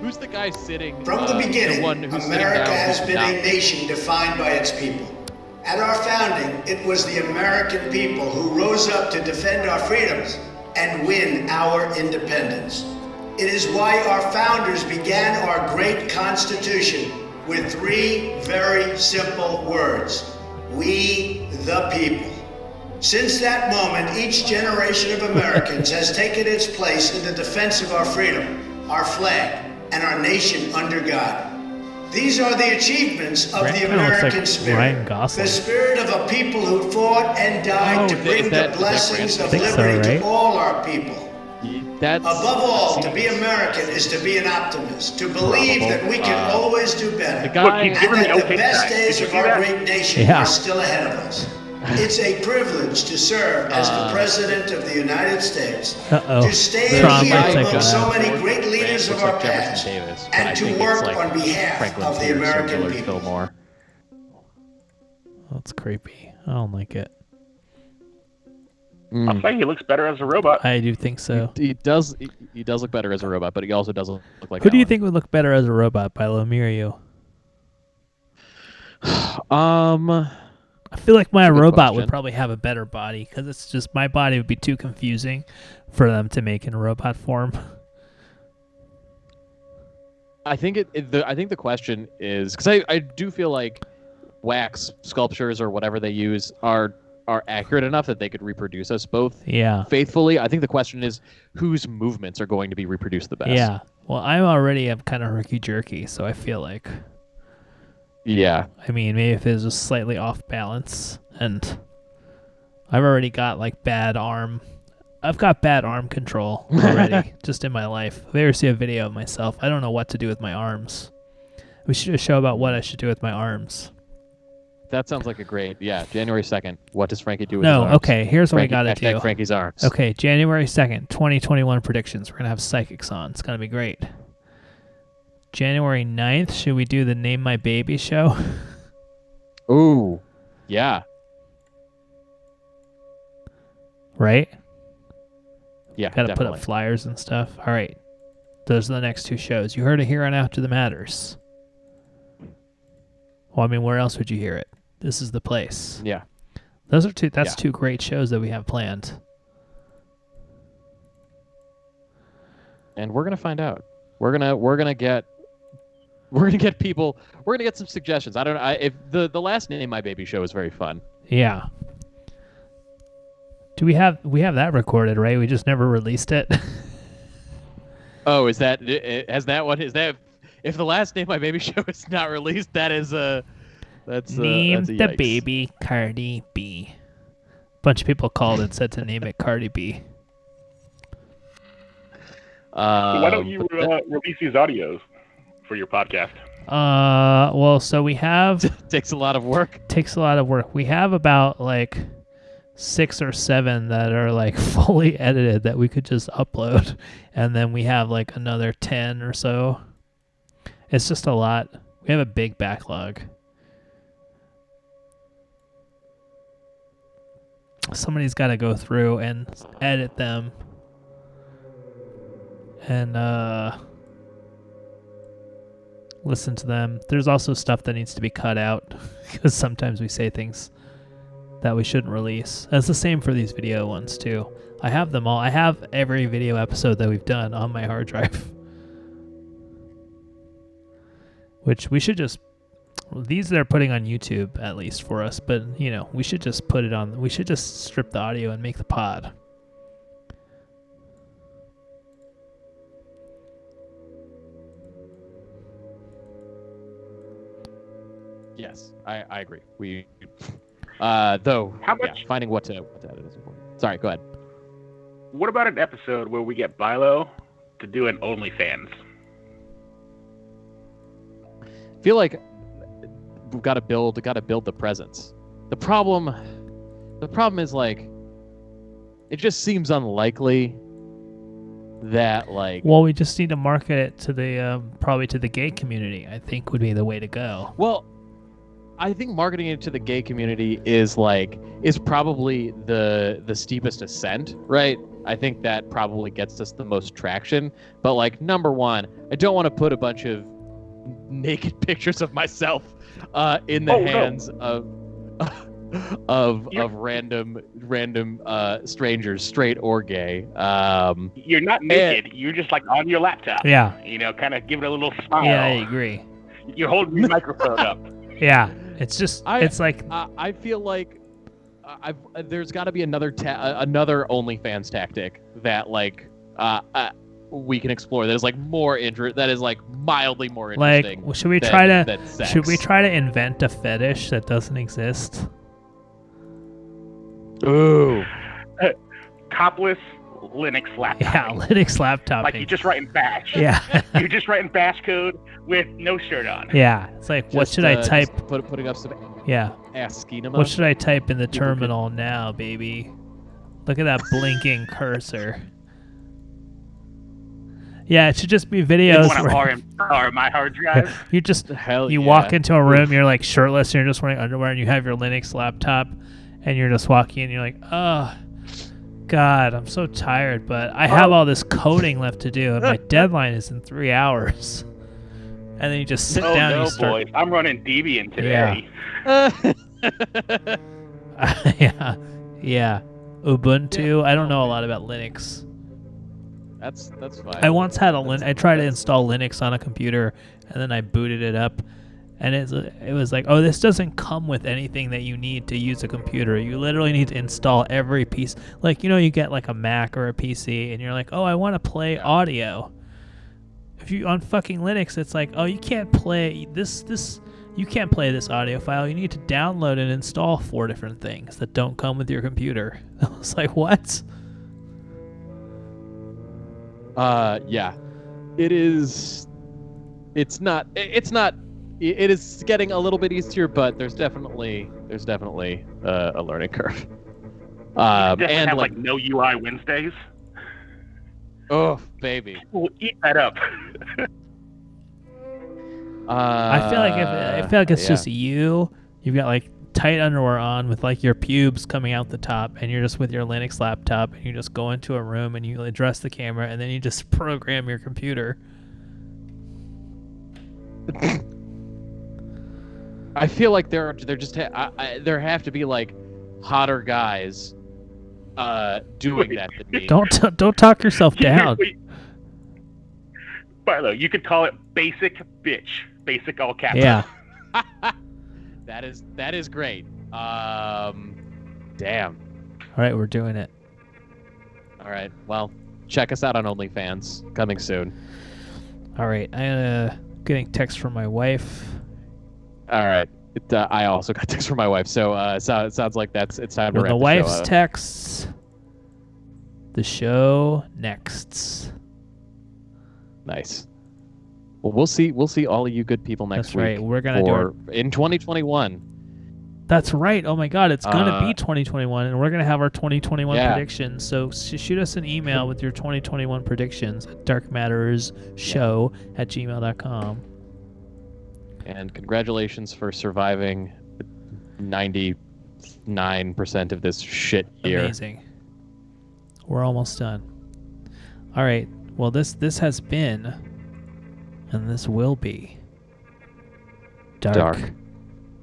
Who's the guy sitting? From the beginning, the one who's sitting America down has who's been not- a nation defined by its people. At our founding, it was the American people who rose up to defend our freedoms and win our independence. It is why our founders began our great Constitution with 3 very simple words: we the people. Since that moment, each generation of Americans has taken its place in the defense of our freedom, our flag, and our nation under God. These are the achievements of Ryan the kinda looks American like spirit. Ryan Gosling. The spirit of a people who fought and died to bring the blessings of liberty to all our people. That's, Above all, to be American is to be an optimist, to believe that we can always do better, the guy- and Look, he's giving that the the okay best side. days Did you of see our that? great nation Yeah. are still ahead of us. It's a privilege to serve as the President of the United States, Uh-oh. to stand Trump here looks like among so that. many great leaders of looks our like Jefferson past, Davis, but I and to think work it's like on behalf Franklin of the Pierce or American Willard people. Fillmore. That's creepy. I don't like it. I'll say he looks better as a robot. I do think so. He does. He does look better as a robot, but he also doesn't look like. Who do you Alan. think would look better as a robot, Bilo, me or you? I feel like my Good robot would question. probably have a better body because it's just my body would be too confusing for them to make in robot form. I think I think the question is because I do feel like wax sculptures or whatever they use are accurate enough that they could reproduce us both Yeah. faithfully. I think the question is whose movements are going to be reproduced the best. Yeah. Well, I'm already kind of herky jerky, so I feel like. Yeah. I mean, maybe if it was just slightly off balance, and I've already got like bad arm. I've got bad arm control already, just in my life. If you ever see a video of myself, I don't know what to do with my arms. We should do a show about what I should do with my arms. That sounds like a great, January 2nd. What does Frankie do with his No, arms? okay, here's what we Frankie- gotta hashtag do. Frankie's arms. Okay, January 2nd, 2021 predictions. We're gonna have psychics on. It's gonna be great. January 9th, should we do the Name My Baby show? Ooh, yeah. Right? Yeah, Gotta put definitely. up flyers and stuff. All right. Those are the next two shows. You heard it here on After the Matters. Well, I mean, where else would you hear it? This is the place. Yeah. Those are two. That's Yeah. two great shows that we have planned. And we're gonna find out. We're gonna get people. We're gonna get some suggestions. I don't know if the last Name My Baby show was very fun. Yeah. Do we have that recorded, right? We just never released it. Oh, is that has that one? Is that if the last Name My Baby show is not released? That is that's Name that's a the yikes. baby Cardi B. Bunch of people called and said to name it Cardi B. Why don't you release these audios for your podcast? Well, so we have takes a lot of work. Takes a lot of work. We have about like 6 or 7 that are like fully edited that we could just upload, and then we have like another 10 or so. It's just a lot. We have a big backlog. Somebody's got to go through and edit them and listen to them. There's also stuff that needs to be cut out because sometimes we say things that we shouldn't release. That's the same for these video ones too. I have them all. I have every video episode that we've done on my hard drive. Which we should just, these they're putting on YouTube at least for us, but you know, we should just put it on, we should just strip the audio and make the pod. Yes, I agree. We though How much- finding what to edit is important. Sorry, go ahead. What about an episode where we get Bilo to do an OnlyFans? I feel like we've got to build the presence. The problem is like it just seems unlikely that like Well, we just need to market it to the probably to the gay community. I think would be the way to go. well I think marketing it to the gay community is probably the steepest ascent, right? I think that probably gets us the most traction. But like number one, I don't want to put a bunch of naked pictures of myself in the hands of random strangers, straight or gay. You're not naked. You're just like on your laptop. Yeah. You know, kind of give it a little smile. Yeah, I agree. You're holding your microphone up. Yeah, it's just it's like I feel like there's got to be another OnlyFans tactic that like we can explore that is like that is like mildly more interesting. like should we than- try to than sex. should we try to invent a fetish that doesn't exist? Ooh. Topless Linux laptop. Yeah, Linux laptop. Like you're just writing bash. Yeah. You're just writing bash code with no shirt on. Yeah, it's like what Just, should I just type? putting up some Yeah. ASCII. What should I type in the terminal now, baby? Look at that blinking cursor. Yeah, it should just be videos. You want where- to or my hard drive? you just Hell you yeah. walk into a room, you're like shirtless, and you're just wearing underwear, and you have your Linux laptop, and you're just walking in, you're like, oh, God, I'm so tired, but I have all this coding left to do, and my deadline is in 3 hours. And then you just sit down and you start. Boy, I'm running Debian today. Yeah. Ubuntu. I don't know a lot about Linux. That's fine. I once had I tried to install Linux on a computer, and then I booted it up, and it was like, oh, this doesn't come with anything that you need to use a computer. You literally need to install every piece. Like, you get like a Mac or a PC, and you're like, oh, I want to play audio. If you on fucking Linux, it's like, oh, you can't play this. You can't play this audio file. You need to download and install 4 different things that don't come with your computer. I was like, what? Yeah. It is. It's not. It is getting a little bit easier, but there's definitely a learning curve. Definitely and have like no UI Wednesdays. Oh, baby. We'll eat that up. I feel like it's just you. You've got like tight underwear on with like your pubes coming out the top, and you're just with your Linux laptop, and you just go into a room and you address the camera, and then you just program your computer. I feel like there have to be like hotter guys doing that than me. Don't talk yourself down. Barlow, you could call it basic bitch. Basic all caps. Yeah. That is great. Damn. All right, we're doing it. All right. Well, check us out on OnlyFans. Coming soon. All right. I'm getting text from my wife. All right. I also got text from my wife. So it sounds like it's time to When wrap the the wife's show up. texts, the show next. Nice. Well, we'll see all of you good people next That's week. right. We're gonna do in 2021. That's right. Oh my God, it's gonna be 2021, and we're gonna have our 2021 Yeah. predictions. So shoot us an email with your 2021 predictions at darkmattersshow@gmail.com. And congratulations for surviving 99% of this shit year. Amazing. We're almost done. All right. Well, this has been, and this will be, Dark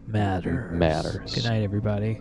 Matters. Matters. Good night, everybody.